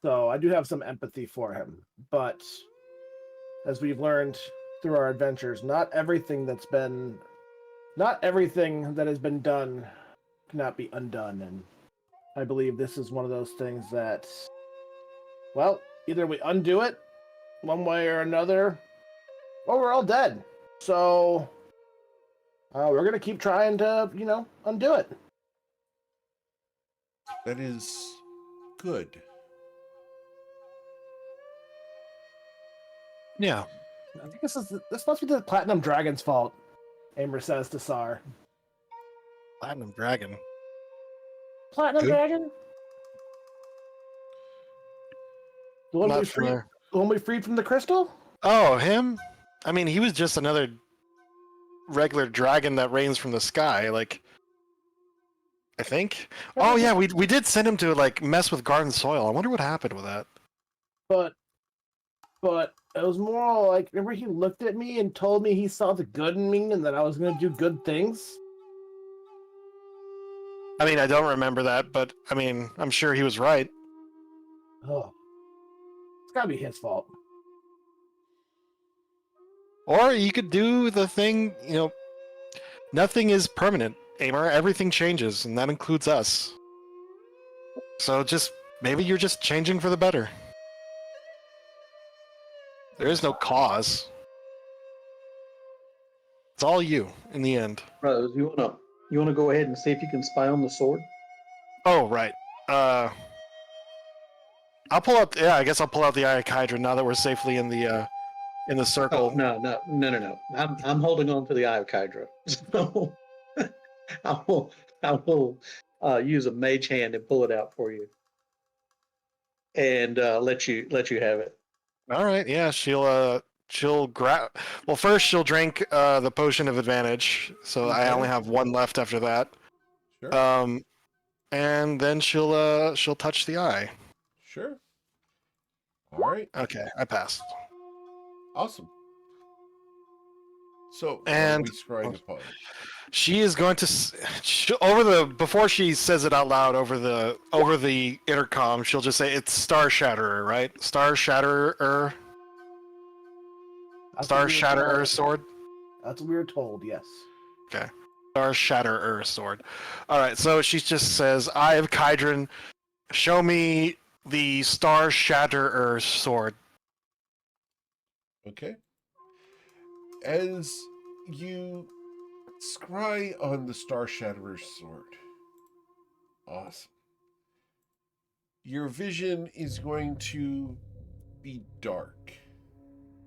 So I do have some empathy for him. But as we've learned through our adventures, not everything that has been done cannot be undone. And I believe this is one of those things that, well, either we undo it one way or another, or we're all dead. So we're going to keep trying to, undo it. That is good. Yeah. I think this must be the Platinum Dragon's fault, Amer says to Sar. Platinum Dragon. Platinum Good. Dragon? The one, Not familiar. the one we freed from the crystal? Oh, him? I mean, he was just another regular dragon that rains from the sky, like, I think. Oh yeah, we did send him to like mess with garden soil. I wonder what happened with that. But it was more like, remember he looked at me and told me he saw the good in me and that I was going to do good things? I mean, I don't remember that, but I mean, I'm sure he was right. Oh. It's got to be his fault. Or you could do the thing, nothing is permanent, Amer. Everything changes, and that includes us. So maybe you're just changing for the better. There is no cause. It's all you in the end. Rose, you wanna go ahead and see if you can spy on the sword? Oh, right. I'll pull out. Yeah, I guess I'll pull out the Eye now that we're safely in the circle. Oh, no. I'm holding on to the Eye of Hydra. So I will use a mage hand and pull it out for you, and let you have it. All right. Yeah, she'll grab. Well, first she'll drink the potion of advantage. So I only have one left after that. Sure. And then she'll touch the eye. Sure. All right. Okay, I passed. Awesome. So, And- what are we scrying upon? She is going to before she says it out loud over the intercom. She'll just say it's Star Shatterer, right? Star Shatterer. That's Star what we were Shatterer told. sword. That's what we were told, yes. Okay. Star Shatterer sword. All right. So she just says, "Eye of Kydron, show me the Star Shatterer sword." Okay. As you scry on the Star Shatterer's sword. Awesome. Your vision is going to be dark.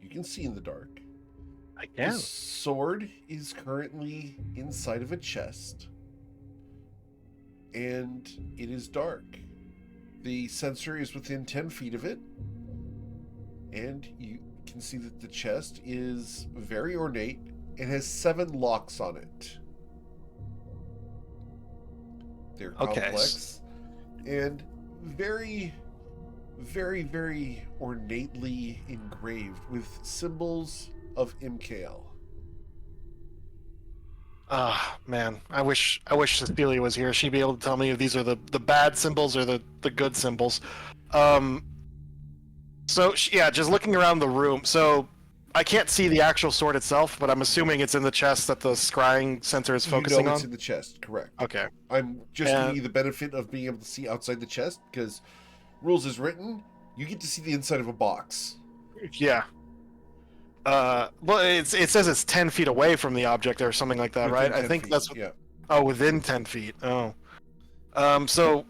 You can see in the dark. I The sword is currently inside of a chest. And it is dark. The sensor is within 10 feet of it. And you can see that the chest is very ornate. It has 7 locks on it. They're complex and very, very, very ornately engraved with symbols of MKL. Ah, man. I wish Cecilia was here. She'd be able to tell me if these are the bad symbols or the good symbols. So yeah, just looking around the room. So I can't see the actual sword itself, but I'm assuming it's in the chest that the scrying sensor is focusing it's on. in the chest, correct. Okay. I'm just giving you the benefit of being able to see outside the chest because rules is written, you get to see the inside of a box. Yeah. Well, it says it's 10 feet away from the object or something like that, Within right? I 10 think feet, that's yeah. Oh, within 10 feet. Oh. So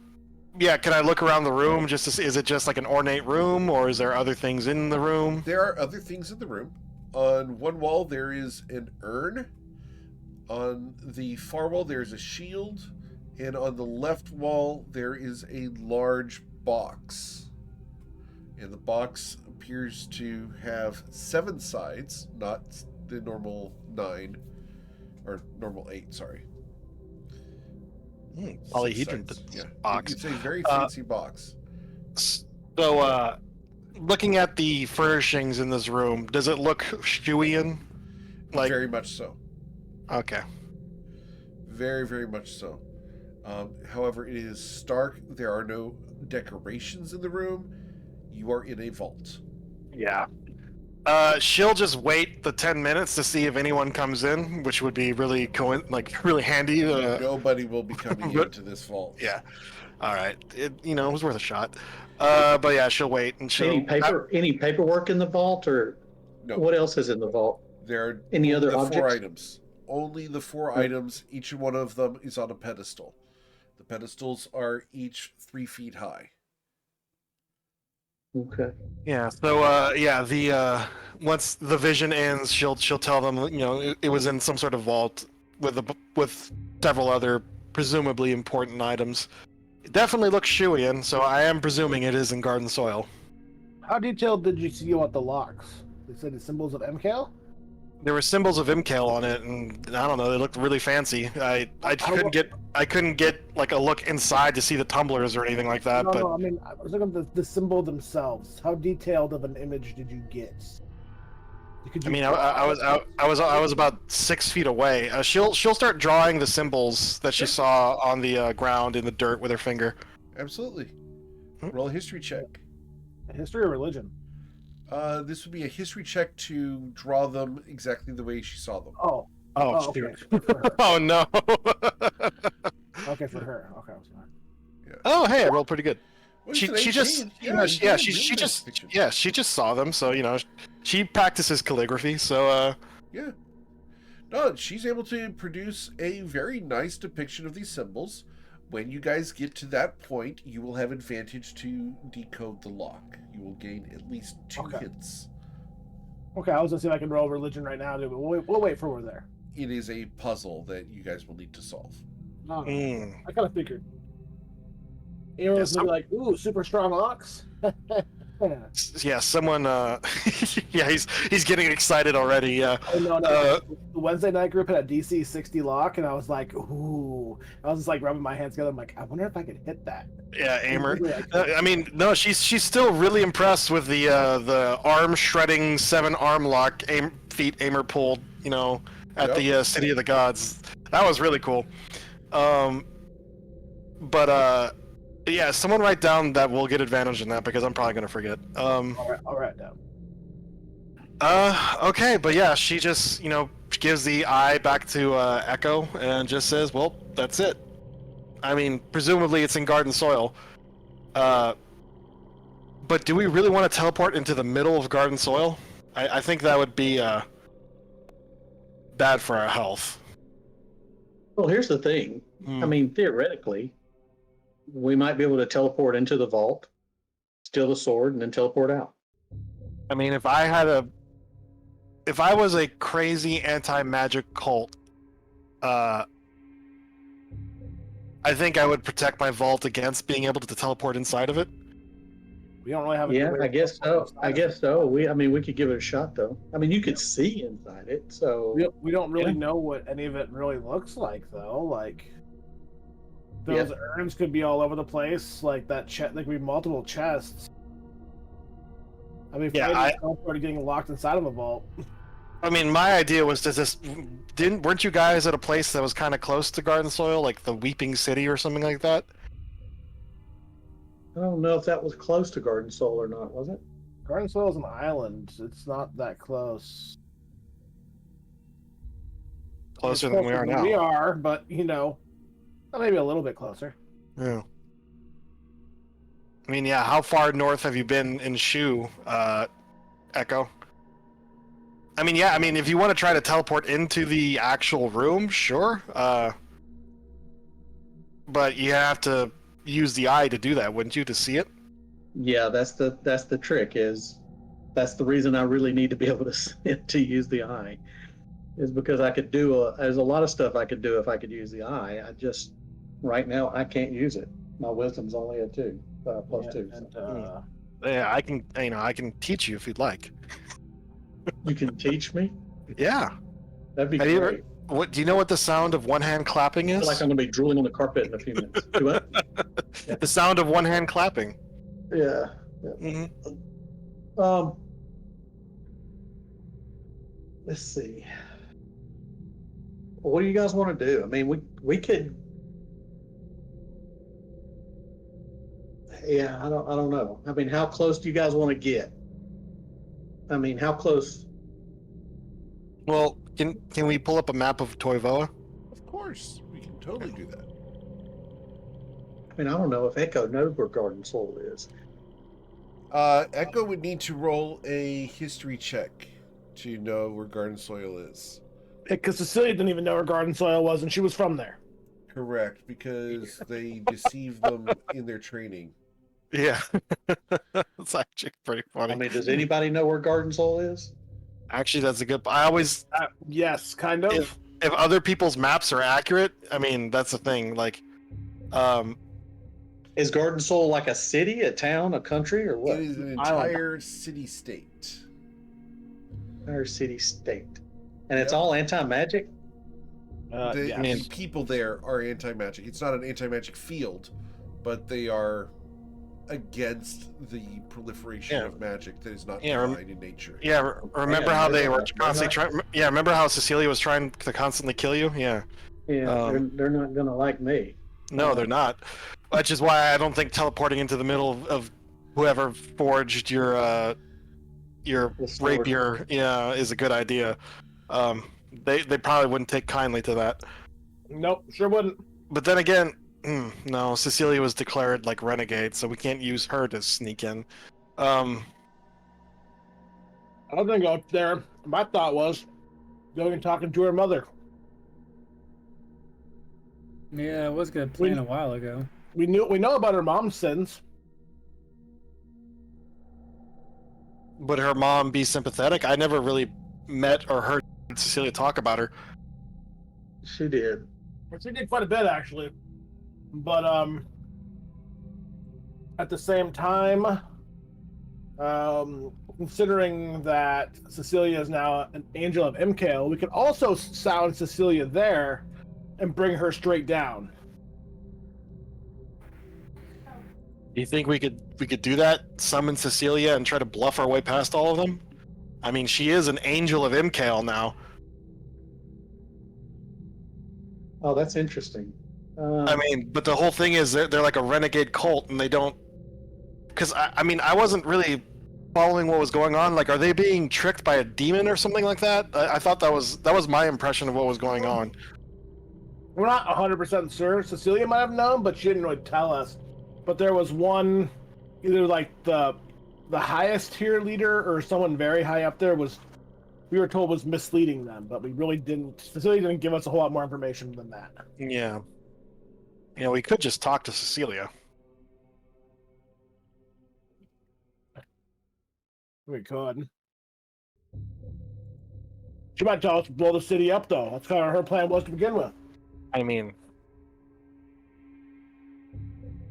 yeah, can I look around the room just to see, is it just like an ornate room or is there other things in the room? There are other things in the room. On one wall there is an urn. On the far wall there is a shield, and on the left wall there is a large box. And the box appears to have 7 sides, not the normal 9 or normal 8, sorry. Polyhedron box. It's a very fancy box. So, looking at the furnishings in this room, does it look Shuian? Like, very much so. Okay. Very, very much so. However, it is stark. There are no decorations in the room. You are in a vault. Yeah. She'll just wait the 10 minutes to see if anyone comes in, which would be really really handy. Nobody will be coming into this vault. Yeah. All right. It was worth a shot. But yeah, she'll wait and she'll. Any paperwork in the vault, or No. what else is in the vault? There are Any other the objects? 4 items. Only the 4 items. Each one of them is on a pedestal. The pedestals are each 3 feet high. Okay. Yeah. So the once the vision ends, she'll tell them it was in some sort of vault with several other presumably important items. It definitely looks shoey in, so I am presuming it is in garden soil. How detailed did you see about the locks? They said the symbols of MKL? There were symbols of MKL on it, and I don't know, they looked really fancy. I couldn't get like a look inside to see the tumblers or anything like that. No, I mean, I was looking at the symbol themselves. How detailed of an image did you get? I was about 6 feet away. She'll start drawing the symbols that she saw on the ground in the dirt with her finger. Absolutely. Roll a history check. History or religion? This would be a history check to draw them exactly the way she saw them. Oh, shoot. okay. Oh no. Okay, for her. Okay, I was fine. Yeah. Oh hey, I rolled pretty good. Well, She it's an just 18. she just saw them, so she practices calligraphy, so Yeah. No, she's able to produce a very nice depiction of these symbols. When you guys get to that point, you will have advantage to decode the lock. You will gain at least 2 hits. Okay, I was gonna see if I can roll religion right now, but we'll wait for we're there. It is a puzzle that you guys will need to solve. Oh, I kind of figured. Aaron was gonna be like, "Ooh, super strong locks." yeah, someone yeah, he's getting excited already. Yeah. Oh, no. The Wednesday night group had a DC 60 lock, and I was like, "Ooh!" I was just like rubbing my hands together. I'm like, "I wonder if I could hit that." Yeah, Aimer. I mean, no, she's still really impressed with the arm shredding 7-arm lock feat Aimer pulled. At the City of the Gods. That was really cool. Yeah, someone write down that we'll get advantage in that because I'm probably gonna forget. All right, down. Okay, but yeah, she just gives the eye back to Echo and just says, "Well, that's it." I mean, presumably it's in garden soil. But do we really want to teleport into the middle of garden soil? I think that would be bad for our health. Well, here's the thing. I mean, theoretically, we might be able to teleport into the vault, steal the sword, and then teleport out. I mean, if I was a crazy anti-magic cult, I think I would protect my vault against being able to teleport inside of it. We don't really have a Yeah, I guess so. We could give it a shot, though. I mean, you could see inside it, so we don't really know what any of it really looks like, though. Like those urns could be all over the place. Like that chest, like we have multiple chests. I mean, teleport getting locked inside of a vault. I mean, my idea was weren't you guys at a place that was kind of close to garden soil, like the Weeping City or something like that? I don't know if that was close to Garden Soul or not, was it? Garden Soil is an island. It's not that close. Closer than we are now. We are, but maybe a little bit closer. Yeah. I mean, yeah. How far north have you been in Shu, Echo? I mean, yeah. I mean, if you want to try to teleport into the actual room, sure. But you have to use the eye to do that, wouldn't you, to see it? Yeah, that's the trick. That's the reason I really need to be able to use the eye, is because I could there's a lot of stuff I could do if I could use the eye. Right now I can't use it. My wisdom's only a 2 plus 2. And, yeah, I can teach you if you'd like. You can teach me? Yeah. That'd be great. Do you know what the sound of one hand clapping is? I feel like I'm gonna be drooling on the carpet in a few minutes. Do what? The sound of one hand clapping. Yeah. Mm-hmm. Let's see. What do you guys want to do? I mean, we could. Yeah, I don't know. I mean, how close do you guys want to get? I mean, how close? Well, can we pull up a map of Toivoa? Of course, we can totally do that. I mean, I don't know if Echo knows where Garden Soul is. Echo would need to roll a history check to know where Garden Soil is. Because Cecilia didn't even know where Garden Soil was, and she was from there. Correct, because they deceived them in their training. Yeah, it's actually pretty funny. I mean, does anybody know where Garden Soul is? Actually, that's a good. I always, Yes, kind of. if other people's maps are accurate, I mean, that's the thing. Like, Is Garden Soul like a city, a town, a country, or what? It is an entire city-state. Or city state. And it's Yep. all anti-magic? The Yes. people there are anti-magic. It's not an anti-magic field, but they are against the proliferation Yeah. of magic that is not Yeah, divine in nature. yeah. Remember Yeah, how they they're were not- constantly trying? Yeah, remember how Cecilia was trying to constantly kill you? Yeah. Yeah, they're not going to like me. No, they're not. Which is why I don't think teleporting into the middle of whoever forged your The sword. rapier, is a good idea. They probably wouldn't take kindly to that. Nope, sure wouldn't. But then again, no, Cecilia was declared like renegade, so we can't use her to sneak in. I was gonna go up there. My thought was going and talking to her mother. Yeah, I was gonna plan a while ago. We know about her mom's sins. Would her mom be sympathetic? I never really met or heard Cecilia talk about her. She did. She did quite a bit actually. But at the same time, considering that Cecilia is now an angel of Imkale, we could also sound Cecilia there and bring her straight down. Do you think we could do that? Summon Cecilia and try to bluff our way past all of them? I mean, she is an angel of Imkale now. Oh, that's interesting. I mean, but the whole thing is they're like a renegade cult, and they don't. Because I mean, I wasn't really following what was going on. Like, are they being tricked by a demon or something like that? I thought that was my impression of what was going on. We're not 100% sure. Cecilia might have known, but she didn't really tell us. But there was one, either like the highest tier leader or someone very high up there we were told was misleading them, but we really didn't. Cecilia didn't give us a whole lot more information than that. Yeah. We could just talk to Cecilia. We could. She might tell us to blow the city up, though. That's kind of her plan was to begin with. I mean,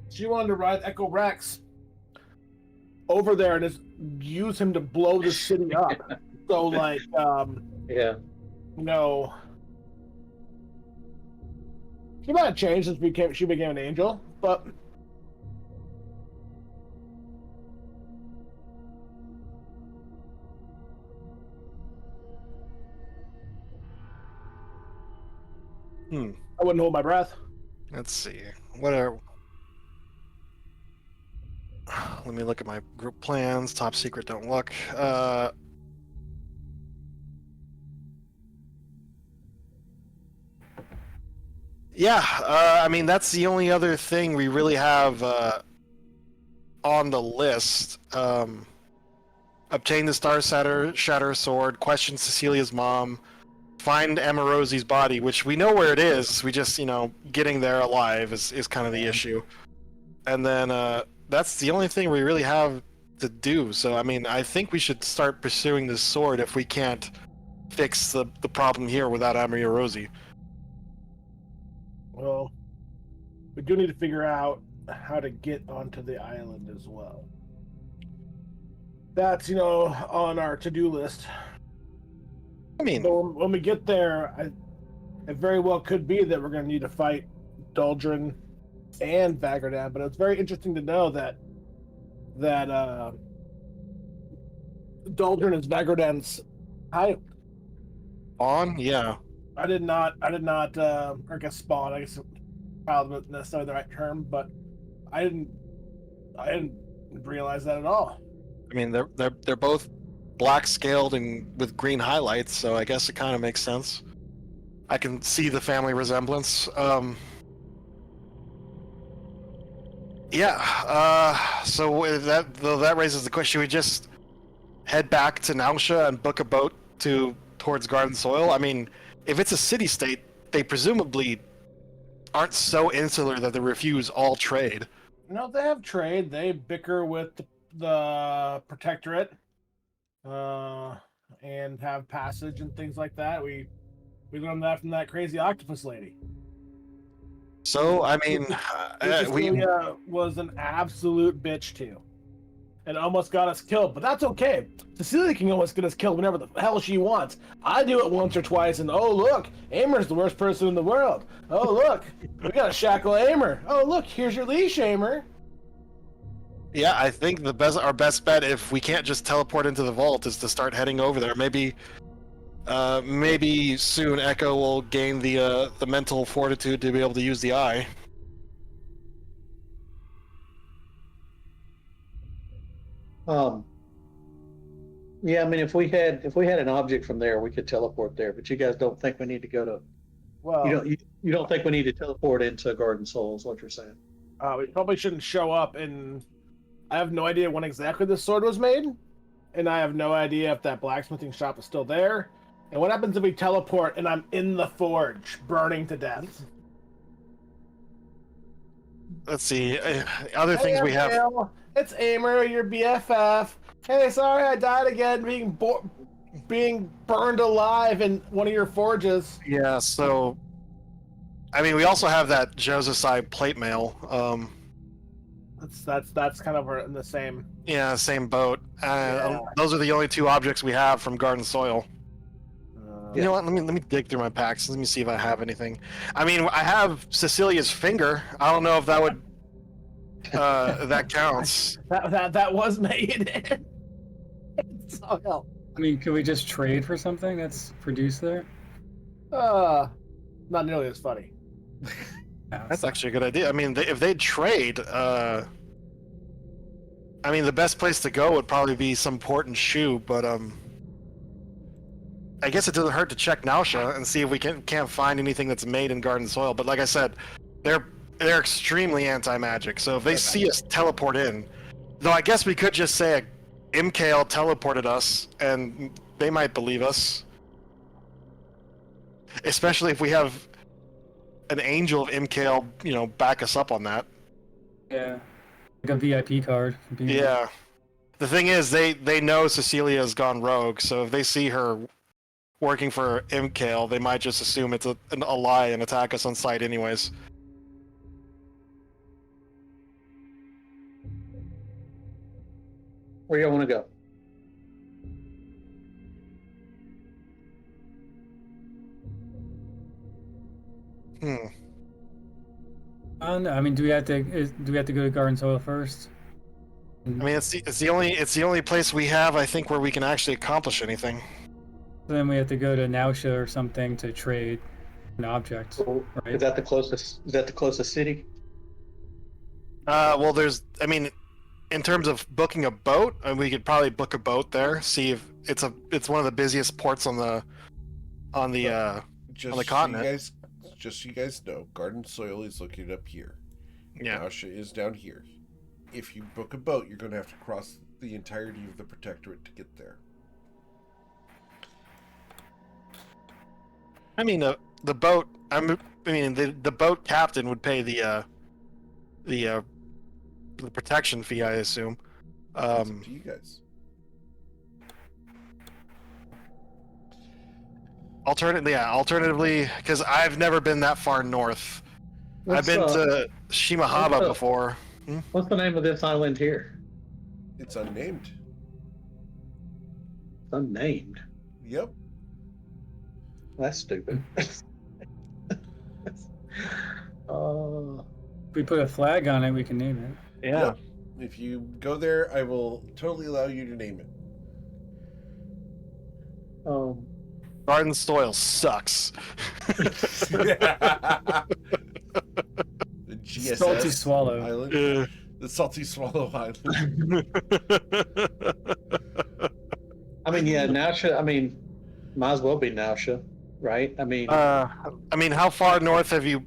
She wanted to ride Echo Rex over there and just use him to blow the city up. So, like, Yeah. no. She might have changed since she became an angel, but I wouldn't hold my breath. let's see. What are? Let me look at my group plans. Top secret, don't look. Yeah, I mean, that's the only other thing we really have on the list. Obtain the Star Shatter Sword, question Cecilia's mom, find Amarosi's body, which we know where it is. We just, getting there alive is kind of the issue. And then that's the only thing we really have to do. So, I mean, I think we should start pursuing this sword if we can't fix the problem here without Amarosi. Well, we do need to figure out how to get onto the island as well. That's, on our to-do list. I mean, So when we get there, it very well could be that we're going to need to fight Doldrin and Vagardan, but it's very interesting to know that Doldrin is Vagardan's child. yeah. I did not, or I guess spawn, I guess child wasn't necessarily the right term, but I didn't I didn't realize that at all. I mean, they're both black scaled and with green highlights, so I guess it kind of makes sense. I can see the family resemblance. So that raises the question: should we just head back to Nausea and book a boat towards Garden Soil? I mean, if it's a city-state, they presumably aren't so insular that they refuse all trade. No, they have trade. They bicker with the Protectorate, and have passage and things like that. We learned that from that crazy octopus lady. So, I mean, Cecilia was an absolute bitch too, and almost got us killed. But that's okay. Cecilia can almost get us killed whenever the hell she wants. I do it once or twice, and oh look, Amer's the worst person in the world. Oh look, we gotta shackle Amer. Oh look, here's your leash, Amer. yeah, I think our best bet, if we can't just teleport into the vault, is to start heading over there. Maybe soon Echo will gain the mental fortitude to be able to use the eye. Yeah, I mean, if we had an object from there, we could teleport there. But you guys don't think we need to go to? Well, You don't think we need to teleport into Garden Soul? Is what you're saying? we probably shouldn't show up, and I have no idea when exactly this sword was made, and I have no idea if that blacksmithing shop is still there. And what happens if we teleport and I'm in the forge, burning to death? Let's see. Other things we have. Bill. It's Amer, your BFF. Hey, sorry I died again, being burned alive in one of your forges. Yeah. So, I mean, we also have that Joseph plate mail. That's kind of in the same. Yeah, same boat. Yeah. Those are the only two objects we have from Garden Soil. You Yeah. know what? Let me dig through my packs. Let me see if I have anything. I mean, I have Cecilia's finger. I don't know if that would that counts. That was made. So hell. I mean, can we just trade for something that's produced there? Not nearly as funny. That's actually a good idea. I mean, if they trade, I mean, the best place to go would probably be some port and shoe, but I guess it doesn't hurt to check Nausea and see if we can't find anything that's made in Garden Soil. But like I said, they're extremely anti-magic. So if they see us teleport in, though, I guess we could just say Imkale teleported us, and they might believe us. Especially if we have an angel of Imkale, back us up on that. Yeah. Like a VIP card. Yeah. The thing is, they know Cecilia's gone rogue, so if they see her working for Imkale, they might just assume it's a lie and attack us on sight anyways. Where y'all want to go? I don't know. I mean, do we have to go to Garden Soil first? I mean, it's the only place we have, I think, where we can actually accomplish anything. So then we have to go to Nausea or something to trade an object, right? Is that the closest city? Well, I mean, in terms of booking a boat, we could probably book a boat there. See if it's one of the busiest ports on the continent. Just so you guys know, Garden Soil is located up here. Yeah. Nausea is down here. If you book a boat, you're going to have to cross the entirety of the Protectorate to get there. I mean, the boat. The boat captain would pay the protection fee, I assume. It's up to you guys. Alternatively, because I've never been that far north. I've been to Shimahaba before. What's the name of this island here? It's unnamed. Unnamed. Yep. That's stupid. If we put a flag on it, we can name it. Yeah. Yep. If you go there, I will totally allow you to name it. Garden Soil sucks. The GSS Salty swallow. Island. The Salty Swallow Island. I mean, yeah, Nausea. I mean, might as well be Nausea, right? I mean, how far north have you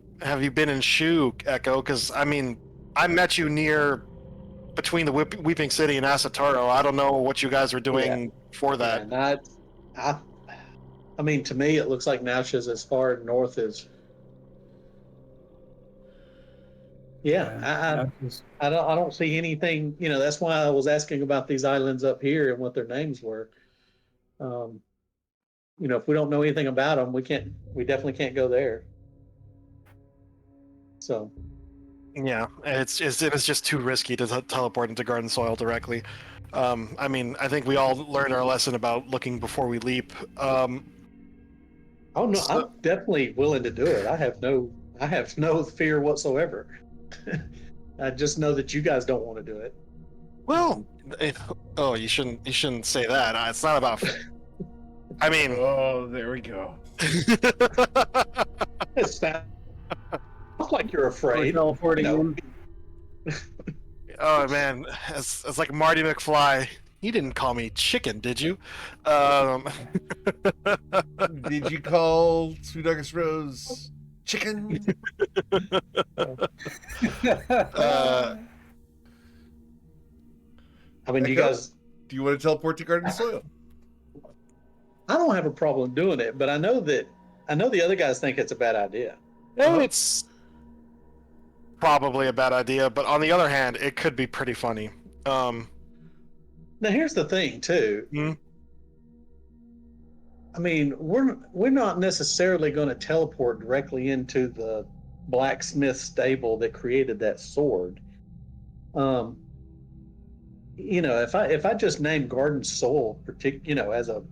been in Shu, Echo? Because I mean, I met you near between the Weeping City and Asataro. I don't know what you guys were doing for that. yeah, not. I mean, to me, it looks like Nausea's as far north as. Yeah, I don't see anything. You know, that's why I was asking about these islands up here and what their names were. You know, if we don't know anything about them, we definitely can't go there. So. Yeah, it's just too risky to teleport into Garden Soil directly. I mean, I think we all learned our lesson about looking before we leap. Oh no, I'm definitely willing to do it. I have no fear whatsoever. I just know that you guys don't want to do it. Well, you shouldn't say that. It's not about. I mean, oh, there we go. It sounds like you're afraid. Teleporting. Oh man, it's like Marty McFly. You didn't call me chicken, did you? Did you call Sweet August Rose chicken? I mean, Echo? you guys. Do you want to teleport to Garden Soil? I don't have a problem doing it, but I know the other guys think it's a bad idea. It's probably a bad idea, but on the other hand, it could be pretty funny. Now, here's the thing, too. Hmm? I mean, we're not necessarily going to teleport directly into the blacksmith stable that created that sword. You know, if I just name Garden Soul, as a,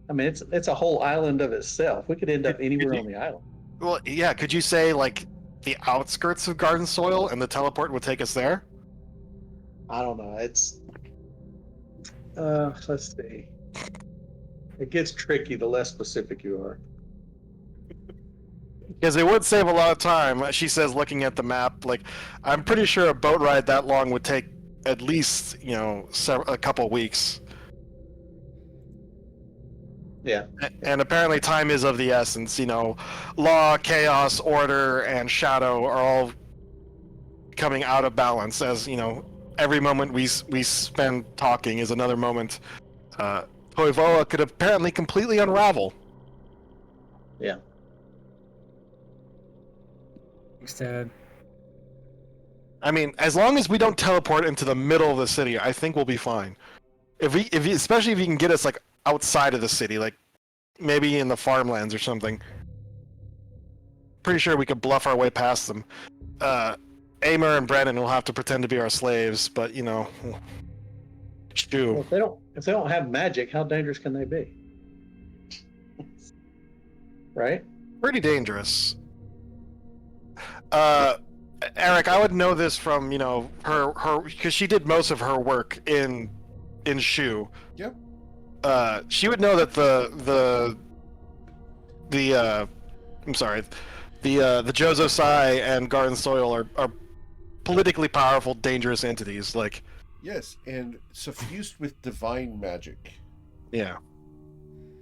I mean, it's a whole island of itself. We could end up anywhere on the island. Well, yeah. Could you say like the outskirts of Garden Soil, and the teleport would take us there? I don't know. It's let's see. It gets tricky the less specific you are. Because it would save a lot of time. She says, looking at the map, like, I'm pretty sure a boat ride that long would take at least, a couple weeks. Yeah. And apparently time is of the essence. Law, chaos, order, and shadow are all coming out of balance as, every moment we spend talking is another moment. Toivoa could apparently completely unravel. Yeah. Thanks, Dad. I mean, as long as we don't teleport into the middle of the city, I think we'll be fine. Especially if you can get us like outside of the city, like maybe in the farmlands or something. Pretty sure we could bluff our way past them. Amer and Brennan will have to pretend to be our slaves, but Shoo. Well, if they don't have magic, how dangerous can they be? Right? Pretty dangerous. Eric, I would know this from her because she did most of her work in Shu. Yep. She would know that the Jozo Sai and Garden Soil are politically powerful, dangerous entities. Like, yes, and suffused with divine magic. yeah.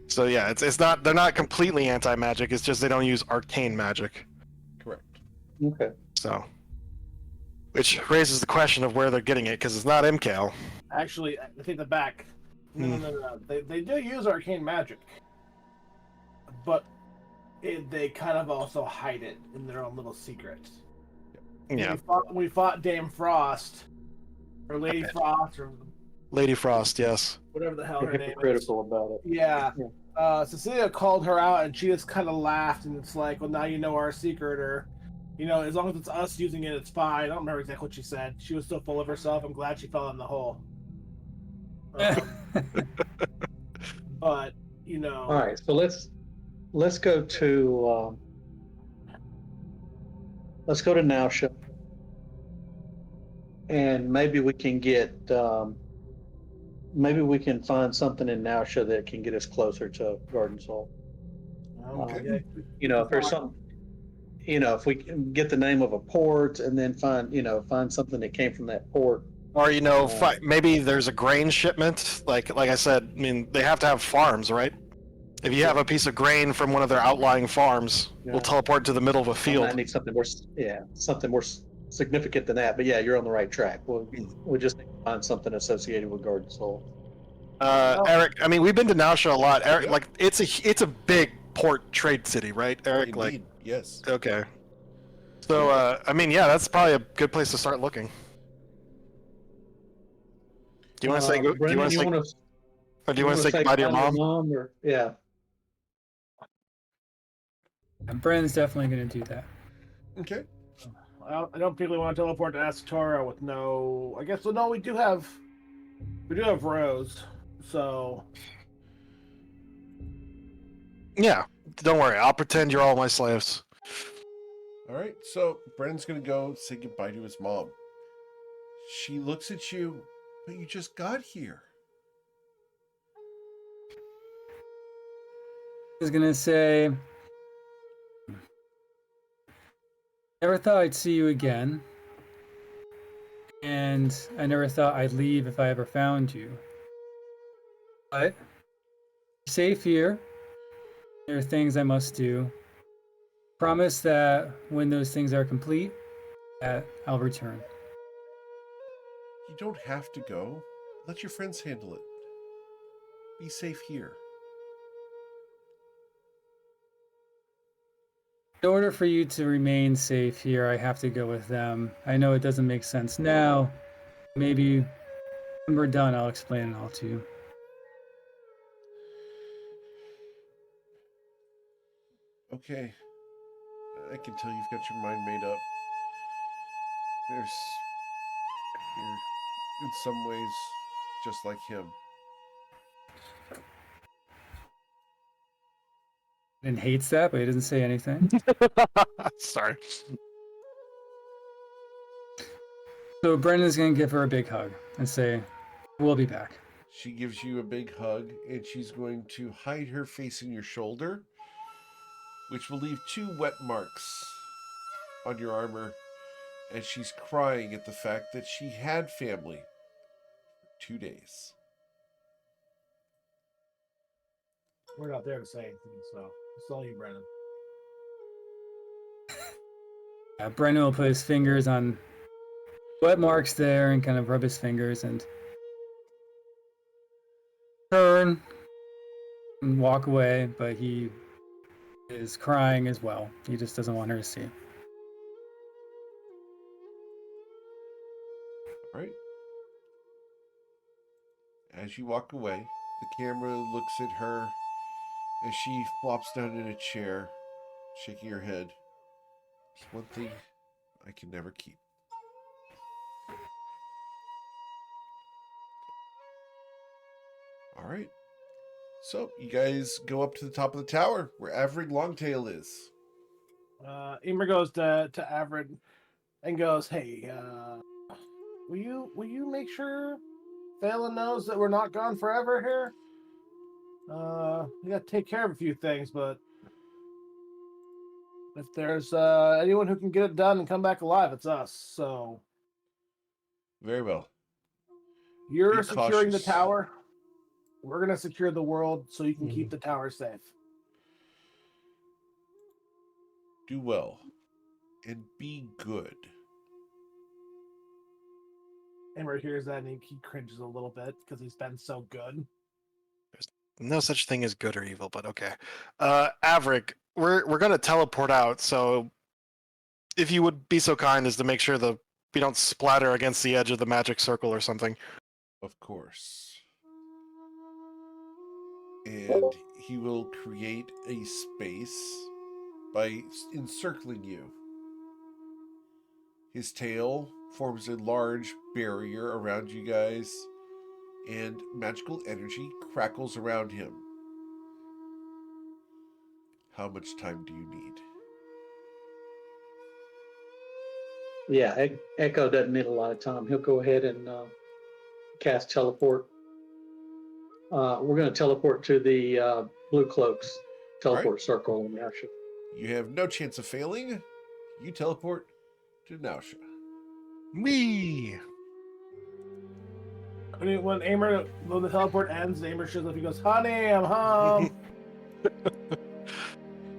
So yeah, they're not completely anti-magic. It's just they don't use arcane magic. Correct. Okay. So, which raises the question of where they're getting it, because it's not MCAL. Actually, I take that back. No. They do use arcane magic, but they kind of also hide it in their own little secrets. Yeah. We fought Dame Frost, or Lady Frost, or Lady Frost, yes. whatever the hell her name is. Critical about it. Yeah. Cecilia called her out, and she just kind of laughed, and it's like, well, now you know our secret, or, as long as it's us using it, it's fine. I don't remember exactly what she said. She was so full of herself. I'm glad she fell in the hole. But, All right, so let's go to Nausea, and maybe we can find something in Nausea that can get us closer to Garden Soul. Okay. If there's something, if we can get the name of a port and then find something that came from that port. Or maybe there's a grain shipment. Like I said, I mean they have to have farms, right? If you have a piece of grain from one of their outlying farms, we'll teleport to the middle of a I field. need something more, something more significant than that. But yeah, you're on the right track. We'll just need to find something associated with Garden Soul. Eric, I mean we've been to Nausea a lot. Eric, Yep. like it's a big port trade city, right, Eric? Indeed, Like yes. okay. So I mean yeah, that's probably a good place to start looking. Do you want to say? Do you Brendan, want to say? Or do you want to say goodbye to your mom? Yeah. And Brennan's definitely going to do that. Okay. Well, I don't particularly want to teleport to Asatora with no. I guess well, no, we do have Rose, so Yeah, don't worry. I'll pretend you're all my slaves. All right. So Brennan's gonna go say goodbye to his mom. She looks at you, but you just got here. I was going to say, never thought I'd see you again. And I never thought I'd leave if I ever found you. But you're safe here. There are things I must do. Promise that when those things are complete, that I'll return. You don't have to go. Let your friends handle it. Be safe here. In order for you to remain safe here, I have to go with them. I know it doesn't make sense now. Maybe when we're done, I'll explain it all to you. Okay. I can tell you've got your mind made up. You're in some ways just like him. And hates that, but he doesn't say anything. Sorry. So Brendan's gonna give her a big hug and say, "We'll be back." She gives you a big hug, and she's going to hide her face in your shoulder, which will leave 2 wet marks on your armor, and she's crying at the fact that she had family for 2 days. we're not there to say anything. So it's all you, Brennan. Brendan will put his fingers on wet marks there and kind of rub his fingers and turn and walk away, but he is crying as well. He just doesn't want her to see. All right. As you walk away, the camera looks at her as she flops down in a chair, shaking her head. There's one thing I can never keep. All right. So you guys go up to the top of the tower where Averig Longtail is. Emer goes to Avrid and goes, "Hey, will you make sure Phelan knows that we're not gone forever here? We got to take care of a few things, but if there's anyone who can get it done and come back alive, it's us. So Very well. you're Be securing the cautious. tower. We're gonna secure the world so you can keep the tower safe." Do well. And be good. Emer hears that and he cringes a little bit because he's been so good. No such thing as good or evil, but okay. Averick, we're gonna teleport out, so if you would be so kind as to make sure we don't splatter against the edge of the magic circle or something. Of course. And he will create a space by encircling you. His tail forms a large barrier around you guys, and magical energy crackles around him. How much time do you need? Yeah, Echo doesn't need a lot of time. He'll go ahead and cast teleport. We're going to teleport to the Blue Cloaks teleport circle in the airship. You have no chance of failing. you teleport to Nausha. Wee. When the teleport ends, Aimer shows up. He goes, "Honey, I'm home."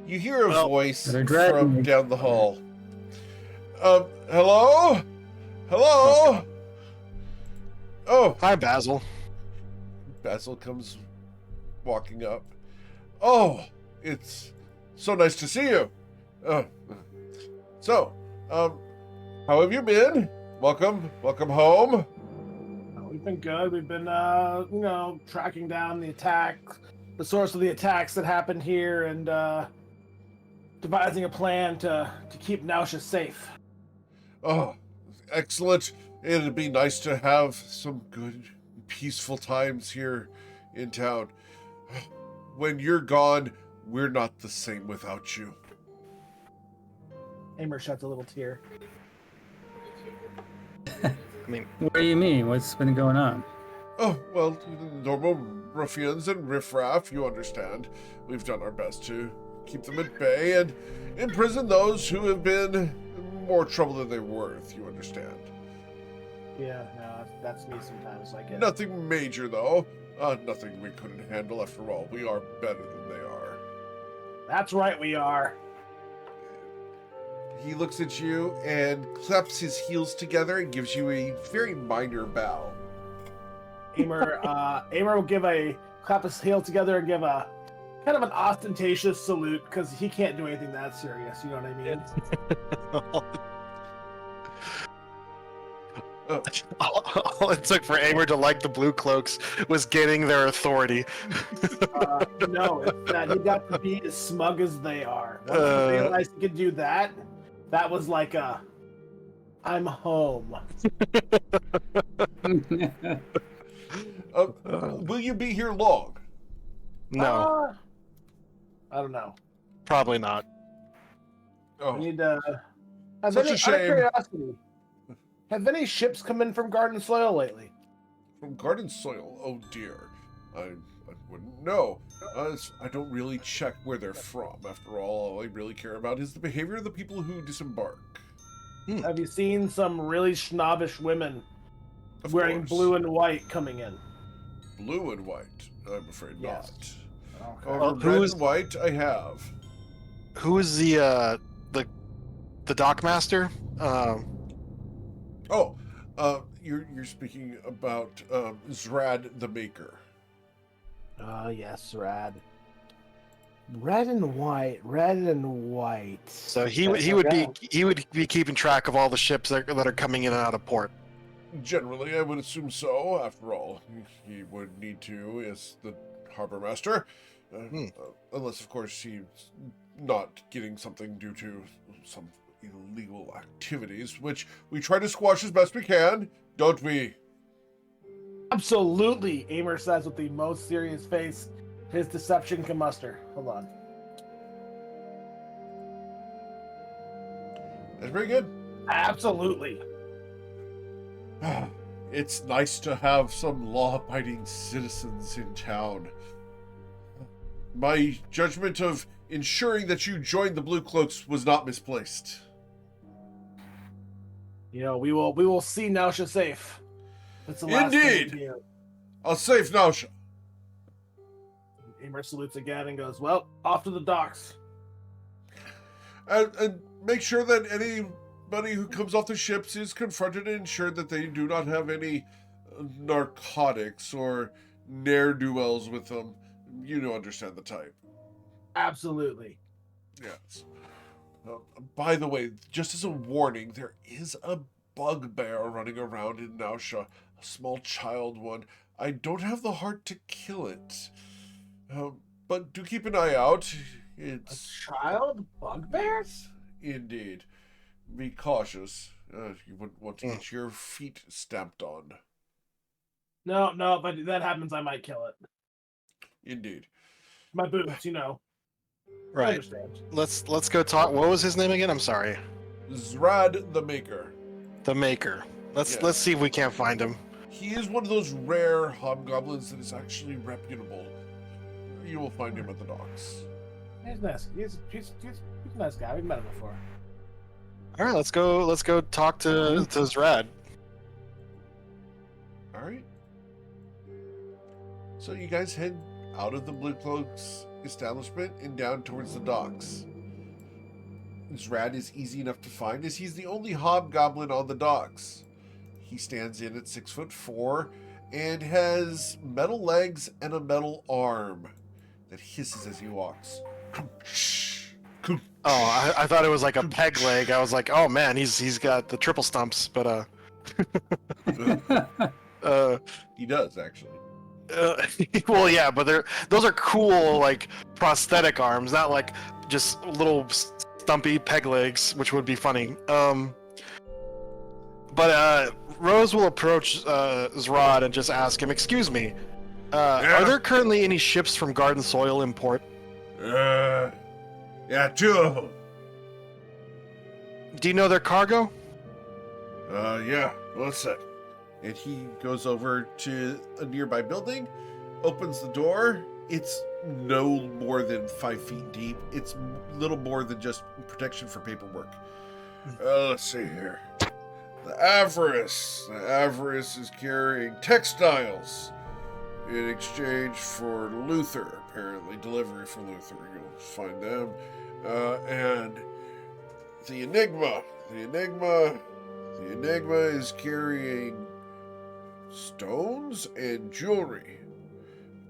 You hear a voice they're dragging from me. down the hall. Hello? Hello? Oh, Hi, Basil. Basil comes walking up. Oh, it's so nice to see you. So, how have you been? Welcome home. We've been good. We've been, tracking down the source of the attacks that happened here, and devising a plan to keep Nausha safe. Oh, excellent. It'd be nice to have some good, peaceful times here in town. When you're gone, we're not the same without you. Aimer sheds a little tear. I mean, What do you mean? What's been going on? Oh, well, normal ruffians and riffraff, you understand. We've done our best to keep them at bay and imprison those who have been more trouble than they're worth, you understand. Yeah, no, that's me sometimes. I get Nothing major, though. Nothing we couldn't handle. After all, we are better than they are. That's right, we are. He looks at you and claps his heels together and gives you a very minor bow. Aimer will clap his heel together and give a kind of an ostentatious salute because he can't do anything that serious. You know what I mean? all it took for Aimer to like the blue cloaks was getting their authority. No, it's that he got to be as smug as they are. Once he realized he could do that, that was like I'm home. Will you be here long? No, I don't know. probably not. Oh, We need to. Have Such a out of shame. curiosity, have any ships come in from Garden Soil lately? from Garden Soil? Oh dear. I wouldn't know. I don't really check where they're from. After all I really care about is the behavior of the people who disembark. Have you seen some really snobbish women Of wearing course. blue and white coming in? Blue and white? I'm afraid Yes. not. Okay. Over Well, red who is- and white, I have. Who is the dockmaster? You're speaking about Zrad the Maker. Oh yes, Rad. Red and white. So he would be keeping track of all the ships that are coming in and out of port. Generally, I would assume so. After all, he would need to as the harbor master, unless, of course, he's not getting something due to some illegal activities, which we try to squash as best we can, don't we? Absolutely, Aimer says with the most serious face his deception can muster. Hold on. That's very good. Absolutely. It's nice to have some law-abiding citizens in town. My judgment of ensuring that you joined the Blue Cloaks was not misplaced. You know, we will see Nausha safe. That's the last thing we Indeed. do. I'll save Nausha. Aimer salutes again and goes, "Well, off to the docks." And make sure that anybody who comes off the ships is confronted and ensured that they do not have any narcotics or ne'er-do-wells with them. You know, understand the type. Absolutely. Yes. By the way, just as a warning, there is a bugbear running around in Nausha, a small child one. I don't have the heart to kill it. But do keep an eye out. A It's child bugbear? indeed. Be cautious. You wouldn't want to get your feet stamped on. No, if that happens, I might kill it. Indeed. My boots, you know. I Right. understand. Let's go talk. What was his name again? I'm sorry. Zrad the Maker. The Maker. Let's Yes. let's see if we can't find him. He is one of those rare hobgoblins that is actually reputable. You will find him at the docks. He's nice. He's a nice guy. We've met him before. All right, let's go. Let's go talk to Zrad. All right. So you guys head out of the Blue Cloaks establishment and down towards the docks. Zrad is easy enough to find as he's the only hobgoblin on the docks. He stands in at 6'4" and has metal legs and a metal arm that hisses as he walks. Oh, I thought it was like a peg leg. I was like, oh man, he's got the triple stumps, but He does actually. well, yeah, but those are cool like prosthetic arms, not like just little stumpy peg legs, which would be funny. But Rose will approach Zrad and just ask him, "Excuse me, are there currently any ships from Garden Soil in port?" Yeah, 2 of them. Do you know their cargo? Yeah, one sec. And he goes over to a nearby building, opens the door. It's no more than 5 feet deep. It's little more than just protection for paperwork. Let's see here. The Avarice is carrying textiles in exchange for Luther, apparently. Delivery for Luther. You'll find them. And the Enigma. The Enigma is carrying stones and jewelry.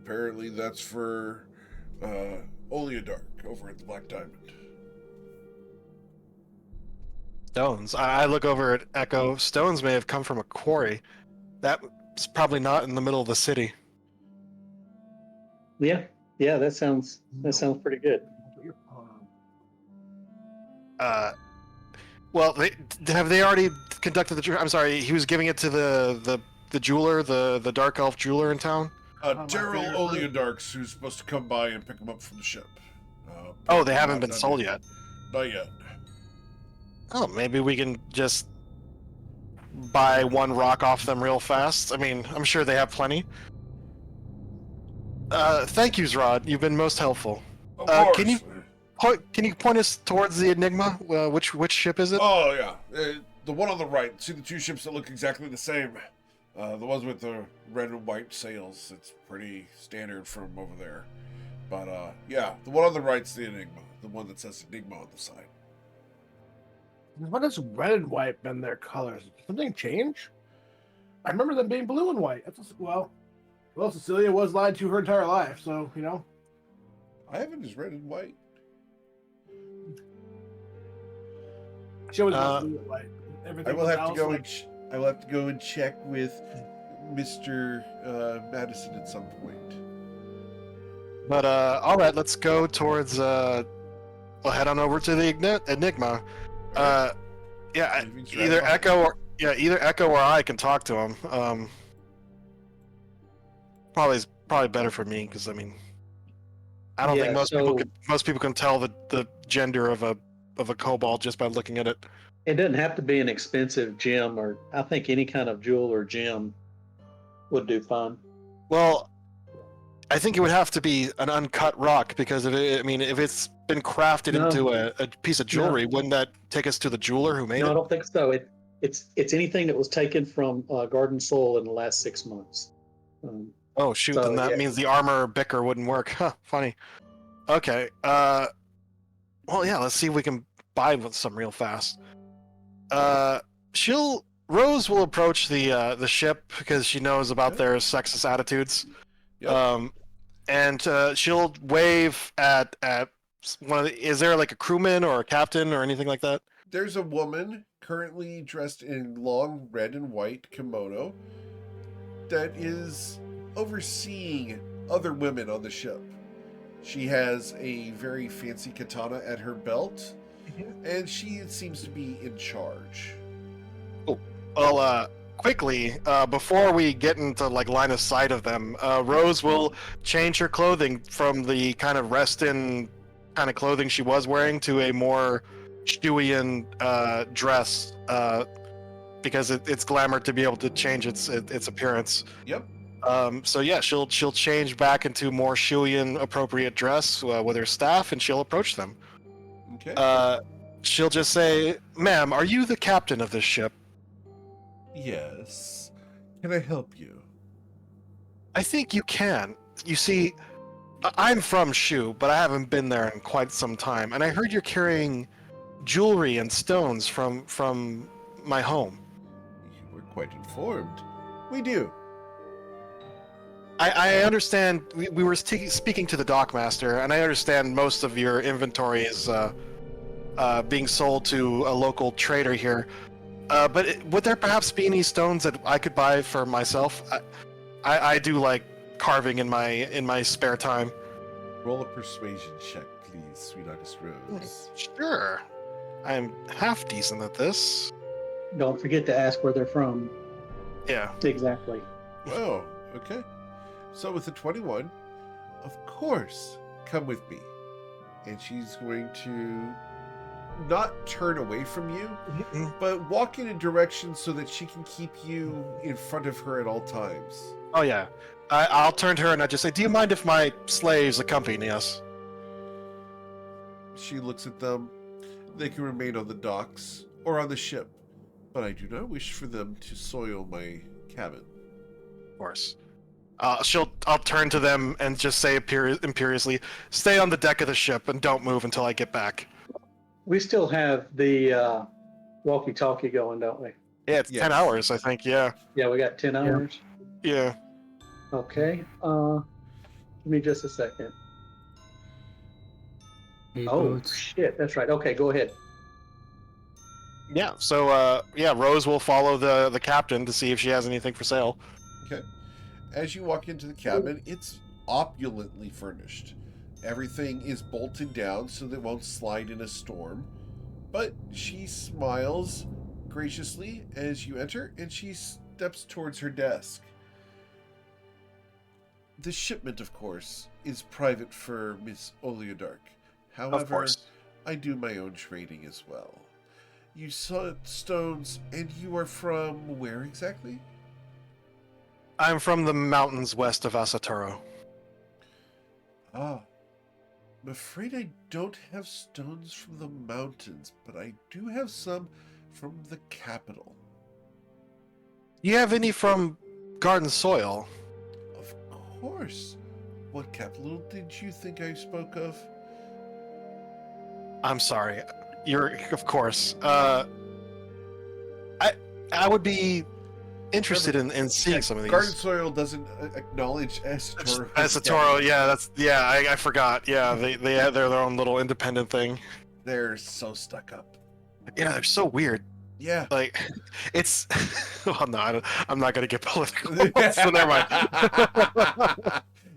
Apparently that's for Oleodark over at the Black Diamond. Stones. I look over at Echo. Stones may have come from a quarry. That's probably not in the middle of the city. Yeah, that sounds pretty good. Well, have they already conducted the? I'm sorry, he was giving it to the jeweler, the dark elf jeweler in town. Daryl Oleodarks, who's supposed to come by and pick them up from the ship. Oh, they haven't been sold yet. Not yet. Oh, maybe we can just buy one rock off them real fast. I mean, I'm sure they have plenty. Thank you, Zrad. You've been most helpful. Of course. Can you point us towards the Enigma? Which ship is it? Oh, yeah. The one on the right. See the 2 ships that look exactly the same? The ones with the red and white sails. It's pretty standard from over there. But, yeah, the one on the right's the Enigma. The one that says Enigma on the side. What has red and white been their colors? Did something change? I remember them being blue and white. Well, Cecilia was lied to her entire life, so, you know. I have it as red and white. She always was blue and white. I will have to go and check with Mr. Madison at some point. But all right, let's go towards. We'll head on over to the Enigma. Yeah, either Echo or I can talk to him. Probably better for me because I mean, I don't think most people can tell the gender of a kobold just by looking at it. It doesn't have to be an expensive gem, or I think any kind of jewel or gem would do fine. Well, I think it would have to be an uncut rock because if it's been crafted into a piece of jewelry, wouldn't that take us to the jeweler who made it? No, I don't think so. It's anything that was taken from Garden Soil in the last 6 months. Oh shoot! Then that means the armor bicker wouldn't work. Huh? Funny. Okay. Well, yeah. Let's see if we can buy some real fast. Rose will approach the ship because she knows about their sexist attitudes. Yep. And she'll wave at one of the. Is there like a crewman or a captain or anything like that? There's a woman currently dressed in long red and white kimono that is overseeing other women on the ship. She has a very fancy katana at her belt, and she seems to be in charge. Oh, well, quickly, before we get into like line of sight of them, Rose will change her clothing from the kind of rest-in kind of clothing she was wearing to a more Stewian dress, because it's glamour to be able to change its appearance. Yep. So yeah, she'll change back into more Stewian appropriate dress with her staff, and she'll approach them. Okay. she'll just say, "Ma'am, are you the captain of this ship?" Yes. Can I help you? I think you can. You see, I'm from Shu, but I haven't been there in quite some time, and I heard you're carrying jewelry and stones from my home. You were quite informed. We do. I understand. We were speaking to the dockmaster, and I understand most of your inventory is being sold to a local trader here. But would there perhaps be any stones that I could buy for myself? I do like carving in my spare time. Roll a persuasion check, please, Sweet August Rose. Sure. I'm half decent at this. Don't forget to ask where they're from. Yeah. Exactly. Oh, okay. So with the 21, of course, come with me. And she's going to not turn away from you, but walk in a direction so that she can keep you in front of her at all times. Oh yeah. I'll turn to her and I just say, "Do you mind if my slaves accompany us?" She looks at them. They can remain on the docks or on the ship, but I do not wish for them to soil my cabin. Of course. I'll turn to them and just say imperiously, "Stay on the deck of the ship and don't move until I get back." We still have the walkie-talkie going, don't we? Yeah, it's Yes. 10 hours, I think. Yeah. Yeah, we got 10 hours. Yeah. Okay. Give me just a second. Hey, Oh, boats. shit. That's right. Okay, go ahead. Yeah. So yeah, Rose will follow the captain to see if she has anything for sale. Okay. As you walk into the cabin, it's opulently furnished. Everything is bolted down so that it won't slide in a storm. But she smiles graciously as you enter, and she steps towards her desk. The shipment, of course, is private for Miss Oleodark. Of However, course. I do my own trading as well. You saw stones, and you are from where exactly? I'm from the mountains west of Asatoro. Ah, I'm afraid I don't have stones from the mountains, but I do have some from the capital. You have any from Garden Soil? Of course. What capital did you think I spoke of? I'm sorry. Of course. I would be interested in seeing some of these. Garden Soil doesn't acknowledge Asatoro. Asatoro, yeah, I forgot. Yeah, they have their own little independent thing. They're so stuck up. Yeah, they're so weird. Yeah. Like, it's. Well, no, I'm not gonna get political. So never mind.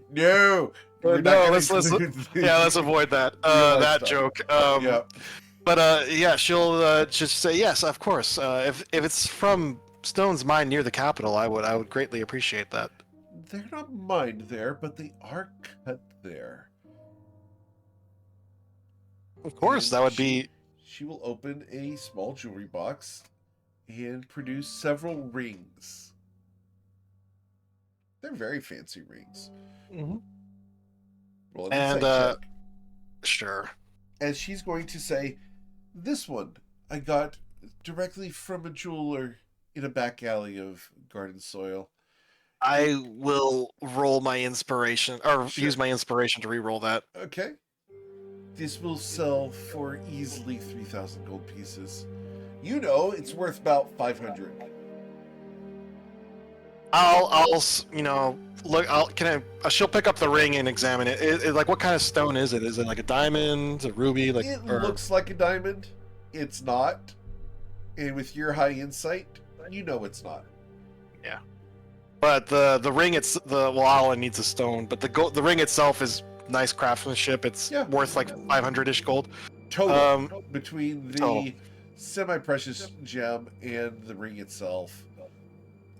No. No, We're not gonna let's include yeah, let's avoid that Real life that stuff. joke. Yeah. But yeah, she'll just say yes, of course. If it's from Stone's mine near the capital, I would greatly appreciate that. They're not mined there, but they are cut there. Of course, that would be. She will open a small jewelry box and produce several rings. They're very fancy rings. Roll an And insight check. sure. And she's going to say, "This one I got directly from a jeweler in a back alley of Garden Soil." I will roll my inspiration, or Sure. use my inspiration to re-roll that. Okay. This will sell for easily 3,000 gold pieces. You know, it's worth about 500. She'll pick up the ring and examine it. Like, what kind of stone is it? Is it like a diamond, a ruby? Like, It or... looks like a diamond. It's not. And with your high insight, you know it's not. But the ring, all it needs is stone. But the ring itself is nice craftsmanship. It's Yeah. worth like 500-ish gold. Total. Between the total. semi-precious gem and the ring itself,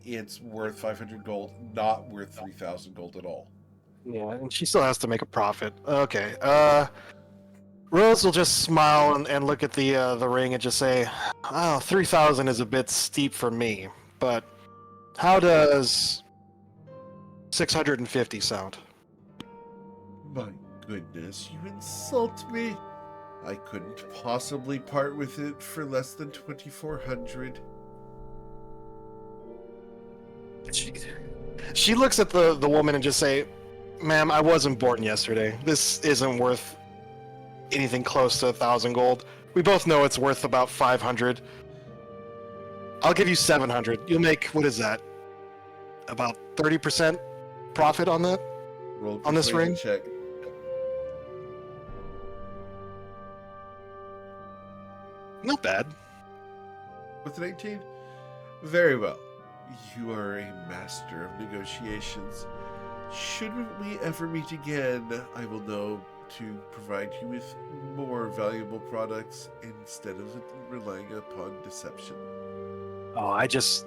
it's worth 500 gold, not worth 3,000 gold at all. Yeah, and she still has to make a profit. Okay. Rose will just smile and look at the ring and just say, "Oh, 3,000 is a bit steep for me, but how does 650 sound?" My goodness, you insult me. I couldn't possibly part with it for less than 2,400. She looks at the woman and just say, "Ma'am, I wasn't born yesterday. This isn't worth anything close to 1,000 gold. We both know it's worth about 500. I'll give you 700. You'll make, what is that? About 30% profit on that? Roll a On this persuasion ring? check. Not bad. With an 18? Very well. You are a master of negotiations. Should we ever meet again, I will know to provide you with more valuable products instead of relying upon deception. Oh, I just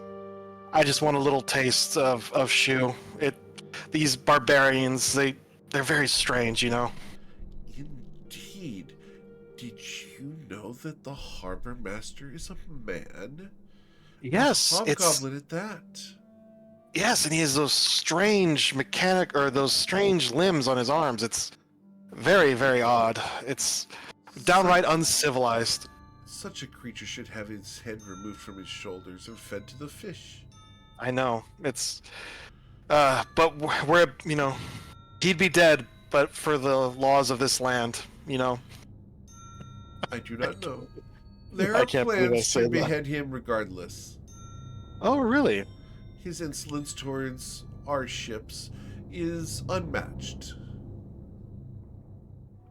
want a little taste of Shu. These barbarians, they're very strange, you know. Indeed. Did you know that the harbor master is a man? Yes, Hobgoblin at that. yes, and he has those strange those strange limbs on his arms. It's very, very odd. It's downright uncivilized. Such a creature should have his head removed from his shoulders and fed to the fish. I know. It's but we're, you know, he'd be dead but for the laws of this land, you know. I do not know. There I are can't believe I plans to said that. behead him regardless. Oh, really? His insolence towards our ships is unmatched.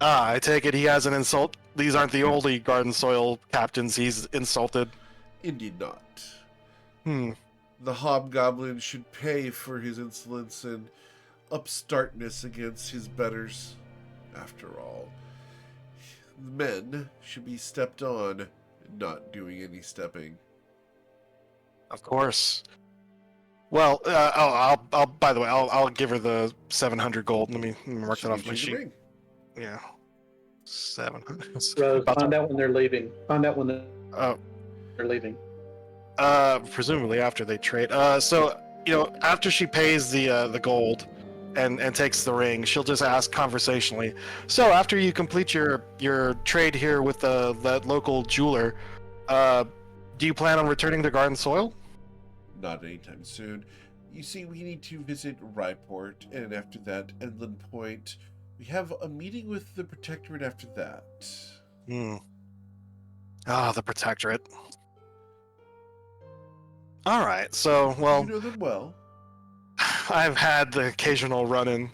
Ah, I take it he has an insult. These aren't the only garden soil captains he's insulted. Indeed not. Hmm. The hobgoblin should pay for his insolence and upstartness against his betters. After all, men should be stepped on, not doing any stepping. Of course. Well, I'll. By the way, I'll give her the 700 gold. Let me mark She that off gives my you the sheet. ring. Yeah, 700. Rose, About find to- out when they're leaving. Find out when Oh, they're leaving. presumably after they trade. So you know, after she pays the gold, and takes the ring, she'll just ask conversationally. So after you complete your trade here with that local jeweler, do you plan on returning to Garden Soil? Not anytime soon. You see, we need to visit Ryport, and after that, Edlin Point. We have a meeting with the Protectorate after that. Hmm. Ah, the Protectorate. All right. So, well, You know them well. I've had the occasional run-in.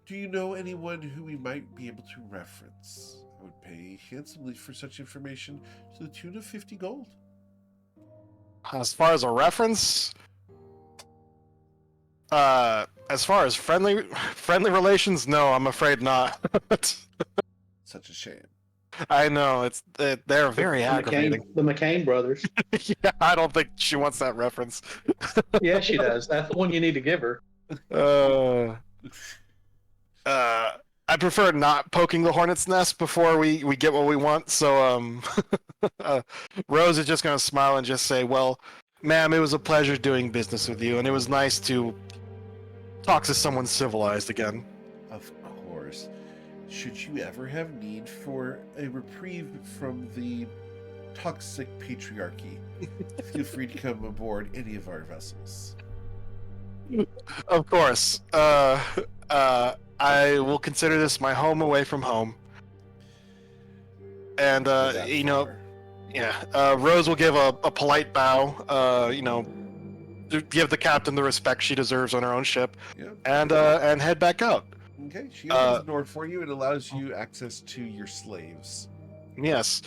Do you know anyone who we might be able to reference? I would pay handsomely for such information to the tune of 50 gold. As far as a reference, as far as friendly relations, no, I'm afraid not. Such a shame. I know they're very aggravating. The McCain brothers. Yeah, I don't think she wants that reference. Yeah, she does. That's the one you need to give her. I prefer not poking the hornet's nest before we get what we want. So, Rose is just gonna smile and just say, "Well, ma'am, it was a pleasure doing business with you, and it was nice to talk to someone civilized again." Of course. Should you ever have need for a reprieve from the toxic patriarchy, feel free to come aboard any of our vessels. Of course. I will consider this my home away from home. And That you know, far. yeah. Rose will give a polite bow. You know, to give the captain the respect she deserves on her own ship, Yeah. and head back out. Okay. She opens the door for you and allows you access to your slaves. Yes,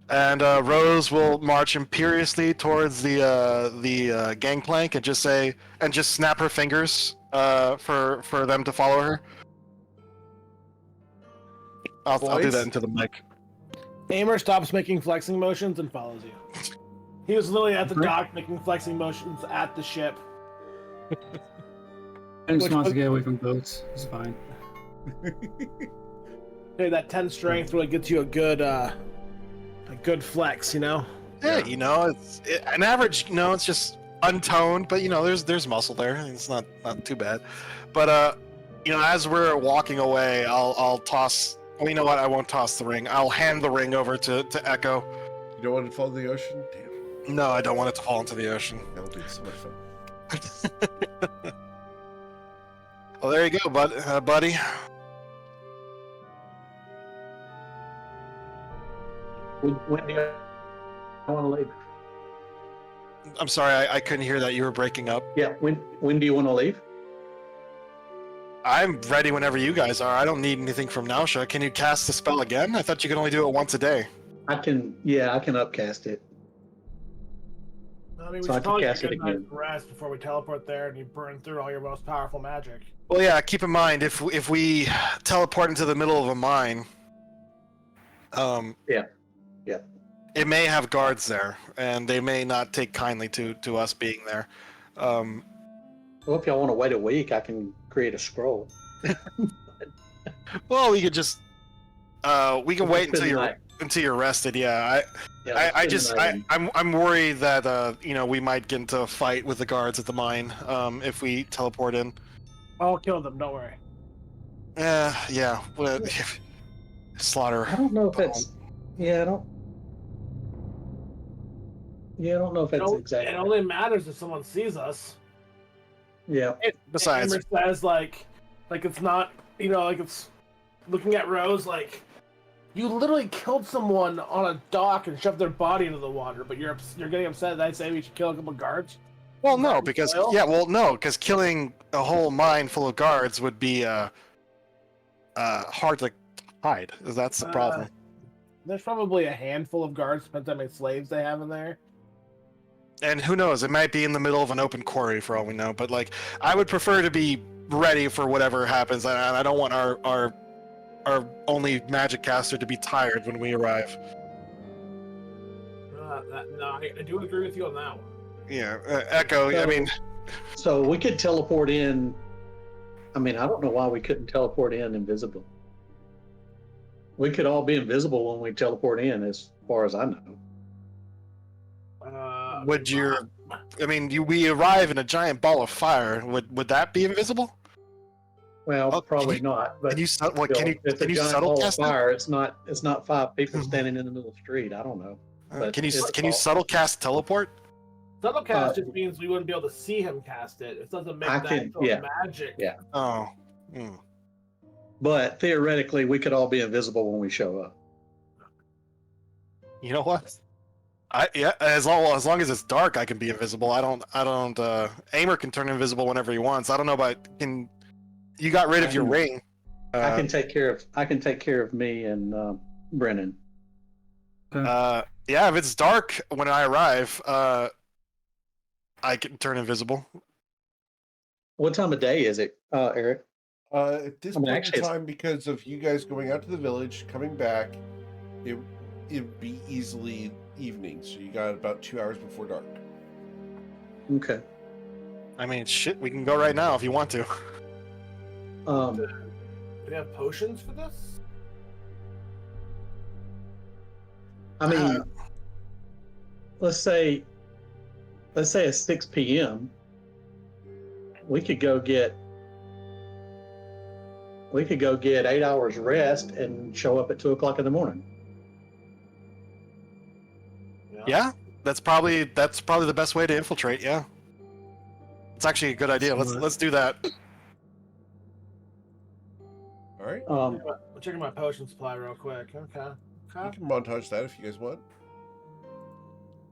and Rose will march imperiously towards the gangplank and just snap her fingers for them to follow her. I'll do Boys? that into the mic. Aimer stops making flexing motions and follows you. He was literally at the dock making flexing motions at the ship. I just Which wants was- to get away from boats. It's fine. Hey, that 10 strength really gets you a good flex, you know? Yeah, you know, an average. You know, it's just untoned, but you know, there's muscle there. It's not too bad. But you know, as we're walking away, I'll toss Well, you know what? I won't toss the ring. I'll hand the ring over to Echo. You don't want it to fall in the ocean? Damn, No, I don't want it to fall into the ocean. that would be so much fun. Well, there you go, buddy. When do you want to leave? I'm sorry, I couldn't hear that. You were breaking up. Yeah, when do you want to leave? I'm ready whenever you guys are. I don't need anything from Nausha. Can you cast the spell again? I thought you could only do it once a day. I can upcast it. I mean, we So I should can probably cast get it a nice again. rest before we teleport there and you burn through all your most powerful magic. Well, yeah. Keep in mind if we teleport into the middle of a mine, Yeah. it may have guards there, and they may not take kindly to us being there. Well, if y'all want to wait a week, I can create a scroll. Well, we could just we can wait Spend the night. until you're rested. Yeah, Yeah, I let's just spend the night I'm worried that we might get into a fight with the guards at the mine if we teleport in. I'll kill them, don't worry. Yeah. Well, slaughter. I don't know if that's. Yeah, I don't. Yeah, I don't know if that's It exactly. only matters if someone sees us. Yeah. Besides, Amber says like it's not, like it's looking at Rose like you literally killed someone on a dock and shoved their body into the water, but you're getting upset that I say we should kill a couple guards. well, Is no, that because loyal? because killing a whole mine full of guards would be hard to hide. That's the problem. There's probably a handful of guards, depends how many slaves they have in there. And who knows? It might be in the middle of an open quarry for all we know. But like, I would prefer to be ready for whatever happens, and I don't want our only magic caster to be tired when we arrive. No, I do agree with you on that one. Yeah, Echo. I mean, So we could teleport in. I mean, I don't know why we couldn't teleport in invisible. We could all be invisible when we teleport in, as far as I know. we arrive in a giant ball of fire. Would that be invisible? Well, Oh, probably not. But Can you still, can it's a you giant subtle ball of cast that? fire. It's not 5 people standing in the middle of the street. I don't know. But Can you it's can you all- subtle cast teleport? Subtle cast just means we wouldn't be able to see him cast it. It doesn't make I that can- actual yeah. magic. Yeah. Oh. Hmm. But theoretically, we could all be invisible when we show up. You know what? As long as it's dark, I can be invisible. I don't. Aimer can turn invisible whenever he wants. I don't know about you got rid of your ring. I can take care of me and Brennan. Yeah, if it's dark when I arrive, I can turn invisible. What time of day is it, Eric? At this I mean, point actually, in it's- time, because of you guys going out to the village, coming back, it'd be easily evening. So you got about 2 hours before dark. Okay. I mean, shit, we can go right now if you want to. Do we have potions for this? I mean, let's say at 6 p.m. we could go get 8 hours rest and show up at 2 o'clock in the morning. Yeah, that's probably the best way to infiltrate. Yeah, it's actually a good idea. Let's do that. All right. Um, I'm checking my potion supply real quick. Okay. You can montage that if you guys want.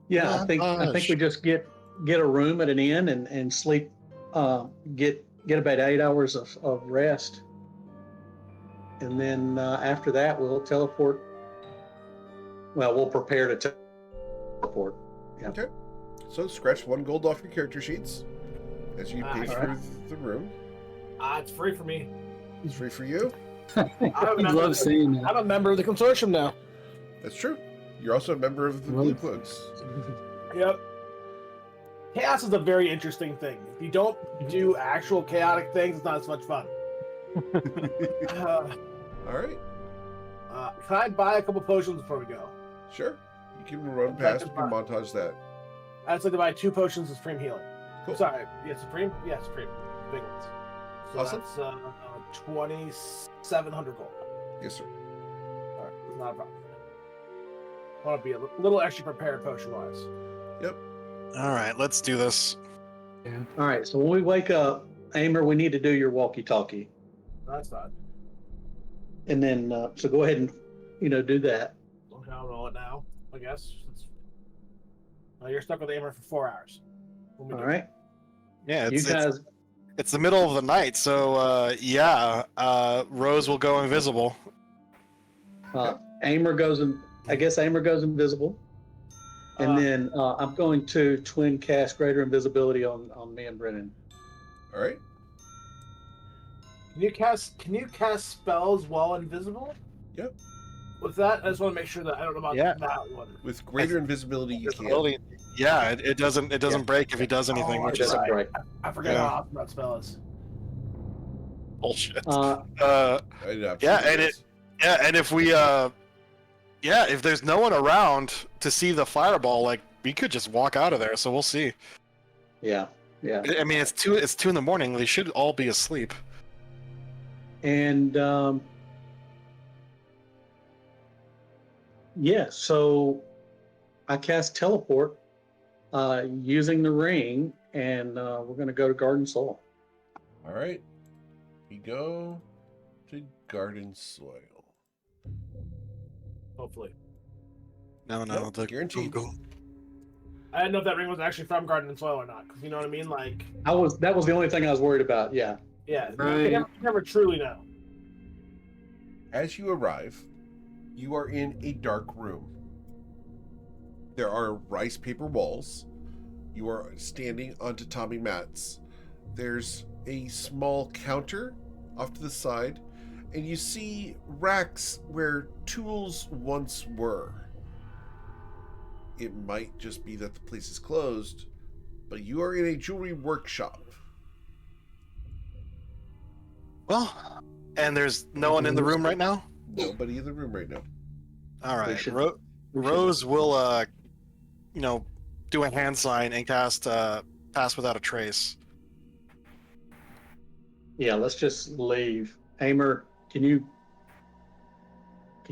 yeah, I think we just get a room at an inn and sleep. Get about 8 hours of rest, and then after that we'll teleport. Well, we'll prepare to teleport. Yeah. Okay. So scratch 1 gold off your character sheets as you pay Alright. through the room. It's free for me. It's free for you. I'm a He member loves of the- saying that. I'm a member of the consortium now. That's true. You're also a member of the Blue Cloaks. Yep. Chaos is a very interesting thing. If you don't do actual chaotic things, it's not as much fun. All right. Can I buy a couple potions before we go? Sure. You can run past. You can montage that. I'd like to buy 2 potions of Supreme Healing. Cool. Sorry, Supreme? Yeah, Supreme. Big ones. So Awesome. that's 2,700 gold. Yes, sir. Not a problem. I want to be a little extra prepared potion-wise. Yep. All right, let's do this. Yeah. All right. So when we wake up, Aimer, we need to do your walkie-talkie, That's fine. and then so go ahead and do that. Okay, I'll roll it now, I guess. You're stuck with Aimer for 4 hours. All right. Yeah, You guys. it's the middle of the night, so Rose will go invisible. Aimer goes in. I guess Aimer goes invisible, and then I'm going to twin cast greater invisibility on me and Brennan. All right. Can you cast spells while invisible? Yep. With that, I just want to make sure that I don't know about that one. With greater invisibility, you can. Yeah, it doesn't break if he does anything, which is right. I forgot how awesome that spell is. bullshit. And if we if there's no one around to see the fireball, like we could just walk out of there. So we'll see. Yeah. I mean, it's 2 in the morning. They should all be asleep. And so I cast teleport using the ring, and we're going to go to Garden Soil. All right. We go to Garden Soil. Hopefully. No, Nope, the guaranteed. I didn't know if that ring was actually from Garden and Soil or not, because you know what I mean? Like, That was the only thing I was worried about. Yeah. yeah, Right. you never truly know. As you arrive, you are in a dark room. There are rice paper walls. You are standing on tatami mats. There's a small counter off to the side, and you see racks where tools once were. It might just be that the place is closed, but you are in a jewelry workshop. Well, and there's no one in the room right now. Nobody in the room right now. All right, should- Rose will do a hand sign and cast Pass Without a Trace. Yeah, let's just leave. Aimer, can you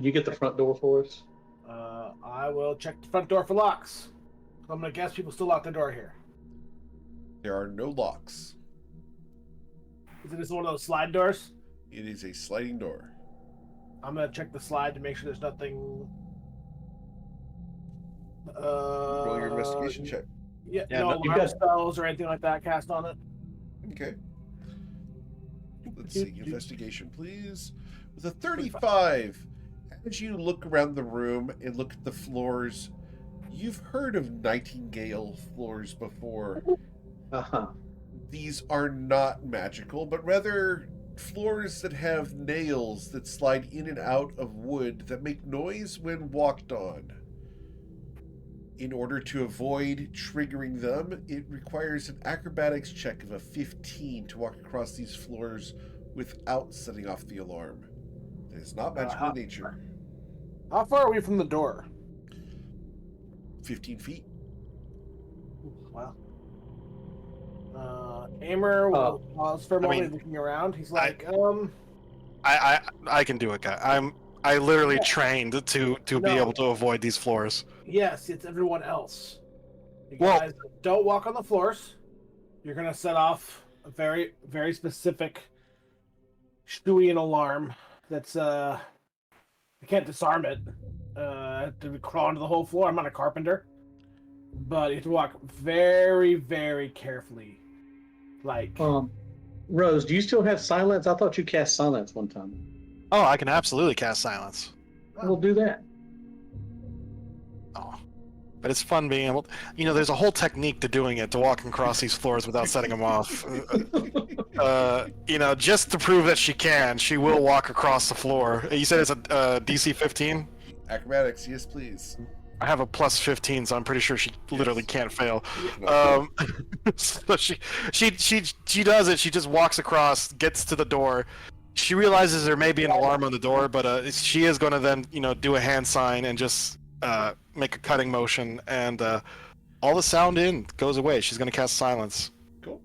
get the front door for us? I will check the front door for locks. I'm gonna guess people still lock the door here. There are no locks. Is it just one of those slide doors? It is a sliding door. I'm gonna check the slide to make sure there's nothing. Roll your investigation check. Yeah, Yeah, no no, you alarm got- spells or anything like that cast on it. Okay. Let's see. Investigation, please. With a 35, as you look around the room and look at the floors, you've heard of Nightingale floors before. Uh-huh. These are not magical, but rather floors that have nails that slide in and out of wood that make noise when walked on. In order to avoid triggering them, it requires an acrobatics check of a 15 to walk across these floors without setting off the alarm. It is not magical in nature. How far are we from the door? 15 feet. Wow. Aimer will pause for a moment, mean, looking around. He's like, I can do it, guy. I literally trained to be No. able to avoid these floors. yes, it's everyone else. You Well- guys don't walk on the floors. You're gonna set off a very, very specific Stewian alarm. That's I can't disarm it. To crawl into the whole floor. I'm not a carpenter, but you have to walk very, very carefully. Like, Rose, do you still have silence? I thought you cast silence one time. Oh, I can absolutely cast silence. We'll do that. Oh, but it's fun being able. There's a whole technique to doing it, to walking across these floors without setting them off. Just to prove that she will walk across the floor. You said it's a DC 15. Acrobatics, yes, please. I have a plus 15, so I'm pretty sure she literally can't fail. So she does it. She just walks across, gets to the door. She realizes there may be an alarm on the door, but she is going to then do a hand sign and just make a cutting motion, and all the sound goes away. She's going to cast silence. Cool.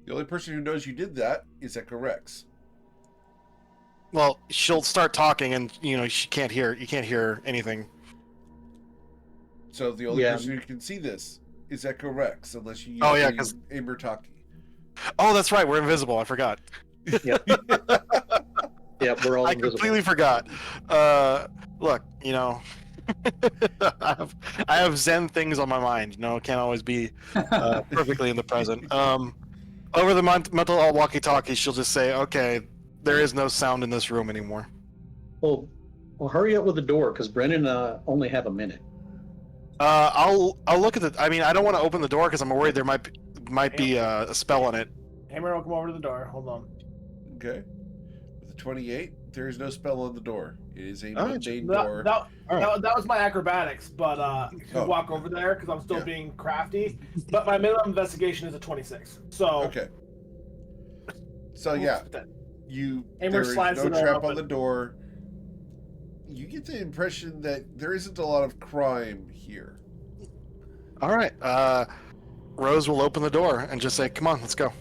The only person who knows you did that is Echo Rex. Well, she'll start talking, and she can't hear. You can't hear anything. So the only Yeah. person who can see this is Echo Rex, unless you use Oh, yeah, 'cause- Ambertaki. Oh, that's right. We're invisible. I forgot. Yeah, we're all I invisible. completely forgot. Look, I have Zen things on my mind. Can't always be perfectly in the present. Over the mental walkie-talkie, she'll just say, "Okay, there is no sound in this room anymore." Well, hurry up with the door because Brennan and I only have a minute. I'll look at the. I mean, I don't want to open the door because I'm worried there might be a spell on it. Hammer will come over to the door. Hold on. Okay. With the 28, there is no spell on the door. It is a Alright. mundane That, door. that, All right. that was my acrobatics, but Oh. walk over there because I'm still Yeah. being crafty. But my minimum investigation is a 26. So Okay. So yeah, there Amber is slides no the door trap open. on the door. You get the impression that there isn't a lot of crime here. All right. Rose will open the door and just say, "Come on, let's go."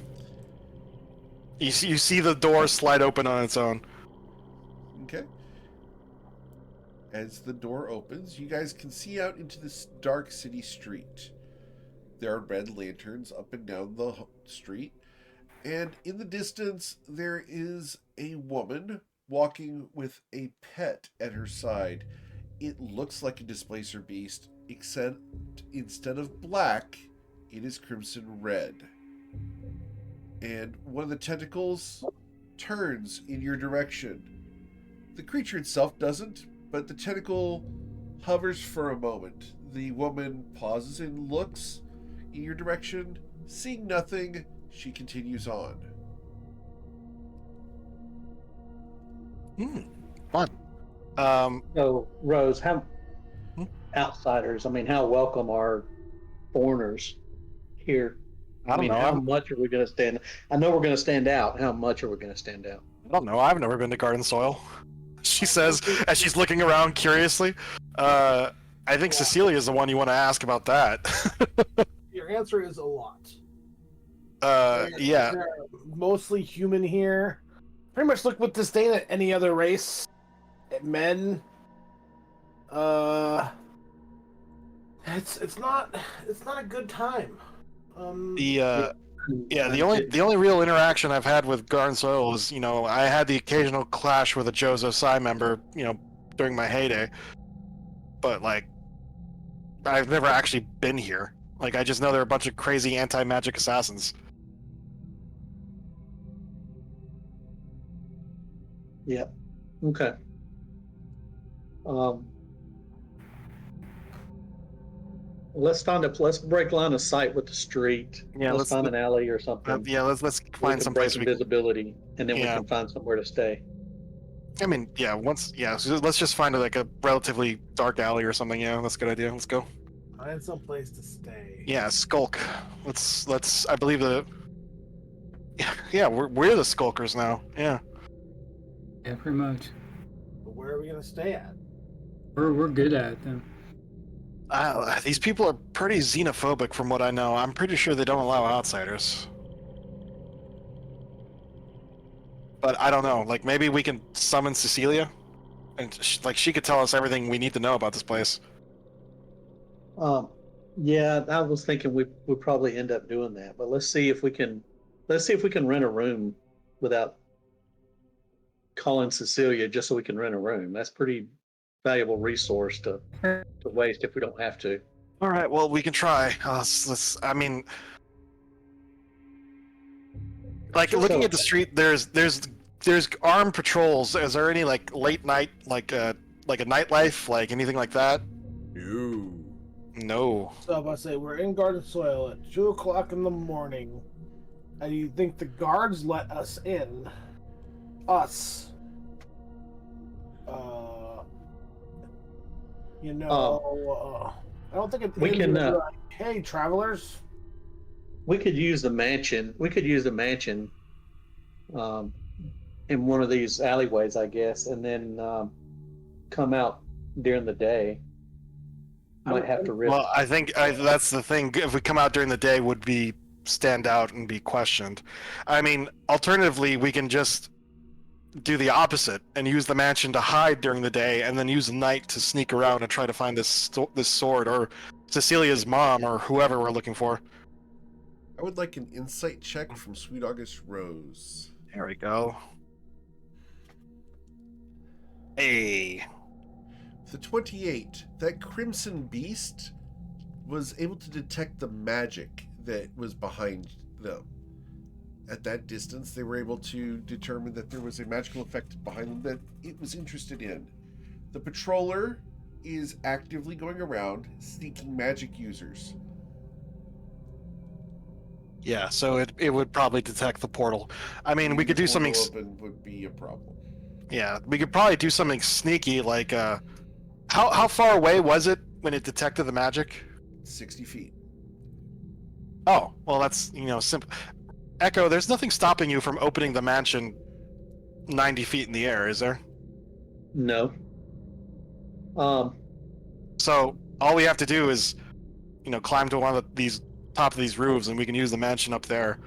You see the door slide open on its own. Okay. As the door opens, you guys can see out into this dark city street. There are red lanterns up and down the street, and in the distance there is a woman walking with a pet at her side. It looks like a displacer beast, except instead of black, it is crimson red. And one of the tentacles turns in your direction. The creature itself doesn't, but the tentacle hovers for a moment. The woman pauses and looks in your direction. Seeing nothing, she continues on. Fun. So, Rose, how Hmm? outsiders? I mean, how welcome are foreigners here? I don't know. How much are we going to stand? I know we're going to stand out. How much are we going to stand out? I don't know. I've never been to Garden Soil. She says as she's looking around curiously. I think Cecilia is the one you want to ask about that. Your answer is a lot. Yeah. They're mostly human here. Pretty much look with disdain at any other race. At men. It's not a good time. The only real interaction I've had with Garden Soil is, I had the occasional clash with a Jozo Psi member, during my heyday. But I've never actually been here. I just know there are a bunch of crazy anti-magic assassins. Yeah. Okay. Let's break line of sight with the street. Yeah, let's find an alley or something. Let's We find can some break place we can. visibility, and then we Yeah. can find somewhere to stay. I mean, so let's just find a relatively dark alley or something. Yeah, that's a good idea. Let's go. Find some place to stay. Yeah, skulk. Let's. I believe Yeah, we're the skulkers now. Yeah. Yeah, pretty much. But where are we gonna stay at? We're good at them. These people are pretty xenophobic, from what I know. I'm pretty sure they don't allow outsiders. But I don't know. Maybe we can summon Cecilia, and she could tell us everything we need to know about this place. Yeah, I was thinking we probably end up doing that, but let's see if we can rent a room without calling Cecilia, just so we can rent a room. That's pretty valuable resource to waste if we don't have to. All right. Well, we can try. I mean, looking at the street, there's armed patrols. Is there any late night a nightlife, anything like that? No. No. So if I say we're in Garden Soil at 2:00 in the morning, and you think the guards let us in? Us. I don't think We can, be like, hey, travelers. We could use the mansion. In one of these alleyways, I guess, and then come out during the day. Might have to risk. Well, I think that's the thing. If we come out during the day, would be stand out and be questioned. I mean, alternatively, we can just do the opposite and use the mansion to hide during the day, and then use the night to sneak around and try to find this sword or Cecilia's mom or whoever we're looking for. I would like an insight check from Sweet August Rose. There we go. Hey. The 28, that Crimson Beast was able to detect the magic that was behind them. At that distance, they were able to determine that there was a magical effect behind them that it was interested in. The patroller is actively going around seeking magic users. Yeah, so it would probably detect the portal. I mean, we could do something. Open would be a problem. Yeah, we could probably do something sneaky, like how far away was it when it detected the magic? 60 feet. Oh, well, that's simple. Echo, there's nothing stopping you from opening the mansion 90 feet in the air, is there? No. So all we have to do is, climb to one of these top of these roofs, and we can use the mansion up there.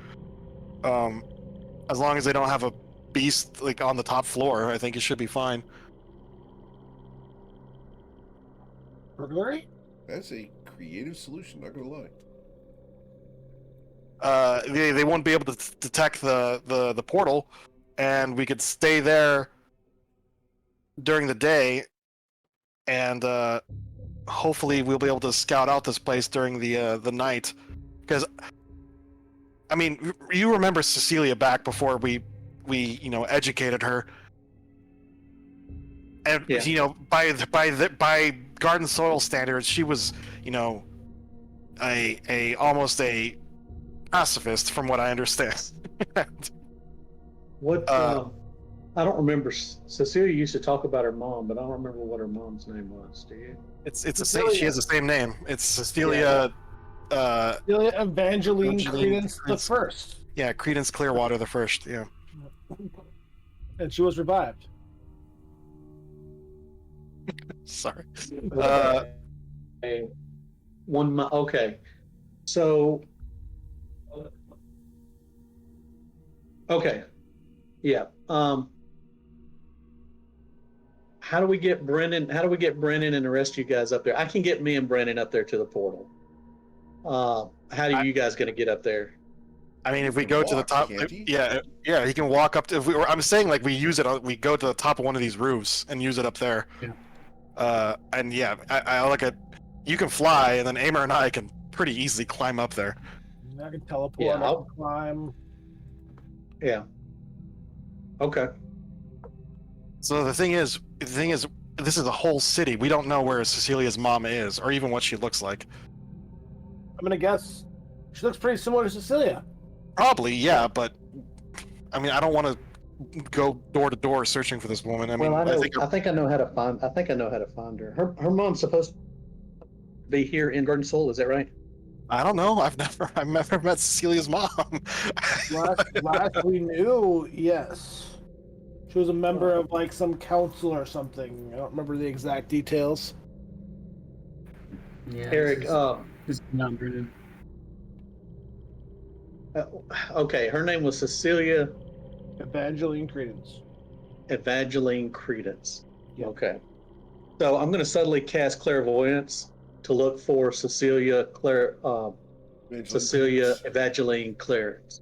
As long as they don't have a beast like on the top floor, I think it should be fine. Burglary? That's a creative solution, not gonna lie. They won't be able to detect the portal, and we could stay there during the day, and hopefully we'll be able to scout out this place during the night. Because, I mean, you remember Cecilia back before we educated her, and Yeah. by garden soil standards, she was almost a pacifist, from what I understand. What? I don't remember. Cecilia used to talk about her mom, but I don't remember what her mom's name was. Do you? It's the same. She has the same name. It's Cecilia. Cecilia Evangeline Credence the Credence. First. Yeah, Credence Clearwater the First. Yeah. And she was revived. Sorry. Okay. Okay. So. Okay. Yeah. How do we get Brennan? How do we get Brennan and the rest of you guys up there? I can get me and Brennan up there to the portal. How are you guys going to get up there? I mean, if we He go can to the walk, top, can't he? yeah, he can walk up to. I'm saying like we use it. We go to the top of one of these roofs and use it up there. Yeah. And yeah, I look at. You can fly, and then Amer and I can pretty easily climb up there. I can teleport. Yeah, I can climb. Yeah. Okay. So the thing is, this is a whole city. We don't know where Cecilia's mom is, or even what she looks like. I'm gonna guess she looks pretty similar to Cecilia. Probably, yeah, but I mean, I don't want to go door to door searching for this woman. I mean, Well, I know. think I think I know how to find. I think I know how to find her. Her mom's supposed to be here in Garden Soul. Is that right? I don't know. I've never met Cecilia's mom. Last we knew, yes. She was a member of like some council or something. I don't remember the exact details. Yeah. Eric. This is not Brennan. Okay. Her name was Cecilia Evangeline Credence. Evangeline Credence. Yeah. Okay. So I'm going to subtly cast clairvoyance to look for Cecilia Evangeline Clarence.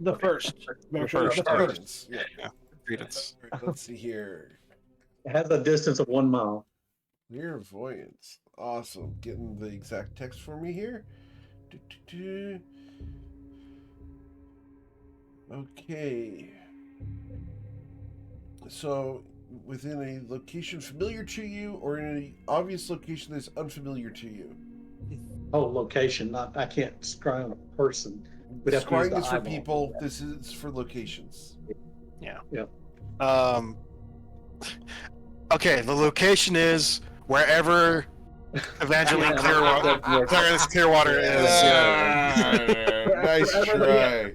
The first. Make sure first, the first. Credence, yeah. Yeah, Credence. All right, let's see here. It has a distance of 1 mile. Clairvoyance. Awesome. Getting the exact text for me here. Do-do-do. Okay. So, within a location familiar to you, or in an obvious location that's unfamiliar to you? Oh, location. I can't scry on a person. We'd have to use Scrying the is for eyeball. people. This is for locations. Okay, the location is wherever Evangeline Clearwater is. Yeah. Nice try.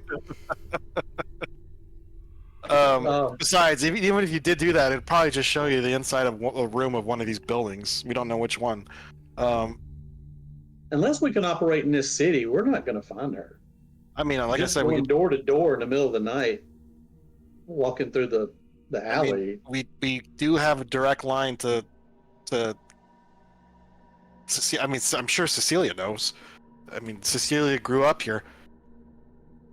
Besides, even if you did do that, it'd probably just show you the inside of a room of one of these buildings. We don't know which one. Unless we can operate in this city, we're not going to find her. I mean, like Just I said, we going could, door to door in the middle of the night, walking through the the I mean, alley. we do have a direct line to I mean, I'm sure Cecilia knows. I mean, Cecilia grew up here.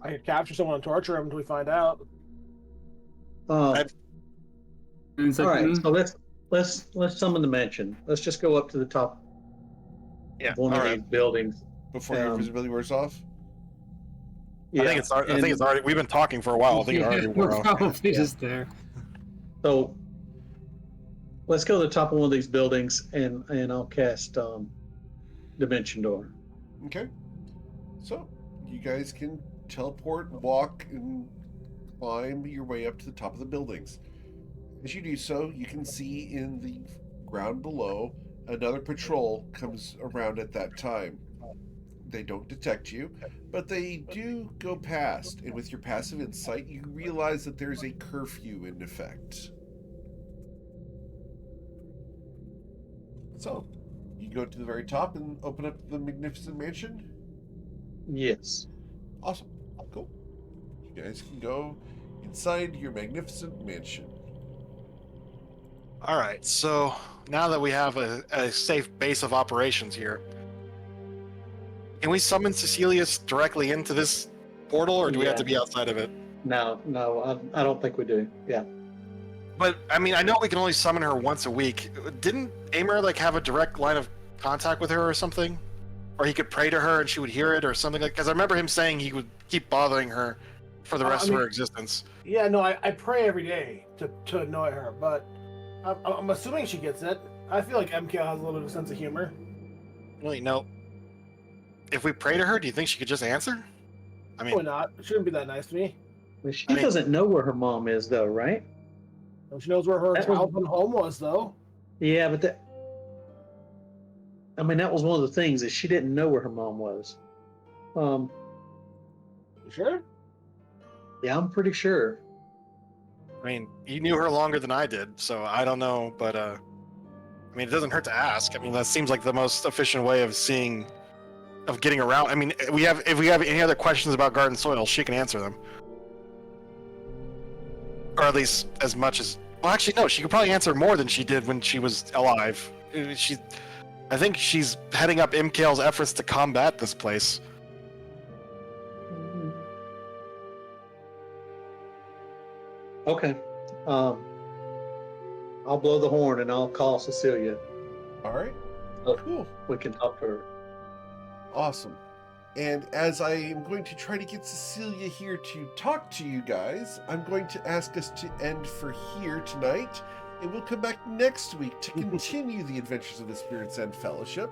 I could capture someone and torture him until we find out. Um, And it's all like, right, so let's summon the mansion. Let's just go up to the top Yeah. of one All of right. these buildings. Before your invisibility wears off? Yeah. I think it's already. We've been talking for a while. I think it already wore we're off. probably Yeah. just there. So let's go to the top of one of these buildings, and I'll cast Dimension Door. Okay. So, you guys can teleport, walk, and climb your way up to the top of the buildings. As you do so, you can see in the ground below another patrol comes around at that time. They don't detect you, but they do go past, and with your passive insight, you realize that there's a curfew in effect. So, you go to the very top and open up the magnificent mansion. Yes. Awesome. Cool. You guys can go inside your magnificent mansion. All right. So now that we have a safe base of operations here, can we summon Cecilius directly into this portal, or do we have to be outside of it? No, I don't think we do. Yeah. But I mean, I know we can only summon her once a week. Didn't Amer like have a direct line of contact with her or something, or he could pray to her and she would hear it or something like? Because I remember him saying he would keep bothering her for the rest of her existence. Yeah, no, I pray every day to annoy her, but I'm assuming she gets it. I feel like MKL has a little bit of a sense of humor. Really, no. If we pray to her, do you think she could just answer? I mean, Probably not. She shouldn't be that nice to me. She I mean- doesn't know where her mom is, though, right? She knows where her That was- childhood home was, though. Yeah, but that. I mean, that was one of the things is she didn't know where her mom was. You sure? Yeah, I'm pretty sure. I mean, you knew her longer than I did, so I don't know. But I mean, it doesn't hurt to ask. I mean, that seems like the most efficient way of getting around. I mean, if we have any other questions about garden soil, she can answer them, or at least as much as. Well, actually, no. She could probably answer more than she did when she was alive. I think she's heading up MKL's efforts to combat this place. Okay. I'll blow the horn and I'll call Cecilia. All right. Oh. Cool. We can talk to her. Awesome. And as I am going to try to get Cecilia here to talk to you guys, I'm going to ask us to end for here tonight. And we'll come back next week to continue the adventures of the Spirit's End Fellowship.